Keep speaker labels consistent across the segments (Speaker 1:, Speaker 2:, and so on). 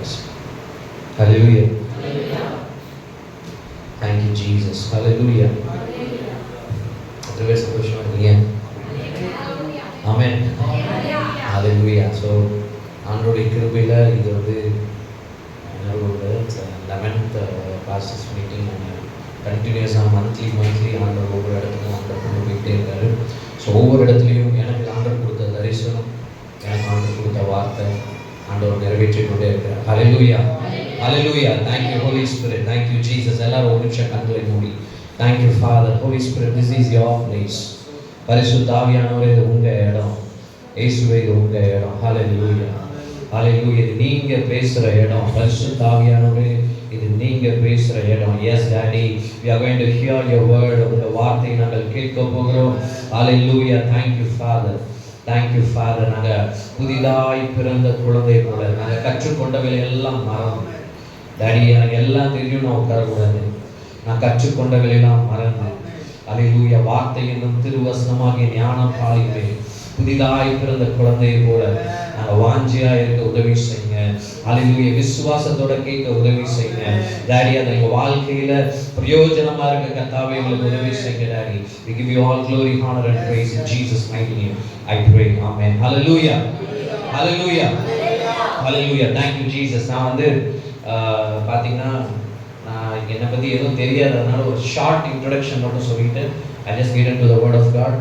Speaker 1: Christ. Hallelujah. Thank you, Jesus. Hallelujah. Otherwise, Amen. Hallelujah. So, ஆண்டோடைய கிருபையில் இது வந்து என்னோட 11th pastors meeting. கண்டினியூஸாக மந்த்லி ஆண்டவர் ஒவ்வொரு இடத்துக்கும் ஆண்டவர் கொண்டு போயிட்டே இருக்காரு. ஸோ ஒவ்வொரு இடத்துலையும் எனக்கு ஆண்டவர் கொடுத்த தரிசனம், எனக்கு ஆண்டவர் கொடுத்த வார்த்தை ஆண்டவர் நிறைவேற்றிக் கொண்டே இருக்கிறார். ஹல்லேலூயா, ஹல்லேலூயா. Thank you Holy Spirit, thank you Jesus. எல்லாரும் ஒரு நிமிஷம் கண்களை மூடி. Thank you Father, Holy Spirit, this is your place. பரிசுத்த ஆவியானவரே, இது உங்க இடம். இயேசுவே, இது உங்க இடம். ஹல்லேலூயா, ஹல்லேலூயா. இது நீங்க பேசுற இடம். பரிசுத்த ஆவியானவரே, இது நீங்க பேசுற இடம். Yes Daddy, we are going to hear your word. உங்க வார்த்தையை நாங்கள் கேட்க போகிறோம். Hallelujah. Thank you Father, thank you Father. நாங்கள் புதிதாய் பிறந்த குழந்தை போல நாங்கள் கற்றுக்கொண்டவைகளை எல்லாம் மறந்து, டாடி எனக்கு எல்லாம் தெரியும் நான் உட்காரக்கூடாது, நான் கற்றுக்கொண்டவைகளெல்லாம் மறந்து, ஹல்லேலூயா, வார்த்தை என்னும் திருவசனமாகிய ஞானம் பாலிப்பேன். புதிதாய் பிறந்த குழந்தையை போல நாங்கள் வாஞ்சியா இருக்க உதவி செய்யுங்க. ஹல்லேலூயா, விசுவாசத்தோட கேட்க உதவி செய்யுங்க டாடி. அது எங்கள் வாழ்க்கையில பிரயோஜனமா இருக்க கர்த்தாவே எங்களுக்கு உதவி செய்யுங்க daddy. We give you all glory, honor and praise in Jesus mighty name I pray. Amen. Hallelujah, hallelujah, hallelujah. Thank you Jesus. நான் வந்து பாத்தீங்கன்னா நான் என்னை பத்தி எதுவும் தெரியாததுனால ஒரு ஷார்ட் இன்ட்ரோடக்ஷன் மட்டும் சொல்லிட்டு I just get into the word of God.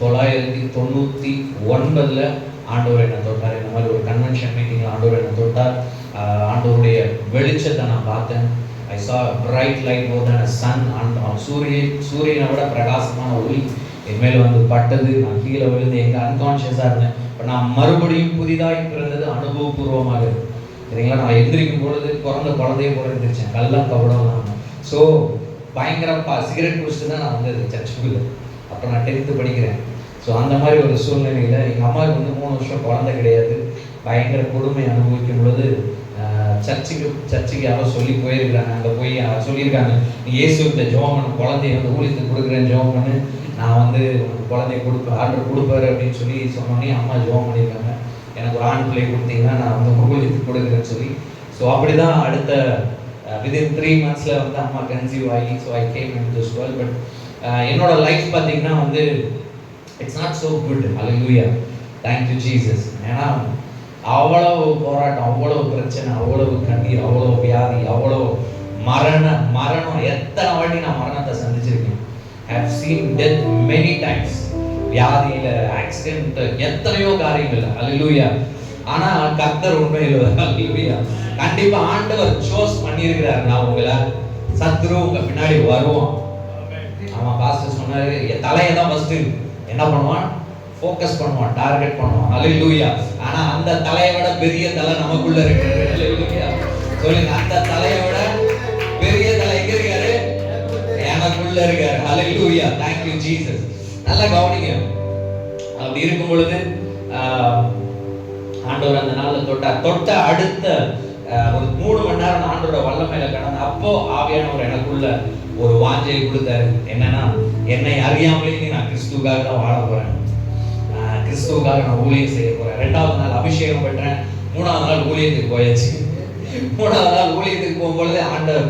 Speaker 1: 1999 ஆண்டவர் என்னை தொட்டார். இந்த மாதிரி ஒரு கன்வென்ஷன் மீட்டிங்கில் ஆண்டவர் என்னை தொட்டார். ஆண்டவருடைய வெளிச்சத்தை நான் பார்த்தேன். ஐ saw a bright light more than a sun. சூரியனை விட பிரகாசமான ஒளி என் மேலே வந்து பட்டது. நான் கீழே விழுந்து எங்கே அன்கான்ஷியஸாக இருந்தேன். இப்போ நான் மறுபடியும் புதிதாய் பிறந்தது அனுபவபூர்வமாக இருக்கு. சரிங்களா? நான் எந்திரிக்கும் பொழுது பிறந்த குழந்தைய போல இருந்துச்சேன். கல்லாம் கவடம் நான். ஸோ பயங்கரப்பா சிகரெட் குடிச்சிட்டு தான் நான் வந்து சர்ச்சுக்குள்ள. அப்போ நான் 10th படிக்கிறேன். ஸோ அந்த மாதிரி ஒரு சூழ்நிலையில் எங்கள் அம்மாவுக்கு வந்து 3 வருஷம் குழந்தை கிடையாது. பயங்கர கொடுமை அனுபவிக்கும் பொழுது சர்ச்சுக்கு யாரோ சொல்லி போயிருக்கிறாங்க. அங்கே போய் சொல்லியிருக்காங்க, நீ இயேசுகிட்ட ஜெபம் பண்ண, குழந்தைய வந்து ஊழியத்துக்கு கொடுக்குறேன், ஜெபம் பண்ணு, நான் வந்து உனக்கு குழந்தைய ஆர்டர் கொடுப்பாரு அப்படின்னு சொல்லி சொன்னோன்னே அம்மா ஜெபம் பண்ணியிருக்காங்க. எனக்கு ஒரு ஆண் பிள்ளை கொடுத்தீங்கன்னா நான் வந்து ஊழியத்துக்கு கொடுக்குறேன்னு சொல்லி. ஸோ அப்படி தான் அடுத்த வித்தின் 3 months வந்து அம்மா கன்சீவ் ஆகி so I came in this world. But என்னோட லைஃப் பார்த்தீங்கன்னா வந்து it's not so good. Hallelujah, thank you Jesus. ஏன்னா அவ்வளவு போராட்டம், அவ்வளவு பிரச்சனை, அவ்வளவு கண்ணீர், அவ்வளவு வியாதி, அவ்வளவு மரணம். எத்தனை வாட்டி நான் மரணத்தை சந்திச்சிருக்கேன். have seen death many times. வியாதியில, ஆக்சிடென்ட், எத்தனையோ காரியங்கள். ஹல்லேலூயா. ஆனா கர்த்தர் உண்மையில ஹல்லேலூயா கண்டிப்பா ஆண்டவர் சோஸ் பண்ணியிருக்கிறார். நான் உங்களை சத்துரு உங்க பின்னாடி வருவோம். ஆமா, பாஸ்டர் சொன்னாரு, தலையை தான் ஃபர்ஸ்ட் என்ன பண்ணுவான், ஃபோக்கஸ் பண்ணுவான், டார்கெட் பண்ணுவான். ஹல்லேலூயா. ஆனா அந்த தலையை விட பெரிய தலை நமக்குள்ள இருக்கு. ஹல்லேலூயா சொல்லுங்க, அந்த தலையை விட பெரிய தலை எங்க இருக்காரு? எனக்குள்ள இருக்காரு. ஹல்லேலூயா, thank you Jesus. நல்லா கவனிங்க. அப்படி இருக்கும் பொழுது ஆண்டவர் அந்த நாள்ல தொட்ட அடுத்த ஒரு 3 மணி நேரம் ஆண்டவரோட வல்லமையில கடந்து அப்போ ஆவியானவர் எனக்குள்ள ஒரு வாஞ்சையை கொடுத்தாரு. என்னன்னா, என்னை அறியாமலே நான் கிறிஸ்துவுக்காக தான் வாழ போறேன், கிறிஸ்துவுக்காக நான் ஊழியம் செய்ய போறேன். 2வது நாள் அபிஷேகம் பெற்றேன். 3வது நாள் ஊழியத்துக்கு போயாச்சு. 3வது நாள் ஊழியத்துக்கு போகும்பொழுது ஆண்டவர்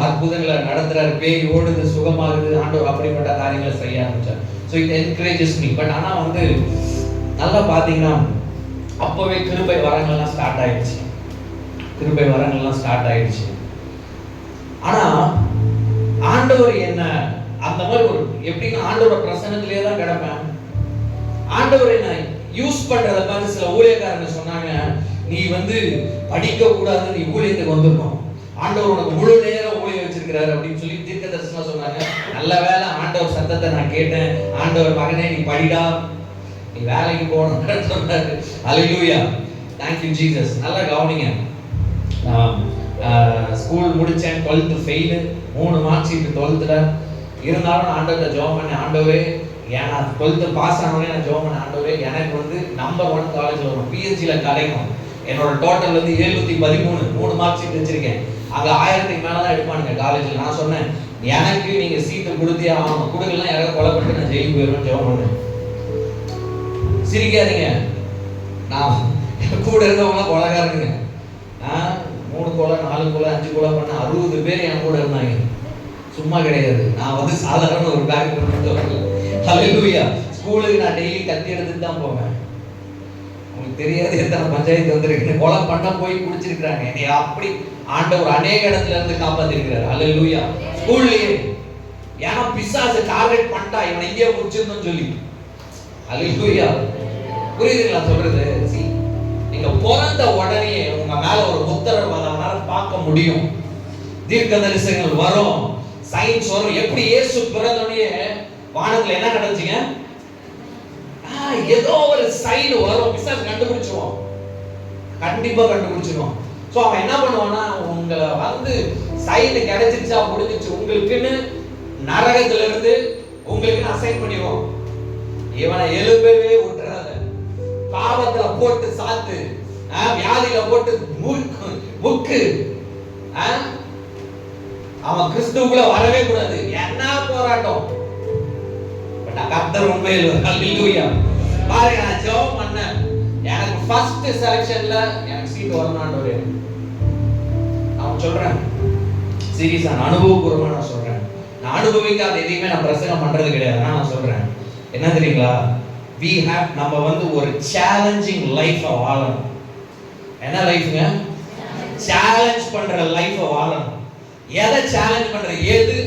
Speaker 1: அற்புதங்களை நடத்துறாரு. பேய் ஓடுது, சுகமாகுது. ஆண்டவர் அப்படிப்பட்ட காரியங்களை செய்ய ஆரம்பிச்சார். So it encourages me. But ஆனால் வந்து நல்லா பார்த்தீங்கன்னா அப்போவே கிருபை வரங்கள்லாம் ஸ்டார்ட் ஆயிடுச்சு. ஆனா ஆண்டவர் என்ன அந்த மாதிரி ஒரு எப்படின்னா ஆண்டவரோட பிரசன்னத்திலே தான் கிடப்பேன். ஆண்டவர் என்ன யூஸ் பண்றத பார்த்து சில ஊழியக்காரங்க சொன்னாங்க, நீ வந்து படிக்க கூடாது, நீ ஊழியத்துக்கு வந்துடணும், ஆண்டவர் உனக்கு முழு நேரம் ஊழியம் வச்சிருக்கிறாரு அப்படின்னு சொல்லி தீர்க்க தரிசனமா சொன்னாங்க. நல்ல வேளை ஆண்டவர் சத்தத்தை நான் கேட்டேன். ஆண்டவர், மகனே நீ படிடா, நீ வேலைக்கு போகணும்னு சொன்னாரு. ஹல்லேலூயா, தேங்க் யூ ஜீசஸ். நல்லா கவனிங்க. ஸ்கூல் முடிச்சேன், 12th fail, 3 mark sheet 12th. இருந்தாலும் நான் ஆண்டவர்கிட்ட ஜெபம் பண்ணேன், ஆண்டவரே ஏன்னா 12th பாஸ் ஆனோடனே நான் ஜெபம் பண்ணேன், ஆண்டவரே எனக்கு வந்து நம்பர் 1 காலேஜில் வரும், பிஹெச்டில கிடைக்கும். என்னோட டோட்டல் வந்து 713, 3 மார்க் ஷீட் வச்சிருக்கேன். அங்கே 1000க்கு மேலே தான் எடுப்பானுங்க காலேஜில். நான் சொன்னேன், எனக்கு நீங்கள் சீட்டு கொடுத்தே ஆகணும், கொடுக்கலாம் யாராவது கொலை பண்ணிட்டு நான் ஜெயிலுக்கு போயிடுவேன் ஜெபம் பண்ணேன். சிரிக்காதீங்க, நான் கூட இருந்தவங்க கொலைகாரனுங்க. 3 கொலை 4 கொலை 5 கொலை பண்ண 60 பேர் என் கூட இருந்தாங்க. சும்மா கிடையாது. நான் வந்து சாதாரண ஒரு பேக்ரவுண்ட் வரல. ஹல்லேலூயா. ஸ்கூலுக்கு நான் டெய்லி கத்தி எடுத்துட்டு தான் போவேன். உங்களுக்கு தெரியாது எத்தனை பஞ்சாயத்து வந்திருக்கு. கொலை பண்ண போய் குடிச்சிருக்கிறாங்க. என்னை அப்படி ஆண்டவர் அநேக இடத்துல இருந்து காப்பாத்திருக்கிறார். ஹல்லேலூயா. ஸ்கூல்லயே ஏன்னா பிசாசு டார்கெட் பண்ணிட்டா இவனை இங்கே முடிச்சிருந்தோம்னு சொல்லி. ஹல்லேலூயா. புரியுதுங்களா சொல்றது? நீங்க பிறந்த உடனே உங்க மேல ஒரு உத்தரவாதம் பார்க்க முடியும். தீர்க்க தரிசனங்கள் வரும், சயின்ஸ் வரும். எப்படி இயேசு பிறந்தோடனே வானத்துல என்ன நடந்துச்சுங்க? ஏதோ ஒரு சைன் வரும். பிசாசு கண்டுபிடிச்சிருவான், கண்டிப்பா கண்டுபிடிச்சிருவான். சோ அவன் என்ன பண்ணுவான்னா, உங்களை வந்து சைன் கிடைச்சிருச்சா முடிஞ்சிச்சு, உங்களுக்குன்னு நரகத்துல இருந்து உங்களுக்குன்னு அசைன் பண்ணிடுவான். இவனை எழுப்பவே விட்டுறாத. பாவத்துல போட்டு சாத்து, வியாதியில போட்டு முக்கு, அவன் கிறிஸ்துவுக்குள்ள வரவே கூடாது. என்ன போராட்டம்! கர்த்தர் உண்மையில் ஹல்லேலூயா. பாருங்க, நான் ஜெபம் பண்ணேன். எனக்கு ஃபர்ஸ்ட் செலக்ஷன்ல எனக்கு சீட் வரணும்னு நான் சொல்றேன். சீரியஸா நான் அனுபவபூர்வமா நான் சொல்றேன். நான் அனுபவிக்காத எதையுமே நான் பிரசங்கம் பண்றது கிடையாது. நான் சொல்றேன் என்ன தெரியுங்களா? நம்ம வந்து ஒரு சேலஞ்சிங் லைஃப் வாழணும். என்ன லைஃப்ங்க? சேலஞ்ச் பண்ற லைஃப் வாழணும். எதை சேலஞ்ச் பண்ற? எது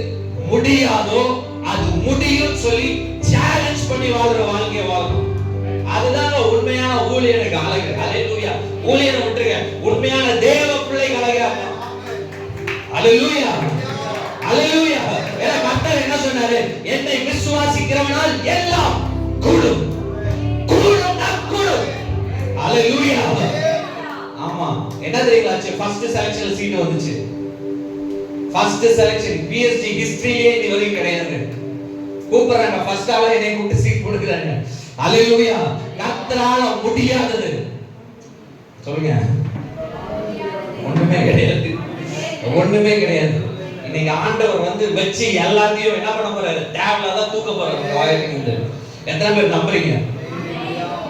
Speaker 1: முடியாதோ அது முடியும் சொல்லி சேலஞ்ச் பண்ணி வாழ்ற வாழ்க்கையை வாழணும். அதுதான் உண்மையான ஊழியனுக்கு அழகு. ஹல்லேலூயா. ஊழியனை விட்டுருங்க, உண்மையான தேவ பிள்ளைக்கு அழகா. ஹல்லேலூயா. ஹல்லேலூயா. கர்த்தர் என்ன சொன்னாரு? என்னை விசுவாசிக்கிறவனால் எல்லாம் கூடும். ஹல்லேலூயா. ஆமா. என்ன தெரியுங்களா? ஃபர்ஸ்ட் செலக்ஷன்ல சீட் வந்துச்சு. ஃபர்ஸ்ட் செலக்ஷன் பிஎஸ்டி ஹிஸ்டரியிலே இது வரைக்கும் கிடையாது. கூப்பிடுறாங்க, ஃபர்ஸ்ட் ஆளா என்னை கூப்பிட்டு சீட் கொடுக்குறாங்க. ஹல்லேலூயா. கர்த்தரால முடியாதது சொல்லுங்க ஒண்ணுமே கிடையாது. ஒண்ணுமே கிடையாது. இன்னைக்கு ஆண்டவர் வந்து வச்சு எல்லாத்தையும் என்ன பண்ண போறாரு? தேவலாதான் தூக்க போறாரு. எத்தனை பேர் நம்புறீங்க?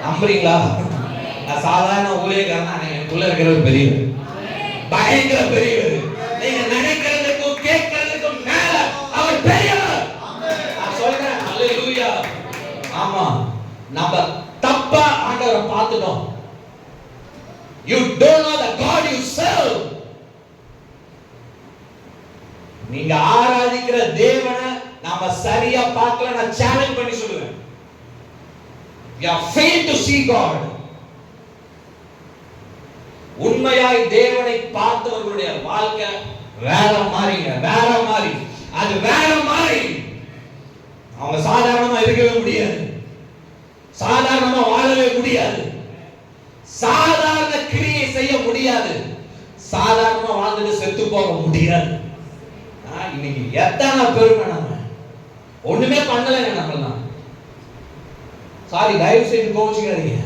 Speaker 1: நம்புறீங்களா? நான் சாதாரண ஊழியக்காரன், எனக்குள்ள இருக்கிறவர் பெரியவர், பயங்கர பெரியவர். நீங்க நினைக்கிறதுக்கும் கேட்கிறதுக்கும் மேல அவர் பெரியவர். நான் சொல்றேன் ஹல்லேலூயா. ஆமா, நம்ம தப்பா ஆண்டவரை பார்த்துட்டோம். You don't know the God you serve. நீங்க ஆராதிக்கிற தேவனை நாம சரியா பார்க்கல. நான் சேலஞ்ச் பண்ணி சொல்லுவேன். You have failed to see God. உண்மையாய் தேவனை பார்த்தவர்களுடைய வாழ்க்கை வேற மாதிரிங்க, வேற மாதிரி. அது வேற மாதிரி. அவங்க சாதாரணமா இருக்கவே முடியாது, சாதாரணமா வாழவே முடியாது, சாதாரண கிரியை செய்ய முடியாது, சாதாரணமா வாழ்ந்துட்டு செத்து போக முடியாது. இன்னைக்கு எத்தனை பேருங்க நம்ம ஒண்ணுமே பண்ணலைங்க. நம்மளாம் சாரி, தயவு செய்து கோவிச்சுக்காதீங்க.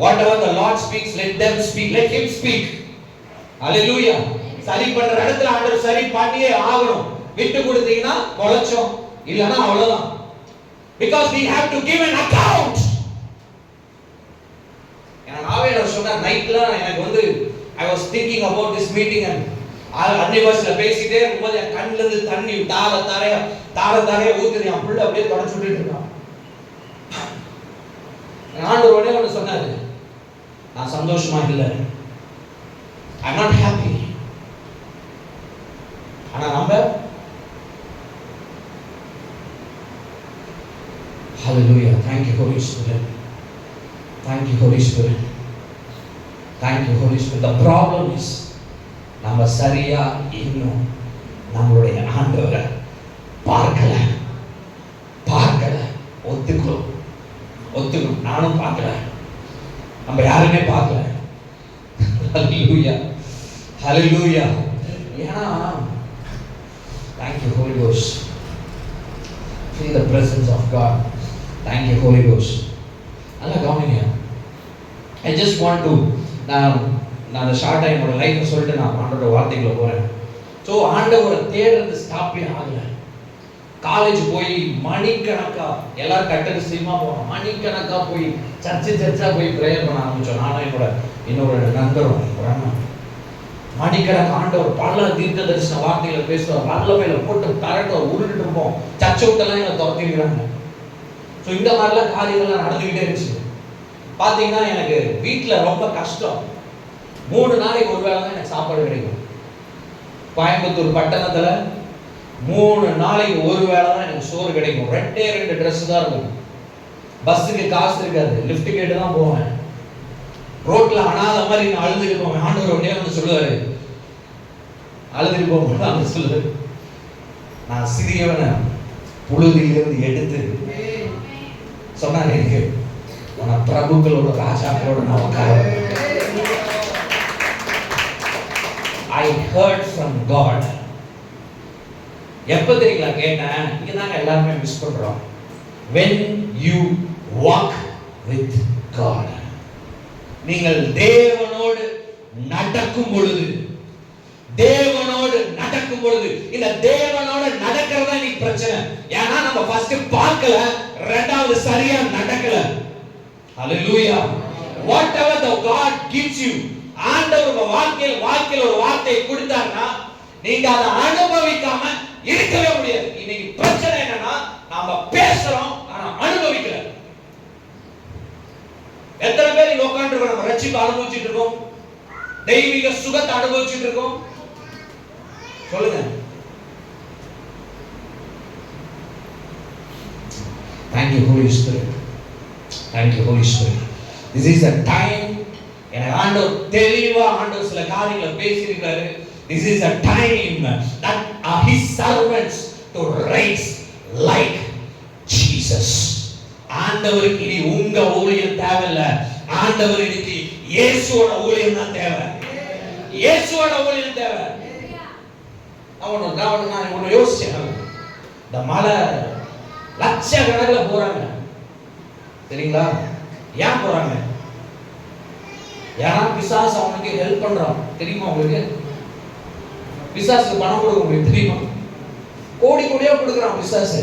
Speaker 1: Whatever the Lord speaks, let them speak. Let him speak. Hallelujah. சரி பண்ற இடத்துல ஆண்டவர் சரி பண்ணியே ஆகணும். விட்டு கொடுத்தீங்கன்னா பொளச்சோம், இல்லனா அவ்வளவுதான். Because we have to give an account. நான் ஆவேல சொன்ன நைட்ல எனக்கு வந்து I was thinking about this meeting and அன்னிவர்சரியில பேசிட்டே இருக்கும்போது என் கண்ணுல இருந்து தண்ணி தார ஊத்துது. என் புள்ள அப்படியே தொடச்சு விட்டுட்டு இருக்கான். ஆண்டவர் உடனே ஒன்று சொன்னாரு, நான் சந்தோஷமா இல்லை, I'm not happy. ஆனா நம்ம Hallelujah. Thank you Holy Spirit. Thank you Holy Spirit. Thank you Holy Spirit. The problem is நம்ம சரியா இன்னும் நம்மளுடைய ஆண்டவரை பார்க்கல. ஒத்துக்கணும். நானும் பார்க்கல, நம்ம யாருமே பார்க்கல. Hallelujah. Hallelujah. ஏன்னா thank you Holy Ghost. Feel the presence of God. Thank you Holy Ghost. நல்லா கவனிங்க. I just want to நான் அந்த ஷார்ட் என்னோட லைஃப்பை சொல்லிட்டு நான் ஆண்டோட வார்த்தைக்குள்ள போறேன். ஸோ ஆண்டவரை தேடுறது ஸ்டாப்பே ஆகல. காலேஜ் போய் மணிக்கணக்கா எல்லாரும் கட்டட சினிமா போனோம், மணிக்கணக்கா போய் சர்ச்சா போய் பிரேயர் பண்ண ஆரம்பிச்சோம். நானும் என்னோட இன்னொரு நண்பரும் மணிக்கணக்கு ஆண்டவர் பல தீர்க்க தரிசன வார்த்தைகளை பேசுவார், வல்லமையில போட்டு பரட்ட உருட்டு இருப்போம். சர்ச்சை விட்டெல்லாம் எங்களை துரத்திக்கிறாங்க. ஸோ இந்த மாதிரிலாம் காரியங்கள்லாம் நடந்துகிட்டே இருந்துச்சு. பார்த்தீங்கன்னா எனக்கு வீட்டில் ரொம்ப கஷ்டம். 3 நாளைக்கு ஒரு வேளை தான் எனக்கு சாப்பாடு கிடைக்கும். கோயம்புத்தூர் பட்டணத்தில் 3 நாளைக்கு ஒரு வேளை தான் எனக்கு சோறு கிடைக்கும். 2 ட்ரெஸ் தான் இருக்கும். பஸ்ஸுக்கு காசு இருக்காது, லிஃப்ட் கேட்டு தான் போவேன். ரோட்ல அனாத மாதிரி நான் அழுதுட்டு போவேன். ஆண்டவர் உடனே வந்து சொல்லுவாரு, அழுதுட்டு போகும்போது அவங்க சொல்லுவாரு, நான் சிறியவனை புழுதியிலிருந்து எடுத்து சொன்னாரு, எனக்கு உன பிரபுக்களோட ராஜாக்களோட நான் உட்கார. I heard from God. எப்ப தெரியுங்களா கேட்டேன்? இங்க தாங்க எல்லாருமே மிஸ் பண்றோம். When you walk with God. நீங்கள் தேவனோடு நடக்கும் பொழுது, தேவனோடு நடக்கும் பொழுது, இந்த தேவனோடு நடக்கிறதா நீ பிரச்சனை. ஏன்னா நம்ம ஃபர்ஸ்ட் பார்க்கல, இரண்டாவது சரியா நடக்கல. ஹalleluya. whatever the God gives you, ஆண்டவர் உங்க வாழ்க்கையில ஒரு வார்த்தையை கொடுத்தாருன்னா நீங்க அதை அனுபவிக்காம இருக்கவே முடியாது. இன்னைக்கு பிரச்சனை என்னன்னா நாம பேசுறோம் ஆனா அனுபவிக்கல. எத்தனை பேர் இங்க உட்கார்ந்து இருக்கோம், நம்ம ரட்சிப்பை அனுபவிச்சுட்டு இருக்கோம், தெய்வீக சுகத்தை அனுபவிச்சுட்டு இருக்கோம்? சொல்லுங்க. Thank you Holy Spirit. Thank you Holy Spirit. This is a time. எனக்கு ஆண்டவர் தெளிவா ஆண்டவர் சில காரியங்களை பேசியிருக்காரு. This is a time that his servants to rise like Jesus. ஆண்டவருக்கு இனி உங்க ஊழியம் தேவையில்லை. ஆண்டவருக்கு இயேசுவோட ஊழியம் தான் தேவை. இயேசுவோட ஊழியம் தேவை. நான் யோசிச்சேன், இந்த மலை லட்சக்கணக்கில் போறாங்க சரிங்களா? ஏன் போறாங்க? ஏன்னா பிசாசு அவனுக்கு ஹெல்ப் பண்றான். தெரியுமா உங்களுக்கு? பிசாசுக்கு பணம் கொடுக்க முடியும் தெரியுமா? கோடி கோடியா கொடுக்குறான் பிசாசு.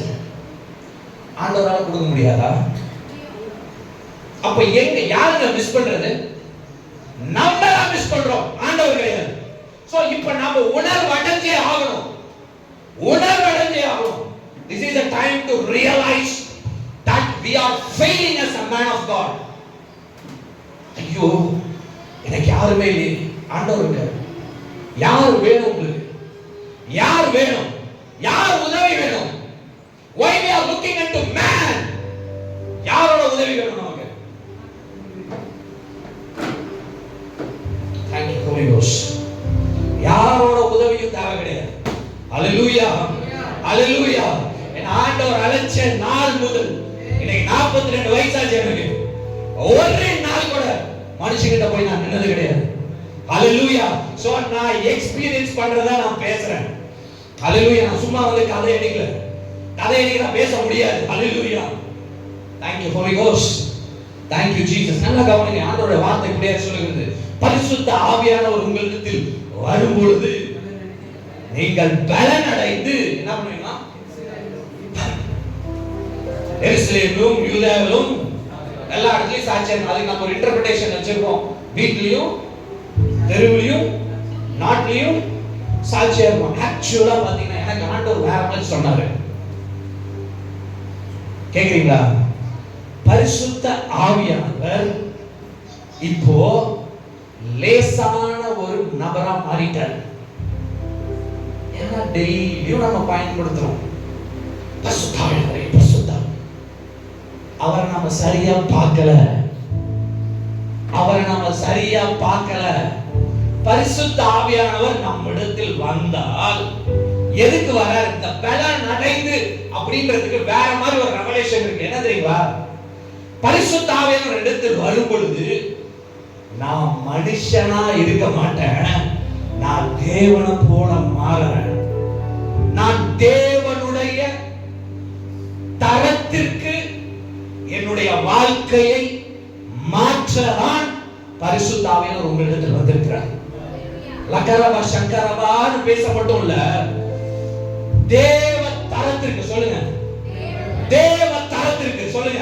Speaker 1: ஆண்டவரால கொடுக்க முடியாதா? அப்ப எங்க யாருங்க மிஸ் பண்றது? நம்ம தான் மிஸ் பண்றோம், ஆண்டவர் கிடையாது. சோ இப்ப நாம உணர்வு அடைஞ்சே ஆகணும். This is a time to realize that we are failing as a man of God. ஐயோ எனக்கு யாருமே இல்லை, ஆண்டவர் இருக்காரு. யார் வேணும் உங்களுக்கு? யார் வேணும்? யார் உதவி வேணும்? Why we are looking into man? யாரோட உதவி வேணும் நமக்கு? Thank you Holy Ghost. யாரோட உதவியும் தேவை கிடையாது. Hallelujah. Hallelujah. என் ஆண்டவர் அழைச்ச நாள் முதல் இன்னைக்கு 42 வயசாச்சு எனக்கு. ஒரு நாள் கூட மனுஷங்கிட்ட போய் நான் நின்னது கிடையாது. Hallelujah. சோ நான் எக்ஸ்பீரியன்ஸ் பண்றதா நான் பேசுறேன். Hallelujah. நான் சும்மா வந்து கதை அடிக்க பேச முடியாது. Hallelujah. Thank you Holy Ghost. Thank you Jesus. நல்லா கவனிங்க, ஆண்டவருடைய வார்த்தை இப்படியே சொல்லுகிறது, பரிசுத்த ஆவியானவர் உங்களிடத்தில் வரும் பொழுது நீங்கள் பலன் அடைந்து என்ன பண்ணுவீங்கன்னா, எருசலேமிலும் யூதேயாவிலும் எல்லா இடத்துலயும் சாட்சியம். அதுக்கு நம்ம ஒரு இன்டர்பிரேஷன் வச்சிருக்கோம். வீட்லயும் தெருவிலையும் நாட்டிலையும் சாட்சியா இருக்கும். ஆக்சுவலா பாத்தீங்கன்னா எனக்கு ஆண்டவர் வேற மாதிரி சொன்னாரு. கேக்குறீங்களா? பரிசுத்த ஆவியானவர் இப்போ லேசான ஒரு நபரா மாறிட்டார். ஏன்னா டெய்லியும் நம்ம பயன்படுத்துறோம் பரிசுத்த ஆவியானவரை, பரிசுத்த. அவரை நம்ம சரியா பார்க்கல. பரிசுத்த ஆவியானவர் நம்மிடத்தில் வந்தால் எதுக்கு வரார்? இந்த பலன் அடைந்து அப்படின்றதுக்கு வேற மாதிரி ஒரு ரெவலேஷன் இருக்கு. என்ன தெரியுங்களா? பரிசுத்த ஆவியானவர் இடத்தில் வரும் பொழுது நான் மனுஷனா இருக்க மாட்டேன், நான் தேவனை போல மாறுறேன். நான் தேவனுடைய தரத்திற்கு என்னுடைய வாழ்க்கையை மாற்றதான் பரிசுத்த ஆவியானவர் உங்களிடத்தில் வந்திருக்கிறார். லகரபா சங்கரபான்னு பேச மட்டும் இல்ல, தேவ தர தரத்திற்கு சொல்லுங்க, தேவ தரத்திற்கு சொல்லுங்க.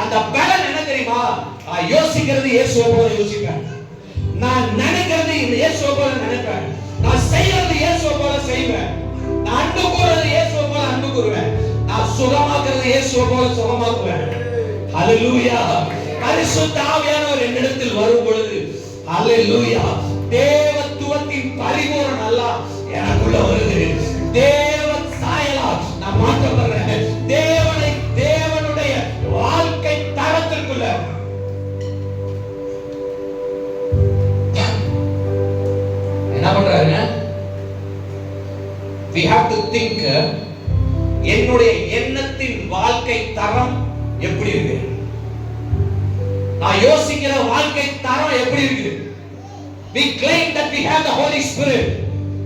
Speaker 1: அந்த பலன் என்ன தெரியுமா? யோசிக்கிறது இயேசுவை போல யோசிப்பேன், நான் நினைக்கிறது இயேசுவை போல நினைப்பேன், நான் செய்யறது இயேசுவை போல செய்வேன், நான் அன்பு கூறுறது இயேசுவை போல அன்பு கூறுவேன், நான் சுகமாக்குறது இயேசுவை போல சுகமாக்குவேன். ஹல்லேலூயா. பரிசுத்த ஆவியானவர் என்னிடத்தில் வரும் பொழுது ஹல்லேலூயா, தேவத்துவத்தின் பரிபூரணம் எல்லாம் எனக்குள்ள வருது. தேவ சாயலா நான் மாற்றப்படுறேன். தேவனுடைய வாழ்க்கை தரத்திற்குள்ள என்ன பண்றாருங்க? we have to think, என்னுடைய எண்ணத்தின் வாழ்க்கை தரம் எப்படி இருக்கு, நான் யோசிக்கிற வாழ்க்கை தரம் எப்படி இருக்கு. we claim that we have the Holy Spirit,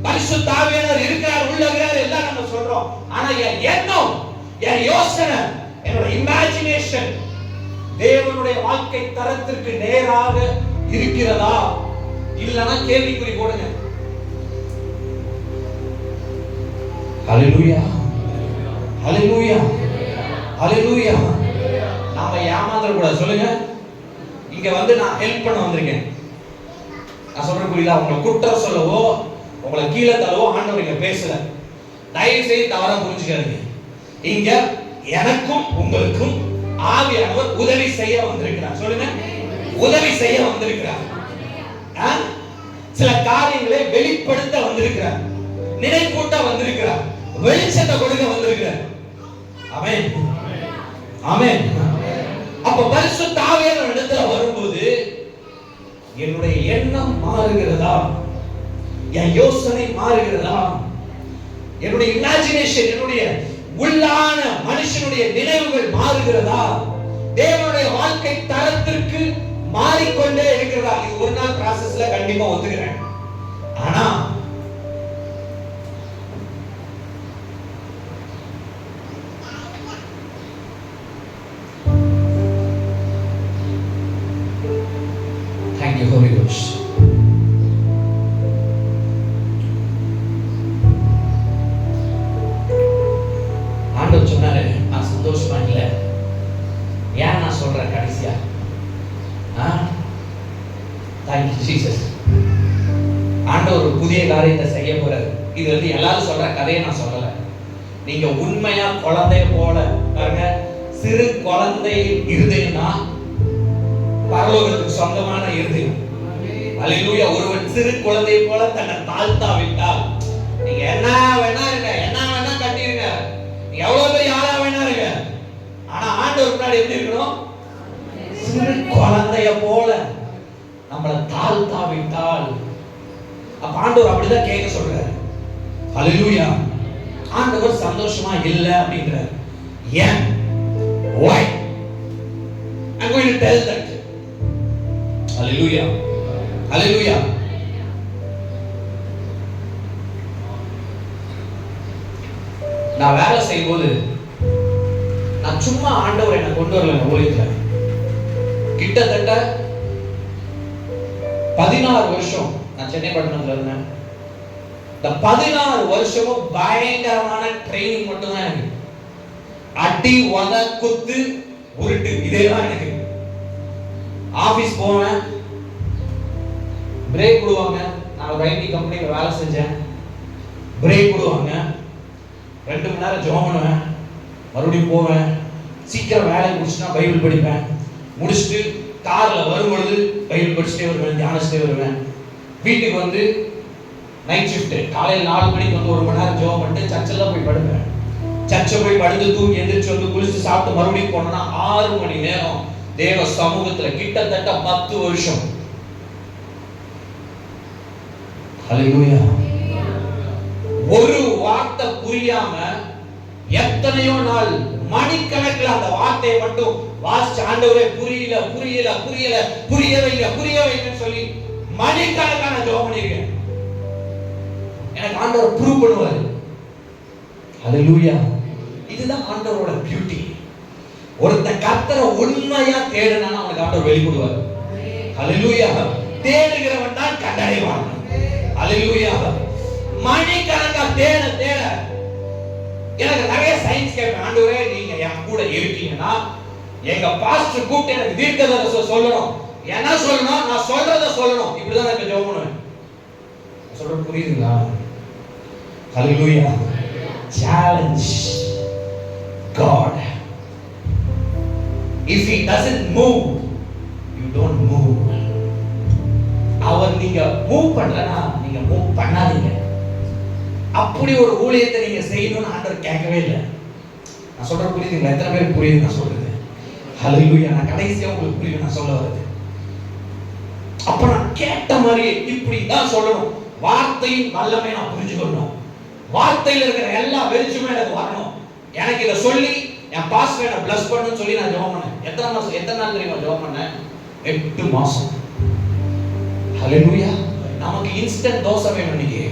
Speaker 1: பரிசுத்த ஆவியானவர் இருக்கிறார், உள்ளவரார் எல்லாம் நம்ம சொல்றோம். ஆனா என் எண்ணம், என் யோசனை, என்னோட இமேஜினேஷன் தேவனுடைய வாழ்க்கை தரத்திற்கு நேராக இருக்கிறதா இல்லனா கேள்விக்குறி போடுங்க. ஹல்லேலூயா, ஹல்லேலூயா, ஹல்லேலூயா. நாம ஏமாந்துற கூடாது. சொல்லுங்க, இங்க வந்து நான் ஹெல்ப் பண்ண வந்திருக்கேன். நான் சொல்ற புரியுதா? உங்களை குற்றம் சொல்லவோ உங்களை கீழே தள்ளவோ ஆண்டவர் இங்க பேசல. தயவு செய்து தவறா புரிஞ்சுக்காதீங்க. இங்க எனக்கும் உங்களுக்கும் ஆவியானவர் உதவி செய்ய வந்திருக்கிறார். சொல்லுங்க, உதவி செய்ய வந்திருக்கிறார். சில காரியங்களை வெளிப்படுத்த வந்திருக்கிறார், நினைப்பூட்ட வந்திருக்கிறார், வெளிச்சத்தை கொடுக்க வந்திருக்கிறார். ஆமென், ஆமென். அப்ப பரிசுத்த ஆவியானவர் இடத்துல வரும்போது என்னுடைய எண்ணம் மாறுகிறதா, என் யோசனை மாறுகிறதா, என்னுடைய இமேஜினேஷன், என்னுடைய உள்ளான மனுஷனுடைய நினைவுகள் மாறுகிறதா, தேவனுடைய வாழ்க்கை தரத்திற்கு மாறிக்கொண்டே இருக்கிறதா? இது ஒரு நாள் processல கண்டிப்பா ஒத்துக்கிறேன். ஆனா thank you Holy Ghost. ஆண்டவர் சொன்னாரு, நான் சந்தோஷமா இல்ல. ஏன் நான் சொல்றேன் கடைசியா? Thank you Jesus. ஆண்டவர் ஒரு புதிய காரியத்தை செய்ய போறாரு. இது வந்து எல்லாரும் சொல்ற கதையை நான் சொல்லல. நீங்க உண்மையா குழந்தைய போல பாருங்க, சிறு குழந்தை இருதயம்னா பரலோகத்துக்கு சொந்தமான இருதயம். அல்லேலூயா. ஒருவன் சிறு குழந்தையை போல தன்னை தாழ்த்தாவிட்டால், நீங்க என்ன வேணா இருங்க, என்ன வேணா கட்டிருங்க, நீங்க எவ்வளவு பெரிய ஆளா வேணா இருங்க, ஆனா ஆண்டவர் முன்னாடி எப்படி இருக்கணும்? சிறு குழந்தைய போல நம்மளை தாழ்த்தாவிட்டால், அப்ப ஆண்டவர் அப்படிதான் கேட்க சொல்றாரு. ஹல்லேலூயா. ஆண்டவர் சந்தோஷமா இல்ல அப்படின்றார். ஏன்? why? I'm going to tell that. ஹல்லேலூயா, ஹல்லேலூயா. நான் வேலை செய்யும்போது நான் சும்மா ஆண்டவர் என்னை கொண்டு வரல ஊழியத்துல. கிட்டத்தட்ட 16 வருஷம் நான் சென்னை பட்டணத்துல இருந்தேன். இந்த 16 வருஷமும் பயங்கரமான ட்ரைனிங் மட்டும் தான் எனக்கு. அடி உத குத்து உருட்டு இதேதான் எனக்கு. ஆபீஸ் போவேன், பிரேக் விடுவாங்க. நான் ஒரு ஐடி கம்பெனில வேலை செஞ்சேன். பிரேக் விடுவாங்க, 2 மணி நேரம் ஜெபம் பண்ணுவேன், மறுபடியும் போவேன். சீக்கிரம் வேலையை முடிச்சுனா பைபிள் படிப்பேன். முடிச்சுட்டு கார்ல வரும்பொழுது பைபிள் படிச்சுட்டே வருவேன், தியானிச்சுட்டே வருவேன். வீட்டுக்கு வந்து நைட் ஷிஃப்ட், காலையில் 4 மணிக்கு வந்து 1 மணி நேரம் ஜெபம் பண்ணிட்டு சர்ச்சில் போய் படுப்பேன். சர்ச்சை போய் படுத்து தூங்கி எந்திரிச்சு வந்து குளிச்சு சாப்பிட்டு மறுபடியும் போனோம்னா 6 மணி நேரம் தேவ சமூகத்துல. கிட்டத்தட்ட 10 வருஷம். ஹல்லேலூயா. ஒரு வார்த்தை புரியாம எத்தனையோ நாள் மணிக்கணக்கில் அந்த வார்த்தையை மட்டும் வாசிச்சு, ஆண்டவரே புரியல புரியல புரியல, புரிய வைங்க புரிய வைங்கன்னு சொல்லி மணிக்கணக்கான ஜெபம் பண்ணிருக்கேன். எனக்கு ஆண்டவர் ப்ரூவ் பண்ணுவாரு. ஹல்லேலூயா. இதுதான் ஆண்டவரோட பியூட்டி. ஒருத்த கர்த்தரை உண்மையா தேடுனா அவனுக்கு ஆண்டவர் வெளிப்படுவார். ஹல்லேலூயா. தேடுகிறவன் தான் கண்டடைவான். ஹல்லேலூயா. மணிக்கணக்கா தேட தேட எனக்கு நிறைய சயின்ஸ் கேட்பேன். ஆண்டவரே நீங்க என் கூட இருக்கீங்கன்னா எங்க பாஸ்டர் கூப்பிட்டு எனக்கு தீர்க்கதரிசனம் சொல்லணும். என்ன சொல்லணும்? நான் சொல்றத சொல்லணும். இப்படிதான் நான் ஜெபம் பண்ணுவேன். சொல்றது புரியுதுங்களா? ஹல்லேலூயா. Challenge God. If he doesn't move, you don't move. அவர் நீங்க மூவ் பண்ணலனா நீங்க மூவ் பண்ணாதீங்க. அப்படி ஒரு ஊழியத்தை நீங்க செய்யணும்னு ஆண்டவர் கேட்கவே இல்லை. நான் சொல்றது புரியுதுங்களா? எத்தனை பேருக்கு புரியுது நான் சொல்றது? ஹல்லேலூயா. நான் கடைசியா உங்களுக்கு புரியும் நான் சொல்ல வரது. அப்ப நான் கேட்ட மாதிரி இப்படி தான் சொல்லணும். வார்த்தையின் வல்லமை நான் புரிஞ்சுக்கணும். வார்த்தையில இருக்கிற எல்லா வெளிச்சமும் எனக்கு வரணும். எனக்கு இதை சொல்லி என் பாஸ்டர் என்ன பிளஸ் பண்ணணும்னு சொல்லி நான் ஜெபம் பண்ணேன். எத்தனை நாள் தெரியுமா ஜெபம் பண்ணேன்? 8 மாசம். ஹல்லேலூயா. நமக்கு இன்ஸ்டன்ட் தோசை வேணும், இன்னைக்கு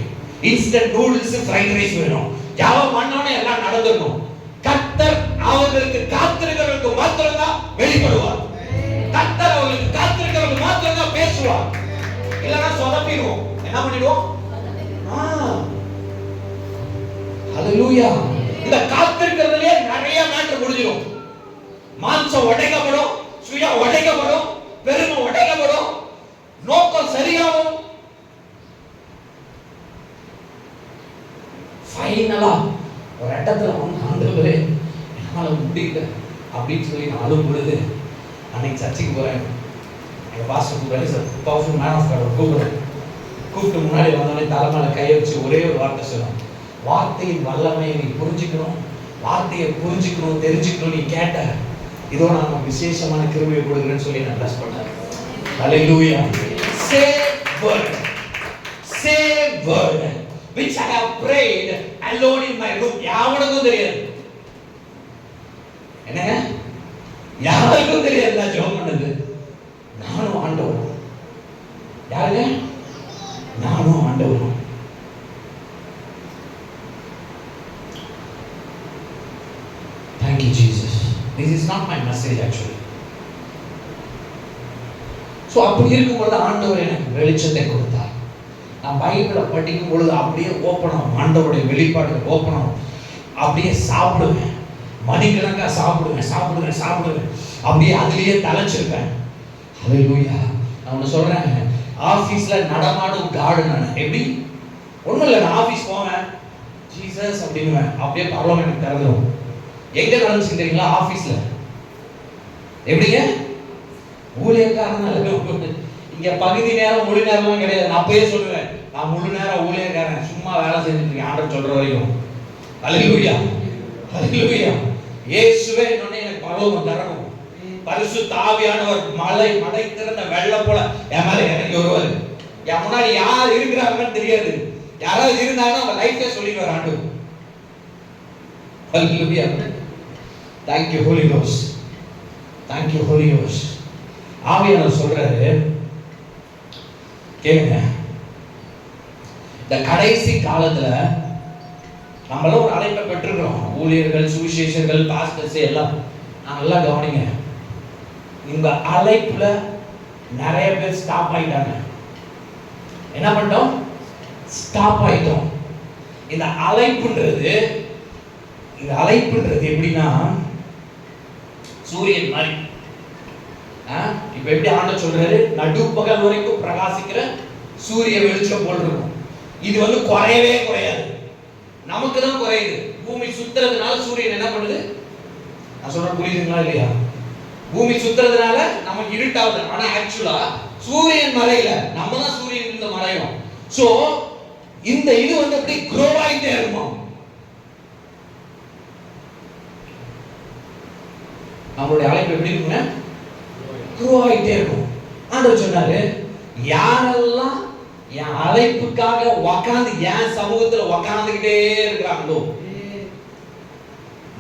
Speaker 1: இன்ஸ்டன்ட் நூடுல்ஸ், ஃப்ரைட் ரைஸ் வேணும். ஜெபம் பண்ணோனே எல்லாம் நடந்துடணும். கர்த்தர் அவர்களுக்கு காத்திருக்கிறவர்களுக்கு மாத்திரம் தான் வெளிப்படுவார். கர்த்தர் அவர்களுக்கு காத்திருக்கிறவர்களுக்கு மாத்திரம் தான் பேசுவார். இல்லைன்னா சொதப்பிடுவோம். என்ன பண்ணிடுவோம்? ஹல்லேலூயா. இந்த காத்திருக்கிறதுலயே நிறைய மேட்டர் முடிஞ்சிடும். மாம்சம் உடைக்கப்படும், சுயம் உடைக்கப்படும், பெருமை உடைக்கப்படும், நோக்கம் சரியாகும். ஃபைனலா ஒரு இடத்துல ஆண்டவரே என்னால முடியல அப்படின்னு சொல்லி நான் அழும் பொழுது அன்னைக்கு சர்ச்சுக்கு போறேன். எங்க பாஸ்டர் கூப்பிடுறாரு, பவர்ஃபுல் மேன் ஆஃப் காட் கூப்பிடுறேன். கூப்பிட்டு முன்னாடி வந்தோடனே தலைமையில கையை வச்சு ஒரே ஒரு வார்த்தை சொன்னேன். வார்த்தையின் வல்லமையை நீ புரிஞ்சுக்கணும், வார்த்தையை புரிஞ்சுக்கணும், தெரிஞ்சுக்கணும். நீ கேட்ட இதோ நான் விசேஷமான கிருபையை கொடுக்குறேன்னு சொல்லி நான் பிளஸ் பண்ணேன். ஹல்லேலூயா. Same word which I have prayed alone in my room. யாவனுக்கும் தெரியாது. என்னங்க? யாருக்கும் தெரியாது நான் ஜெபம் பண்ணது. நானும் ஆண்டவரும். யாருங்க? நானும் ஆண்டவரும். Thank you Jesus. This is not my message actually. So அப்படி இருக்கும்போது ஆண்டவர் எனக்கு வெளிச்சத்தை கொடுத்தார். நான் பைபிளை படிக்கும் பொழுது அப்படியே ஓப்பன் ஆகும். ஆண்டவருடைய வெளிப்பாடு ஓப்பன் ஆகும். அப்படியே சாப்பிடுவேன், மணிக்கணக்கா சாப்பிடுவேன். அப்படியே அதுலயே தலைச்சிருப்பேன். ஹல்லேலூயா. நான் ஒன்று சொல்றேன், ஆபீஸ்ல நடமாடும் காடு. நான் எப்படி ஒன்றும் இல்லை, நான் ஆபீஸ் போவேன், ஜீசஸ் அப்படின்னுவேன். அப்படியே பரலோகம் எனக்கு திறந்துடும். எங்க நடந்துச்சு தெரியுங்களா? ஆபீஸ்ல. எப்படிங்க? ஊழியக்காரனால இங்க பகுதி நேரம் முழு நேரம்லாம் கிடையாது. நான் அப்பயே சொல்லுவேன், நான் முழு நேரம் ஊழியக்காரன், சும்மா வேலை செஞ்சுட்டு இருக்கேன் ஆண்டவர் சொல்ற வரைக்கும். ஹல்லேலூயா. ஹல்லேலூயா. இயேசுவே என்னன்னே எனக்கு பரலோகம் தரணும். பரிசுத்த ஆவியானவர் மலை திறந்த வெள்ளம் போல என் மேல இறங்கி வருவாரு. என் முன்னாடி யார் இருக்கிறாங்கன்னு தெரியாது. யாராவது இருந்தாங்கன்னா அவங்க லைஃபே சொல்லிடுவார் ஆண்டவர். ஹல்லேலூயா. Thank you Holy Ghost. Thank you Holy Ghost. ஆவியானவர் சொல்றாரு, கேளுங்க. இந்த கடைசி காலத்துல நம்மள ஒரு அழைப்பை பெற்றிருக்கிறோம். ஊழியர்கள், சுவிசேஷர்கள், பாஸ்டர்ஸ் எல்லாம் நல்லா கவனிங்க. இந்த அழைப்புல நிறைய பேர் ஸ்டாப் ஆயிட்டாங்க. என்ன பண்ணிட்டோம்? ஸ்டாப் ஆயிட்டோம். இந்த அழைப்புன்றது எப்படின்னா சூரியன் மாதிரி. இப்ப எப்படி ஆண்டவர் சொல்றாரு, நடுப்பகல் வரைக்கும் பிரகாசிக்கிற சூரிய வெளிச்சம் போல் இருக்கும். இது குறையவே குறையாது, நமக்கு தான் குறையுது. பூமி சுத்துறதுனால சூரியன் என்ன பண்ணுது? நான் சொல்ற புரியுதுங்களா இல்லையா? பூமி சுத்துறதுனால நமக்கு இருட்டாகுது. ஆனா ஆக்சுவலா சூரியன் மறையல, நம்ம தான் சூரியன் இருந்து மறையும். சோ இந்த இது அப்படி க்ரோ ஆயிட்டே இருக்கும். நம்மளுடைய அழைப்பு எப்படி இருக்குங்க? க்ரோ ஆயிட்டே இருக்கும். ஆண்டவர் சொன்னாரு, யாரெல்லாம் என் அழைப்புக்காக உக்காந்து என் சமூகத்துல உக்காந்துக்கிட்டே இருக்கிறாங்களோ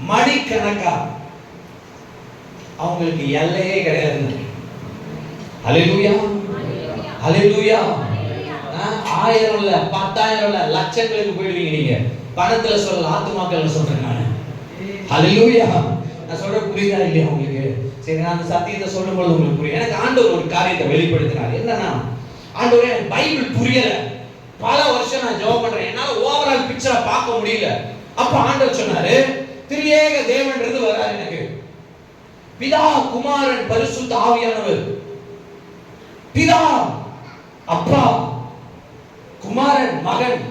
Speaker 1: மணிக்கணக்கா, அவங்களுக்கு எல்லையே கிடையாது. ஹல்லேலூயா. ஹல்லேலூயா. 1000 இல்ல, 10,000 இல்ல, லட்சங்களுக்கு போயிடுவீங்க நீங்க. பணத்துல சொல்ல, ஆத்துமாக்கள்ல சொல்றேன் நான். ஹல்லேலூயா. நான் சொல்ற புரியுதா இல்லையா உங்களுக்கு? சரி, நான் அந்த சத்தியத்தை சொல்லும்போது உங்களுக்கு புரியும். எனக்கு ஆண்டவர் ஒரு காரியத்தை வெளிப்படுத்தினார். என்னன்னா, ஆண்டவரே பைபிள் புரியல, பல வருஷம் நான் ஜெபம் பண்றேன், என்னால ஓவரால் பிக்சரை பார்க்க முடியல. அப்ப ஆண்டவர் சொன்னாரு, திரியேக தேவன்றது வராது எனக்கு. பிதா, குமாரன், பரிசுத்த ஆவியானவர். பிதா அப்பா, குமாரன் மகன்,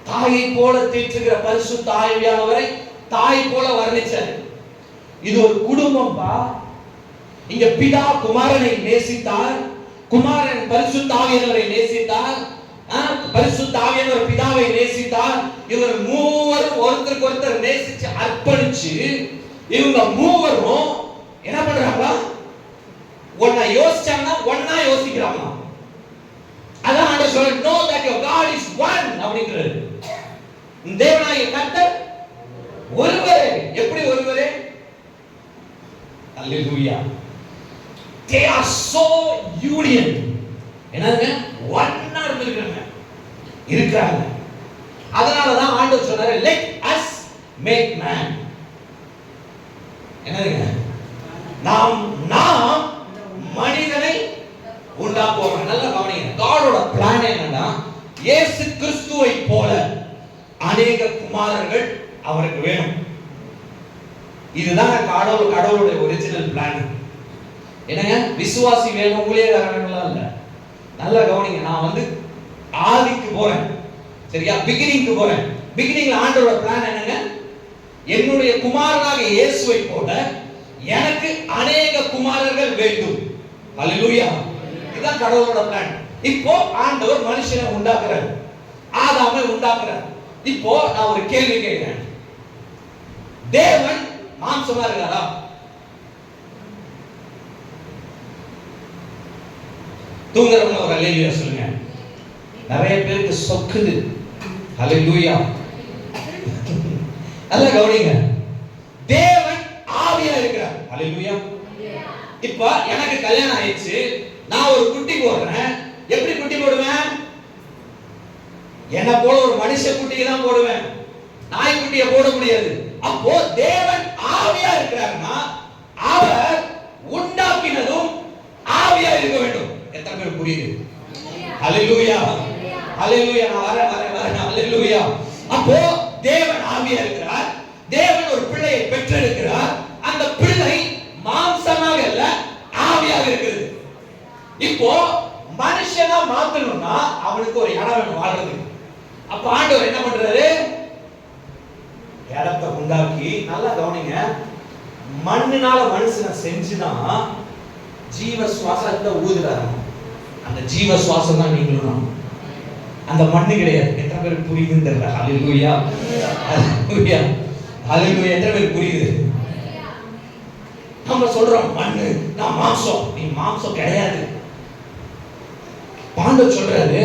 Speaker 1: தாயை போல தேற்றுகிற பரிசுத்த ஆவியானவரை தாய் போல வர்ணிச்சார். இது ஒரு குடும்பம் பா. இங்க பிதா குமாரனை நேசித்தார், குமாரன் பரிசுத்த ஆவியானவரை நேசித்தார், பரிசுத்த ஆவியானவர் பிதாவை நேசித்தார். இவர் மூவரும் ஒருத்தருக்கு ஒருத்தர் நேசிச்சு அர்ப்பணிச்சு இவங்க மூவரும் என்ன பண்றாங்க? ஒன்னா யோசிச்சாங்கன்னா ஒன்னா யோசிக்கிறாங்க. அதான் ஆண்டவர் சொல்றார், know that your God is one அப்படிங்கிறார். தேவனாகிய கர்த்தர் ஒருவரே. எப்படி ஒருவரே? அல்லேலூயா. They are so union. என்னங்க? ஒண்ணா இருக்காங்க. அதனால தான் ஆண்டவர் சொன்னாரு, let us make man. என்னங்க? நாம் மனிதனை உண்டாக்குவோம். நல்லா கவனிங்க. காடோட பிளான் என்னன்னா, இயேசு கிறிஸ்துவை போல அநேக குமாரர்கள் அவருக்கு வேணும். இதுதான் கடவுளுடைய ஒரிஜினல் பிளான். என்னங்க? விசுவாசி வேணும், ஊழியக்காரன் வேணும்லாம் இல்ல. நல்லா கவனிங்க. நான் ஆதிக்கு போறேன், சரியா? பிகினிங்க்கு போறேன். பிகினிங்ல ஆண்டவரோட பிளான் என்னங்க? என்னுடைய குமாரனாக இயேசுவை போல எனக்கு அநேக குமாரர்கள் வேண்டும். ஹல்லேலூயா. இதுதான் கடவுளோட பிளான். இப்போ ஆண்டவர் மனுஷனை உண்டாக்குறார், ஆதாமை உண்டாக்குறார். இப்போ நான் ஒரு கேள்வி கேட்கிறேன். தேவன் மாம்சமா இருக்காரா? தூங்குறவங்க ஒரு அல்லேலூயா சொல்லுங்க. நிறைய பேருக்கு சொக்குது. அல்லேலூயா. நல்லா கவனிங்க. தேவன் ஆவியா இருக்கிறார். அல்லேலூயா. இப்ப எனக்கு கல்யாணம் ஆயிடுச்சு, நான் ஒரு குட்டி போடுறேன். எப்படி குட்டி போடுவேன்? என்ன போல ஒரு மனுஷ குட்டியை தான் போடுவேன், நாய் குட்டியை போட முடியாது. அப்போ தேவன் ஆவியா இருக்கிறார்னா அவர் உண்டாக்கினதும் ஆவியா இருக்க வேண்டும். எத்தனை பேர் புரியுது? ஹல்லேலூயா. ஹல்லேலூயா. நான் வரேன். ஹல்லேலூயா. அப்போ தேவன் ஆவியா இருக்கிறார். தேவன் ஒரு பிள்ளையை பெற்றெடுக்கிறார். அந்த பிள்ளை மாம்சமாக அல்ல, ஆவியாக இருக்குது. இப்போ மனுஷனா மாத்தணும்னா அவனுக்கு ஒரு இடம் வேணும் வாழ்றதுக்கு. அப்ப ஆண்டவர் என்ன பண்றாரு? இடத்தை உண்டாக்கி, நல்லா கவனிங்க, மண்ணுனால மனுஷனை செஞ்சுதான் ஜீவ சுவாசத்தை ஊதுறாரு. அந்த ஜீவ சுவாசம் தான் நீங்களும். அந்த மண்ணு கிடையாது. எத்தனை பேருக்கு புரியுதுன்னு தெரியல. ஹல்லேலூயா. ஹல்லேலூயா. ஹல்லேலூயா. எத்தனை பேருக்கு புரியுது? நம்ம சொல்றோம் மண்ணு, நான் மாம்சம். நீ மாம்சம் கிடையாது. ஆண்டவர் சொல்றாரு,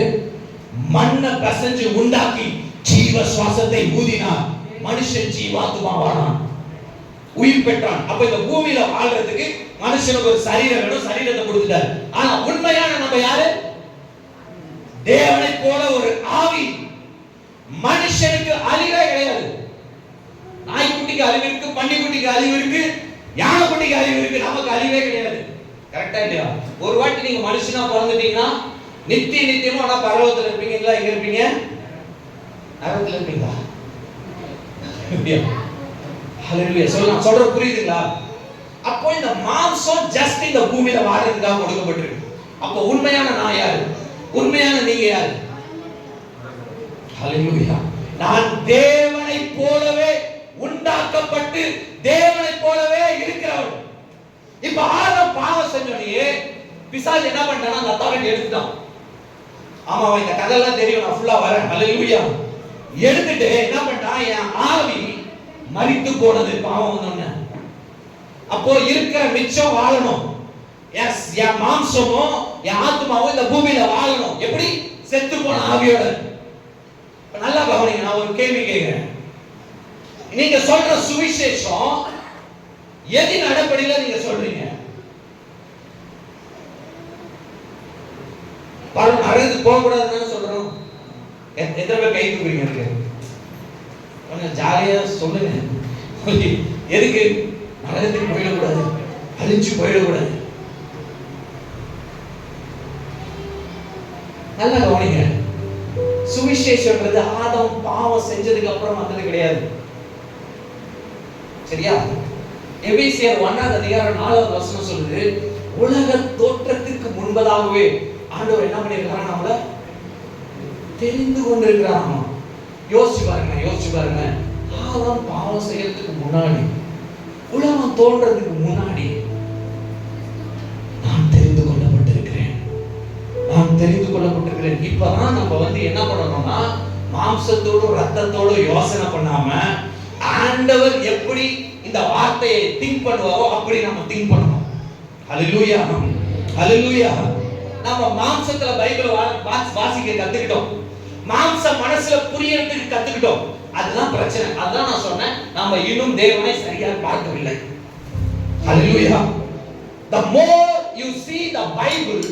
Speaker 1: மண்ணை பசஞ்சு உண்டாக்கி ஜீவ சுவாசத்தை ஊதினார், மனுஷன் ஜீவாத்மாவானான், உயிர் பெற்றான். அப்ப இந்த பூமியில வாழ்றதுக்கு மனுஷனுக்கு ஒரு சரீரம் வேணும், சரீரத்தை கொடுத்துட்டார். ஆனா உண்மையான நம்ம யாரு? தேவனை போல ஒரு ஆவி. மனுஷனுக்கு அழிவே கிடையாது. நாய்க்குட்டிக்கு அழிவு இருக்கு, பன்னிக்குட்டிக்கு அழிவு இருக்கு, யானைக்குட்டிக்கு அழிவு இருக்கு, நமக்கு அழிவே கிடையாது. கரெக்டா இல்லையா? ஒரு வாட்டி நீங்க மனுஷனா பிறந்துட்டீங்கன்னா நித்தியமா ஆனா பரலோகத்துல இருப்பீங்களா? எங்க இருப்பீங்க? நரகத்துல இருப்பீங்களா? ஹல்லேலூயா. சொல்ற புரியுதுங்களா? அப்போ இந்த மாம்சம் ஜஸ்ட் இந்த பூமியில வாழ்றதுக்காக கொடுக்கப்பட்டிருக்கு. அப்போ உண்மையான நான் யாரு? உண்மையான நீங்க யாரு? ஹல்லேலூயா. நான் தேவனை போலவே உண்டாக்கப்பட்டு தேவனை போலவே இருக்கிறவன். இப்ப ஆதாம் பாவம் செஞ்சோனே பிசாசு என்ன பண்ணிட்டானா? அந்த அத்தாரிட்டி எடுத்துட்டான். ஆமா, இந்த கதையெல்லாம் தெரியும், நான் ஃபுல்லா வரேன். ஹல்லேலூயா. எடுத்துட்டு என்ன பண்ணிட்டான்? என் ஆவி மரித்து போனது பாவம் வந்தோன்னு. அப்போ இருக்கிற மிச்சம் வாழணும். எஸ், என் மாம்சமும் என் ஆத்மாவும் இந்த பூமியில வாழணும். எப்படி? செத்து போன ஆவியோட. நல்லா கவனிங்க. நான் ஒரு கேள்வி கேட்கிறேன். நீங்க சொல்ற சுவிசேஷம் எதின் அடிப்படையில் நீங்க சொல்றீங்க? நரகத்துக்கு போக கூடாதுன்னு சொல்றோம். எத்தனை பேர் கை தூக்குறீங்க? இருக்கு கொஞ்சம் ஜாலியா சொல்லுங்க. எதுக்கு நரகத்துக்கு போயிடக்கூடாது, அழிஞ்சு போயிடக்கூடாது? நல்லா கவனிங்க. சுவிசேஷம்ன்றது ஆதாம் பாவம் செஞ்சதுக்கு அப்புறம் வந்தது கிடையாது. சரியா? எபேசியர் 1ஆம் அதிகாரம் 4ஆவது வசனம் சொல்லுது, உலக தோற்றத்துக்கு முன்பதாகவே ஆண்டவர் என்ன பண்ணிருக்காரு? நம்மள தெரிந்து கொண்டிருக்கிறாராமா. யோசிச்சு பாருங்க. ஆதாம் பாவம் செய்யறதுக்கு முன்னாடி, உலகம் தோன்றதுக்கு முன்னாடி நான் தெரிந்து கொள்ளப்பட்டிருக்கிறேன். இப்பதான் நம்ம என்ன பண்ணணும்னா, மாம்சத்தோடு ரத்தத்தோடு யோசனை பண்ணாம ஆண்டவர் எப்படி இந்த வார்த்தையை திங்க் பண்ணுவாரோ அப்படி நம்ம திங்க் பண்ணணும். ஹல்லேலூயா, ஹல்லேலூயா. நம்ம மாம்சத்துல பைபிள் வாசிக்க கத்துக்கிட்டோம், மாம்ச மனசுல புரியறதுக்கு கத்துக்கிட்டோம். அதுதான் பிரச்சனை. அதான் நான் சொன்னேன், நாம இன்னும் தேவனை சரியாக பார்க்கவில்லை. ஹல்லேலூயா. The more you see the Bible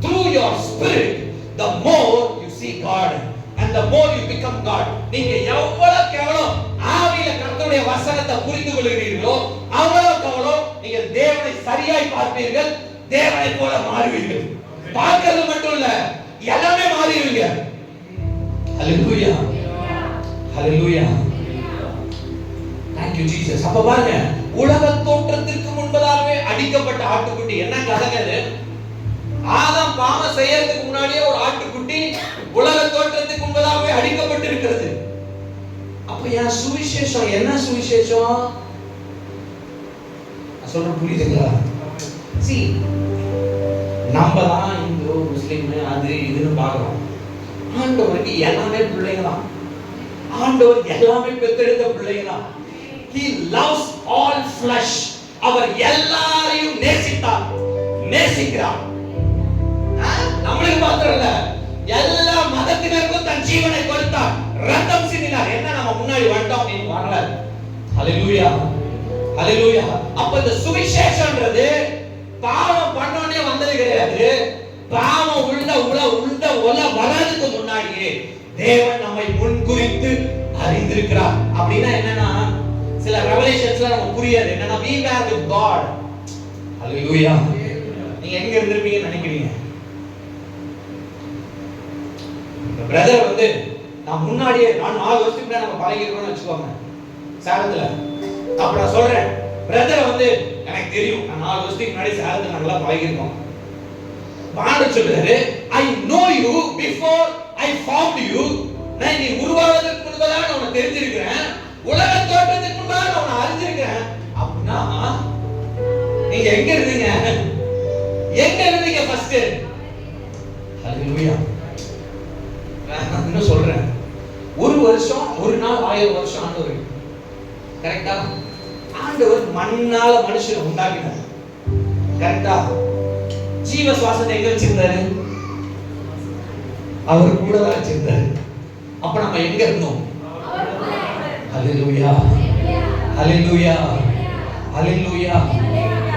Speaker 1: through your spirit, the more you see God and the more you become God. நீங்க எவ்வளவு ஆவியில கர்த்தருடைய வசனத்தை புரிந்து கொள்கிறீர்களோ அவ்வளவு நீங்க தேவனை சரியாய் பார்ப்பீர்கள், தேவனை போல மாறுவீர்கள். பார்க்கிறது மட்டும் இல்ல, எல்லாமே மாறிடுவீங்க. ஹல்லேலூயா, ஹல்லேலூயா. Thank you Jesus. அப்ப பாருங்க, உலக தோற்றத்திற்கு முன்பதாகவே அடிக்கப்பட்ட ஆட்டுக்குட்டி. என்ன கதைங்க? ஆதாம் பாவம் செய்யறதுக்கு முன்னாடியே ஒரு ஆட்டுக்குட்டி உலக தோற்றத்துக்கு முன்பதாகவே அடிக்கப்பட்டு இருக்கிறது. அப்ப என் சுவிசேஷம் என்ன? சுவிசேஷம் சொல்ற புரியுதுங்களா? நம்ம தான் இந்து முஸ்லிம் அது இதுன்னு பார்க்கிறோம். ஆண்டவருக்கு எல்லாமே பிள்ளைங்க தான். ஆண்டவர் எல்லாமே பெற்றெடுத்த பிள்ளைங்க தான். He loves all flesh. அவர் எல்லாரையும் நேசிக்கிறார். நம்மளுக்கு மாத்திரம் இல்ல, எல்லா மதத்தினருக்கும் தன் ஜீவனை கொடுத்தார், ரத்தம் சிந்தினார். என்ன நம்ம முன்னாடி வந்துட்டோம் அப்படின்னு வரல. ஹல்லேலூயா, ஹல்லேலூயா. அப்ப இந்த சுவிசேஷம்ன்றது பாவம் பண்ணோனே வந்தது கிடையாது. பாவம் உள்ள வராதுக்கு முன்னாடியே தேவன் நம்மை முன்குறித்து அறிந்திருக்கிறார். அப்படின்னா என்னன்னா, சில ரெவலேஷன்ஸ்ல நமக்கு புரியாது. என்னன்னா, we were with God. ஹல்லேலூயா. நீங்க எங்க இருந்திருப்பீங்கன்னு நினைக்கிறீங்க? பிரதர் நான் முன்னாடியே 4 வருஷத்துக்கு முன்னாடி நம்ம பழகிருக்கோம்னு வச்சுக்கோங்க சேலத்துல. அப்ப நான் சொல்றேன், பிரதர் எனக்கு தெரியும், நான் 4 வருஷத்துக்கு முன்னாடி சேலத்துல நல்லா பழகிருக்கோம். பாண்டு சொல்றாரு, I know you before I found you. நான் நீ உருவாவதற்கு முன்பதாக நான் உன்னை தெரிஞ்சிருக்கிறேன், உலக தோற்றத்துக்கு முன்பதாக நான் உன்னை அறிஞ்சிருக்கிறேன். அப்படின்னா நீங்க எங்க இருந்தீங்க ஃபர்ஸ்ட்? ஹல்லேலூயா. நான் இன்னும் சொல்றேன், ஒரு வருஷம் ஒரு நாள் 1000 வருஷம் ஆண்டவர். கரெக்டா? ஆண்டவர் மண்ணால மனுஷனை உண்டாக்கினார். கரெக்டா? ஜீவ சுவாசத்தை எங்க வச்சிருந்தாரு? அவர் கூட தான் வச்சிருந்தாரு. அப்ப நம்ம எங்க இருந்தோம்? ஹல்லேலூயா, ஹல்லேலூயா, ஹல்லேலூயா.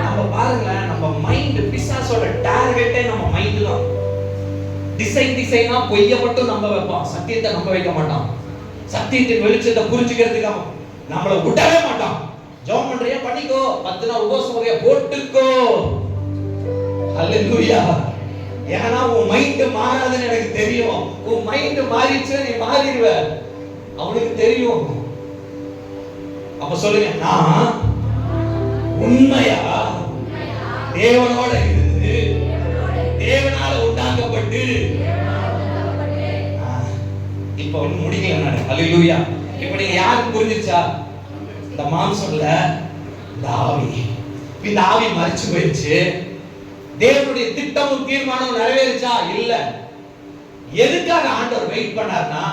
Speaker 1: நம்ம பாருங்களேன், நம்ம மைண்ட், பிசாசோட டார்கெட்டே நம்ம மைண்ட் தான். திசைனா பொய்ய மட்டும் நம்ப வைப்பான், சத்தியத்தை நம்ப வைக்க மாட்டான். சத்தியத்தின் வெளிச்சத்தை புரிஞ்சுக்கிறதுக்கு நம்மள விடவே மாட்டான். ஜெபம் பண்றியா பண்ணிக்கோ, 10 நாள் உபவாசம் போட்டுக்கோ. ஹல்லேலூயா. ஏன்னா உன் மைண்ட் மாறாதுன்னு எனக்கு தெரியும். உன் மைண்ட் மாறிடுச்சு, நீ மாறிடுவ, அவனுக்கு தெரியும். அப்ப சொல்லுங்க, நான் உண்மையா தேவனோட இருந்து தேவனால உண்டாக்கப்பட்டு இப்ப முடிக்கல நான். ஹல்லேலூயா. இப்ப நீங்க யாருக்கு புரிஞ்சிருச்சா? இந்த மாம்சம் இல்ல, இந்த ஆவி. இந்த ஆவி மரிச்சு போயிடுச்சு. தேவனுடைய திட்டமும் தீர்மானமும் நிறைவேறுச்சா? இல்ல. எதுக்காக ஆண்டவர் வெயிட் பண்ணார்னா,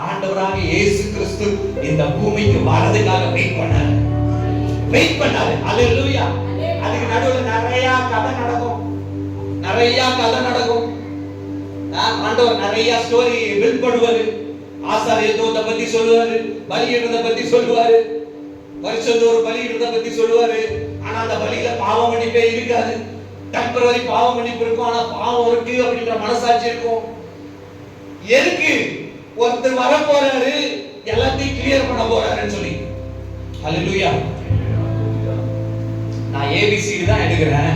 Speaker 1: ஆண்டவராக இயேசு கிறிஸ்து இந்த பூமிக்கு வரதுக்காக வெயிட் பண்ணாரு. ஹல்லேலூயா. அதுக்கு நடுவுல நிறைய கதை நடக்கும். ஆண்டவர் நிறைய ஸ்டோரி பில்ட் பண்ணுவாரு. ஆசாரியத்துவத்தை பத்தி சொல்லுவாரு, பலியிடுறத பத்தி சொல்லுவாரு, வருஷந்தோறும் பலியிடுறத பத்தி சொல்லுவாரு. ஆனா அந்த பலியில பாவம் மன்னிப்பே இருக்காது. டெம்பரரி பாவம் மன்னிப்பு இருக்கும், ஆனா பாவம் இருக்கு அப்படின்ற மனசாட்சி இருக்கும். எதுக்கு? ஒருத்தர் வர போறாரு, எல்லாத்தையும் கிளியர் பண்ண போறாருன்னு சொல்லி. ஹல்லேலூயா. நான் ஏபிசிடி தான் எடுக்கிறேன்,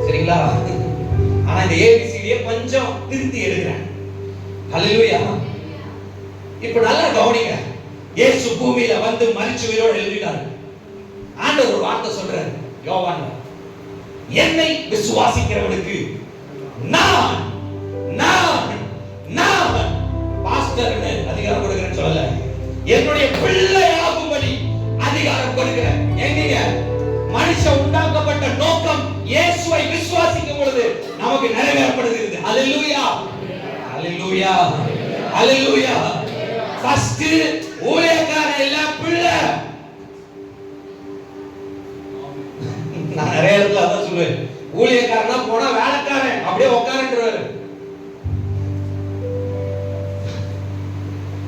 Speaker 1: சரிங்களா? ஆனா இந்த ஏபிசிடியை கொஞ்சம் திருத்தி எடுக்கிறேன். ஹல்லேலூயா. இப்ப நல்லா கவனிங்க, இயேசு பூமியில மரிச்சு உயிரோடு எழுதினார். ஆண்டவர் ஒரு வார்த்தை சொல்றாரு யோவான், என்னை விசுவாசிக்கிறவனுக்கு நான் நான் நான் பாஸ்டர்னு அதிகாரம் கொடுக்கிறேன்னு சொல்லல, என்னுடைய பிள்ளை ஆகும்படி அதிகாரம் கொடுக்கிறேன். எங்கீங்க மனுஷன் உண்டாக்கப்பட்ட நோக்கம் இயேசுவை விசுவாசிக்கும் பொழுது நமக்கு நிறைவேறப்படுகிறது. அல்லேலூயா அல்லேலூயா அல்லேலூயா. ஃபர்ஸ்ட் ஊழியக்காரன் இல்ல பிள்ளை. நான் நிறைய இடத்துல அதான் சொல்லுவேன், ஊழியக்காரனா போனா வேலைக்காரன் அப்படியே உட்காருன்றாரு.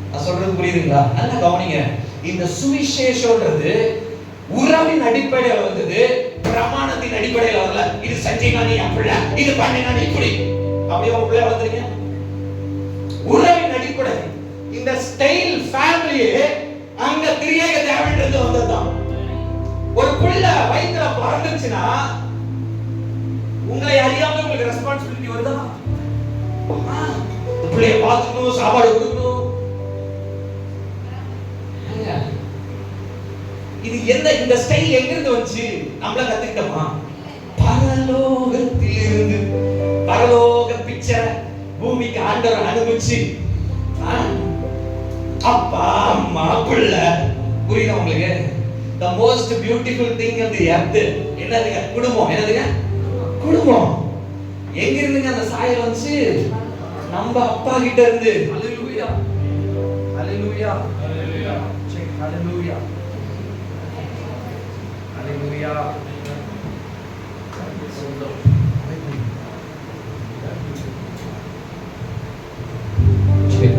Speaker 1: நான் சொல்றது புரியுதுங்களா? நல்லா கவனிங்க. இந்த சுவிசேஷம்ன்றது உறவின் அடிப்படையில் வந்தது, பிரமாணத்தின் அடிப்படையில் வரல. இது செஞ்சீங்க நீ அப்படி, இது பண்ணீங்க நீ இப்படி, அப்படியே உங்க பிள்ளை வளர்த்துறீங்க. உறவின் அடிப்படை. இந்த ஸ்டைல் ஃபேமிலியே அங்க திரியேக தேவைன்றது வந்ததுதான். ஒரு பிள்ளை வயித்துல பிறந்துச்சுன்னா உங்களை அறியாம உங்களுக்கு ரெஸ்பான்சிபிலிட்டி வருதா? பிள்ளைய பார்த்துக்கணும், சாப்பாடு கொடுக்கணும். இது எந்த இந்த ஸ்டைல் எங்க இருந்து வந்துச்சு? நம்மள கத்துக்கிட்டோமா? பரலோகத்திலிருந்து. பரலோக பிக்சர் பூமிக்கு ஆண்டவர் அனுபவிச்சு அப்பா அம்மா பிள்ளை. புரியுதா உங்களுக்கு? The most beautiful thing of the earth என்னதுங்க? குடும்பம். என்னதுங்க? குடும்பம். எங்க இருந்துங்க அந்த சாயல் வந்துச்சு? நம்ம அப்பா கிட்ட இருந்து. ஹalleluya ஹalleluya ஹalleluya ஹalleluya ஹalleluya.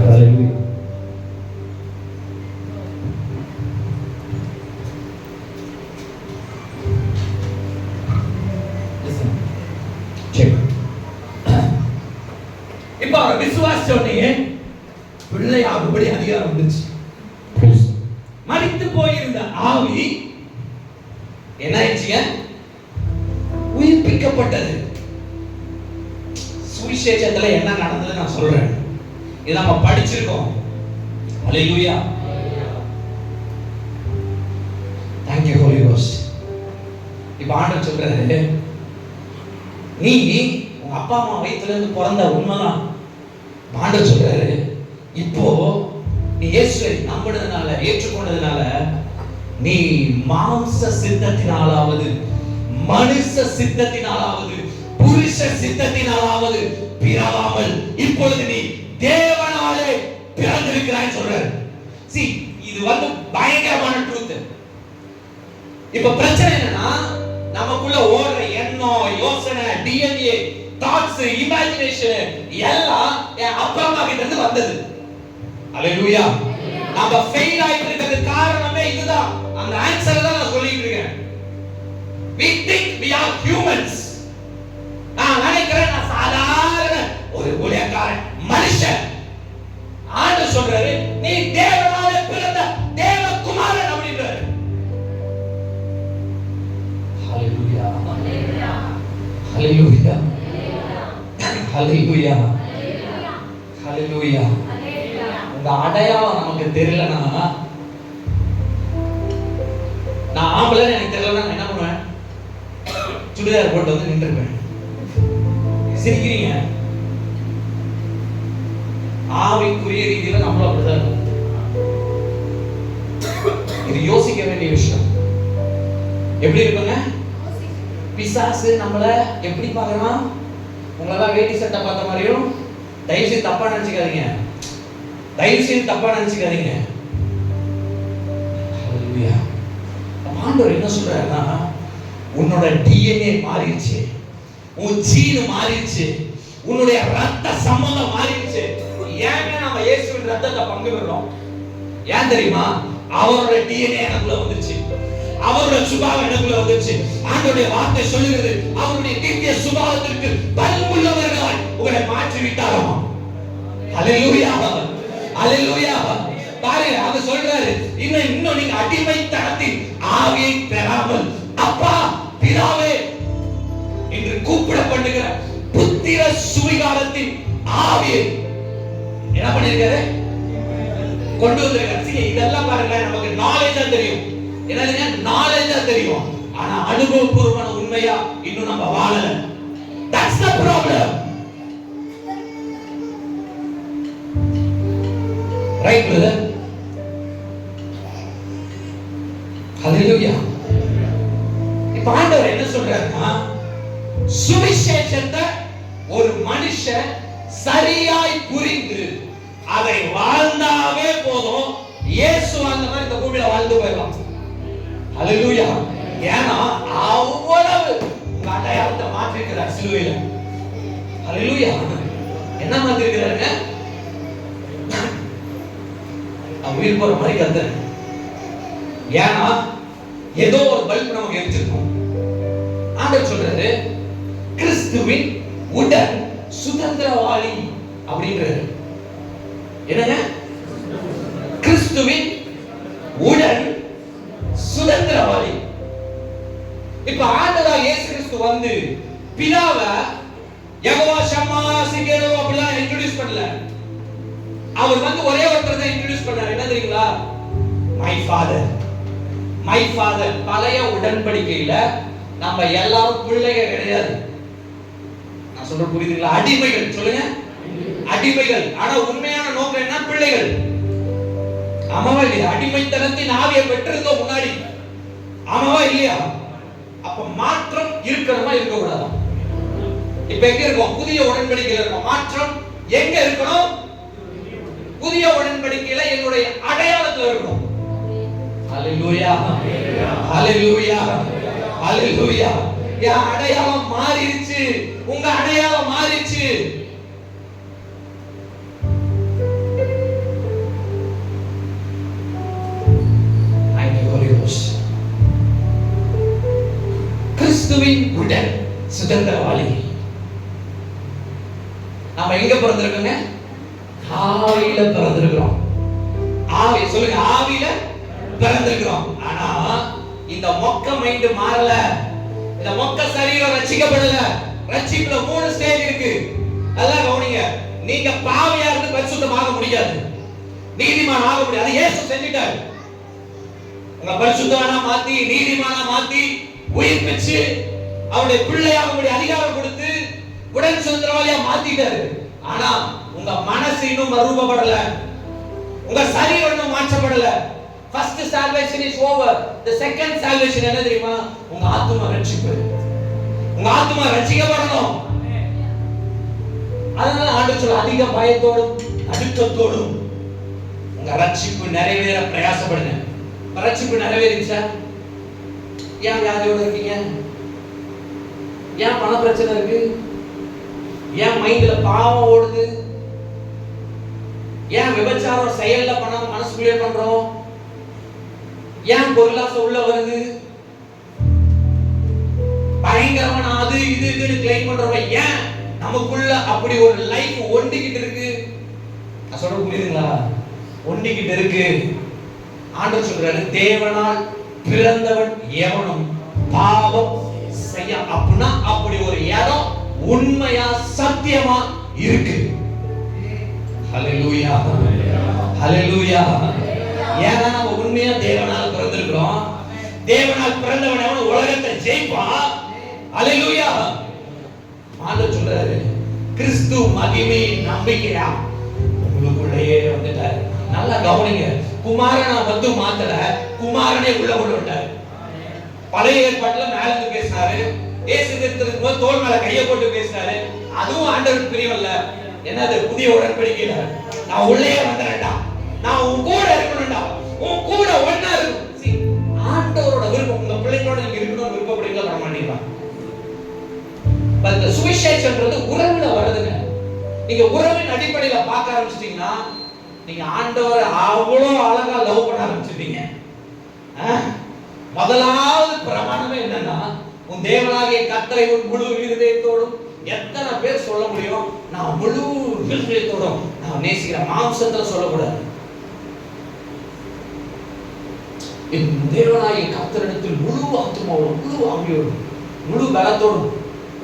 Speaker 1: ஹalleluya. இப்ப விசுவாசத்தோடயே பிள்ளை ஆகும்படி அதிகாரம் வந்துச்சு. மரித்து போயிருந்த ஆவி என்ன ஆயிடுச்சுங்க? உயிர்ப்பிக்கப்பட்டது. சுவிசேஷத்துல என்ன நடந்தது நான் சொல்றேன். இத நம்ம படிச்சிருக்கோம். ஹalleluya. Thank you Holy Ghost. இப்ப ஆண்டவர் சொல்றாரு, நீ உங்க அப்பா அம்மா வயித்துல இருந்து பிறந்த உண்மைதான். ஆண்டவர் சொல்றாரு, இப்போ நீ இயேசுவை நம்பினதுனால, ஏற்றுக்கொண்டதுனால நீ மாம்ச சித்தத்தினாலாவது மனுஷ சித்தத்தினாலாவது புருஷ சித்தத்தினாலாவது பிறவாமல் இப்பொழுது நீ தேவனாலே பிறந்திருக்கிறாய் சொல்றாரு. See, இது வந்து பயங்கரமான ட்ரூத். இப்ப பிரச்சனை என்னன்னா, நமக்குள்ள ஓடுற எண்ணம், யோசனை, டிஎன்ஏ, தாட்ஸ், இமேஜினேஷன் எல்லாம் என் அப்பா அம்மா கிட்ட இருந்து வந்தது. ஹalleluya. நம்ம ஃபெயில் ஆயிட்டு இருக்கிறது காரணமே இதுதான். அந்த ஆன்சர் தான் நான் சொல்லிட்டு இருக்கேன். We think we are humans. நான் நினைக்கிறேன் நான் சாதாரண ஒரு ஊழியக்காரன் மனுஷன். ஆண்டவர் சொல்றாரு, நீ தேவனாலே பிறந்த தேவகுமாரன் அப்படின்றாரு. ஹalleluya ஹalleluya ஹalleluya ஹalleluya. உங்க அடையாளம் நமக்கு தெரியலனா, நான் ஆம்பளை எனக்கு தெரியலனா நான் என்ன பண்ணுவேன்? சுடிதார் போட்டு வந்து நின்றுப்பேன். சிரிக்கிறீங்க. ஆவிக்குரிய ரீதியில நம்மளும் அப்படிதான் இருக்கும். இது யோசிக்க வேண்டிய விஷயம். எப்படி இருக்குங்க? பிசாசு நம்மள எப்படி பார்க்கறான்? உங்களெல்லாம் வேட்டி சட்டை பார்த்த மாதிரியும் தயவு செய்து தப்பா நினைச்சுக்காதீங்க. தயவு செய்து தப்பா நினைச்சுக்காதீங்க. ஹalleluya. ஆண்டவர் என்ன சொல்றாருன்னா, உன்னோட டிஎன்ஏ மாறிடுச்சு, உன் ஜீன் மாறிடுச்சு, உன்னுடைய ரத்த சம்பந்தம் மாறிடுச்சு. ஏங்க நம்ம இயேசுவின் ரத்தத்தை பங்கு பெறறோம்? ஏன் தெரியுமா? அவரோட டிஎன்ஏ எனக்குள்ள வந்துருச்சு, அவருடைய சுபாவம் எனக்குள்ள வந்துருச்சு. ஆண்டவருடைய வார்த்தை சொல்லுகிறது, அவருடைய திவ்ய சுபாவத்திற்கு பல்புள்ளவர்களாய் உங்களை மாற்றி விட்டாராம். ஹalleluya ஹalleluya. பாருங்க, அவர் சொல்றாரு, இன்னும் நீங்க அடிமைத்தனத்தின் ஆவியை பெறாமல் அப்பா பிதாவே என்று கூப்பிடப்படுகிற புத்திர சுவிகாரத்தின் ஆவியை என்ன பண்ணிருக்காரு? கொண்டு வந்திருக்காரு. இதெல்லாம் பாருங்க, நமக்கு நாலேஜா தெரியும். என்னதுங்க நாலேஜா தெரியும், ஆனா அனுபவபூர்வமான உண்மையா இன்னும் நம்ம வாழல. That's the problem. Right brother? Hallelujah. இப்ப ஆண்டவர் என்ன சொல்றாருன்னா, சுவிசேஷத்தை ஒரு மனுஷன் சரியாய் புரிந்து அதை வாழ்ந்தாவே போதும். இயேசு அந்த மாதிரி இந்த பூமியில வாழ்ந்து போயிடலாம். ஹல்லேலூயா. ஏன்னா அவ்வளவு உங்க அடையாளத்தை மாற்றிருக்கிறார் சிலுவையில. ஹல்லேலூயா. என்ன மாற்றிருக்கிறாருங்க? உயிர் போற மாதிரி கத்துறேன். ஏன்னா ஏதோ ஒரு பல்ப் நமக்கு எரிச்சிருக்கும். ஆண்டவர் சொல்றாரு கிறிஸ்துவின் உடன் சுதந்திரவாளி அப்படின்றாரு. என்னங்க? கிறிஸ்துவின் உடன் சுதந்திரவாளி. இப்ப ஆண்டவராகிய இயேசு கிறிஸ்து வந்து பிதாவை யெகோவா ஷம்மா சிகேரோ அப்படிலாம் இன்ட்ரோ듀ஸ் பண்ணல. அவர் வந்து ஒரே ஒருத்தர் தான் இன்ட்ரோ듀ஸ் பண்ணார். என்ன தெரியுங்களா? My father, my father. பழைய உடன்படிக்கையில நம்ம எல்லாரும் பிள்ளைகள் கிடையாது. நான் சொல்ற புரியுதுங்களா? அடிமைகள். சொல்லுங்க, அடிமைகள். ஆனா உண்மையான நோக்கம் என்ன? பிள்ளைகள். ஆமாவா இல்லையா? அடிமைத்தனத்தின் ஆவியை பெற்றிருந்தோம் முன்னாடி. ஆமாவா இல்லையா? அப்ப மாற்றம் இருக்கணுமா இருக்க கூடாதா? இப்ப எங்க இருக்கோம்? புதிய உடன்படிக்கையில இருக்கோம். மாற்றம் எங்க இருக்கணும்? புதிய உடன்படிக்கையில என்னுடைய அடையாளத்துல இருக்கணும். ஹல்லேலூயா, ஹல்லேலூயா, ஹல்லேலூயா. என் அடையாளம் மாறிடுச்சு. உங்க அடையாளம் மாறிடுச்சு. கிறிஸ்துவின் உடன் சுதந்திரவாளி. நாம எங்க பிறந்திருக்கோங்க? ஆவியில பிறந்திருக்கிறோம். ஆவி சொல்லுங்க, ஆவியில பிறந்திருக்கிறோம். ஆனா இந்த மொக்க மைண்ட் மாறல. இந்த மொக்க சரீரம் ரட்சிக்கப்படல. ரட்சிப்புல 3 ஸ்டேஜ் இருக்கு. நல்லா கவனிங்க. நீங்க பாவியா இருந்து பரிசுத்தமாக முடியாது, நீதிமான் ஆக முடியாது. அது இயேசு செஞ்சிட்டாரு. உங்க பரிசுத்தவானா மாத்தி, நீதிமானா மாத்தி, உயிர்ப்பிச்சு அவருடைய பிள்ளையாக முடிய அதிகாரம் கொடுத்து உடன் சுதந்திரவாளியா மாத்திட்டாரு. ஆனா உங்க மனசு இன்னும் மறுரூபப்படல. உங்க சரீரம் இன்னும் மாற்றப்படல. First salvation is over. The second salvation என்ன தெரியுமா? உங்க ஆத்துமா ரட்சிப்பு. உங்க ஆத்துமா ரட்சிக்கப்படணும். அதனால ஆண்டவர் சொல்ல அதிக பயத்தோடும் நடுக்கத்தோடும் உங்க ரட்சிப்பு நிறைவேற பிரயாசப்படுங்க. ரட்சிப்பு நிறைவேறிச்சா? ஏன் வியாதியோட இருக்கீங்க? ஏன் பண பிரச்சனை இருக்கு? ஏன் மைண்ட்ல பாவம் ஓடுது? ஏன் விபச்சாரம் செயல்ல பணம் மனசுக்குள்ளே பண்றோம்? ஏன் பொருளாசை உள்ள வருது? பயங்கரமான அது இது இதுன்னு கிளைம் பண்றோம். ஏன் நமக்குள்ள அப்படி ஒரு லைஃப் ஒண்டிக்கிட்டு இருக்கு? நான் சொல்ற புரியுதுங்களா? ஒண்டிக்கிட்டு இருக்கு. ஆண்டவர் சொல்றாரு, தேவனால் பிறந்தவன் எவனும் பாவம் செய்ய. அப்படின்னா அப்படி ஒரு இடம் உண்மையா சத்தியமா இருக்கு. ஹல்லேலூயா, ஹல்லேலூயா. ஏன்னா நம்ம உண்மையா தேவனால் பிறந்திருக்கிறோம். தேவனால் பிறந்தவன் எவனும் உலகத்தை ஜெயிப்பான். ஹல்லேலூயா. ஆண்டவர் சொல்றாரு, கிறிஸ்து மகிமையின் நம்பிக்கையா உங்களுக்குள்ளேயே வந்துட்டார். நல்லா கவனிங்க. குமாரனை வந்து மாத்தல, குமாரனே உள்ள விட்டார். பழைய ஏற்பாட்டுல மேல இருந்து பேசினாரு. இயேசு கிறிஸ்துவுக்கு போது தோள் மேல கையை போட்டு பேசினாரு. அதுவும் ஆண்டவருக்கு பிரியமில்ல. என்னது? புதிய உடன்படிக்கையில நான் உள்ளே வந்துறேன்டா, நான் உன் கூட இருக்கணும்டா, உன் கூட ஒண்ணா இருக்கணும். ஆண்டவரோட விருப்பம் உங்க பிள்ளைங்களோட நீங்க இருக்கணும்னு விருப்பப்படுறீங்களா? பண்ண மாட்டீங்களா? இந்த சுவிசேஷம்ன்றது உறவுல வருதுங்க. நீங்க உறவின் அடிப்படையில பார்க்க ஆரம்பிச்சிட்டீங்கன்னா நீங்க ஆண்டவரை அவ்வளவு அழகா லவ் பண்ண ஆரம்பிச்சிட்டீங்க. முதலாவது பிரமாணமே என்னன்னா, உன் தேவனாகிய கர்த்தரை உன் முழு இருதயத்தோடும். எத்தனை பேர் சொல்ல முடியும் நான் முழு இருதயத்தோடும் நான் நேசிக்கிறேன்? மாம்சத்துல சொல்லக்கூடாது. என் தேவனாகிய கர்த்தரிடத்தில் முழு ஆத்துமாவோடும், முழு ஆவியோடும், முழு பலத்தோடும்.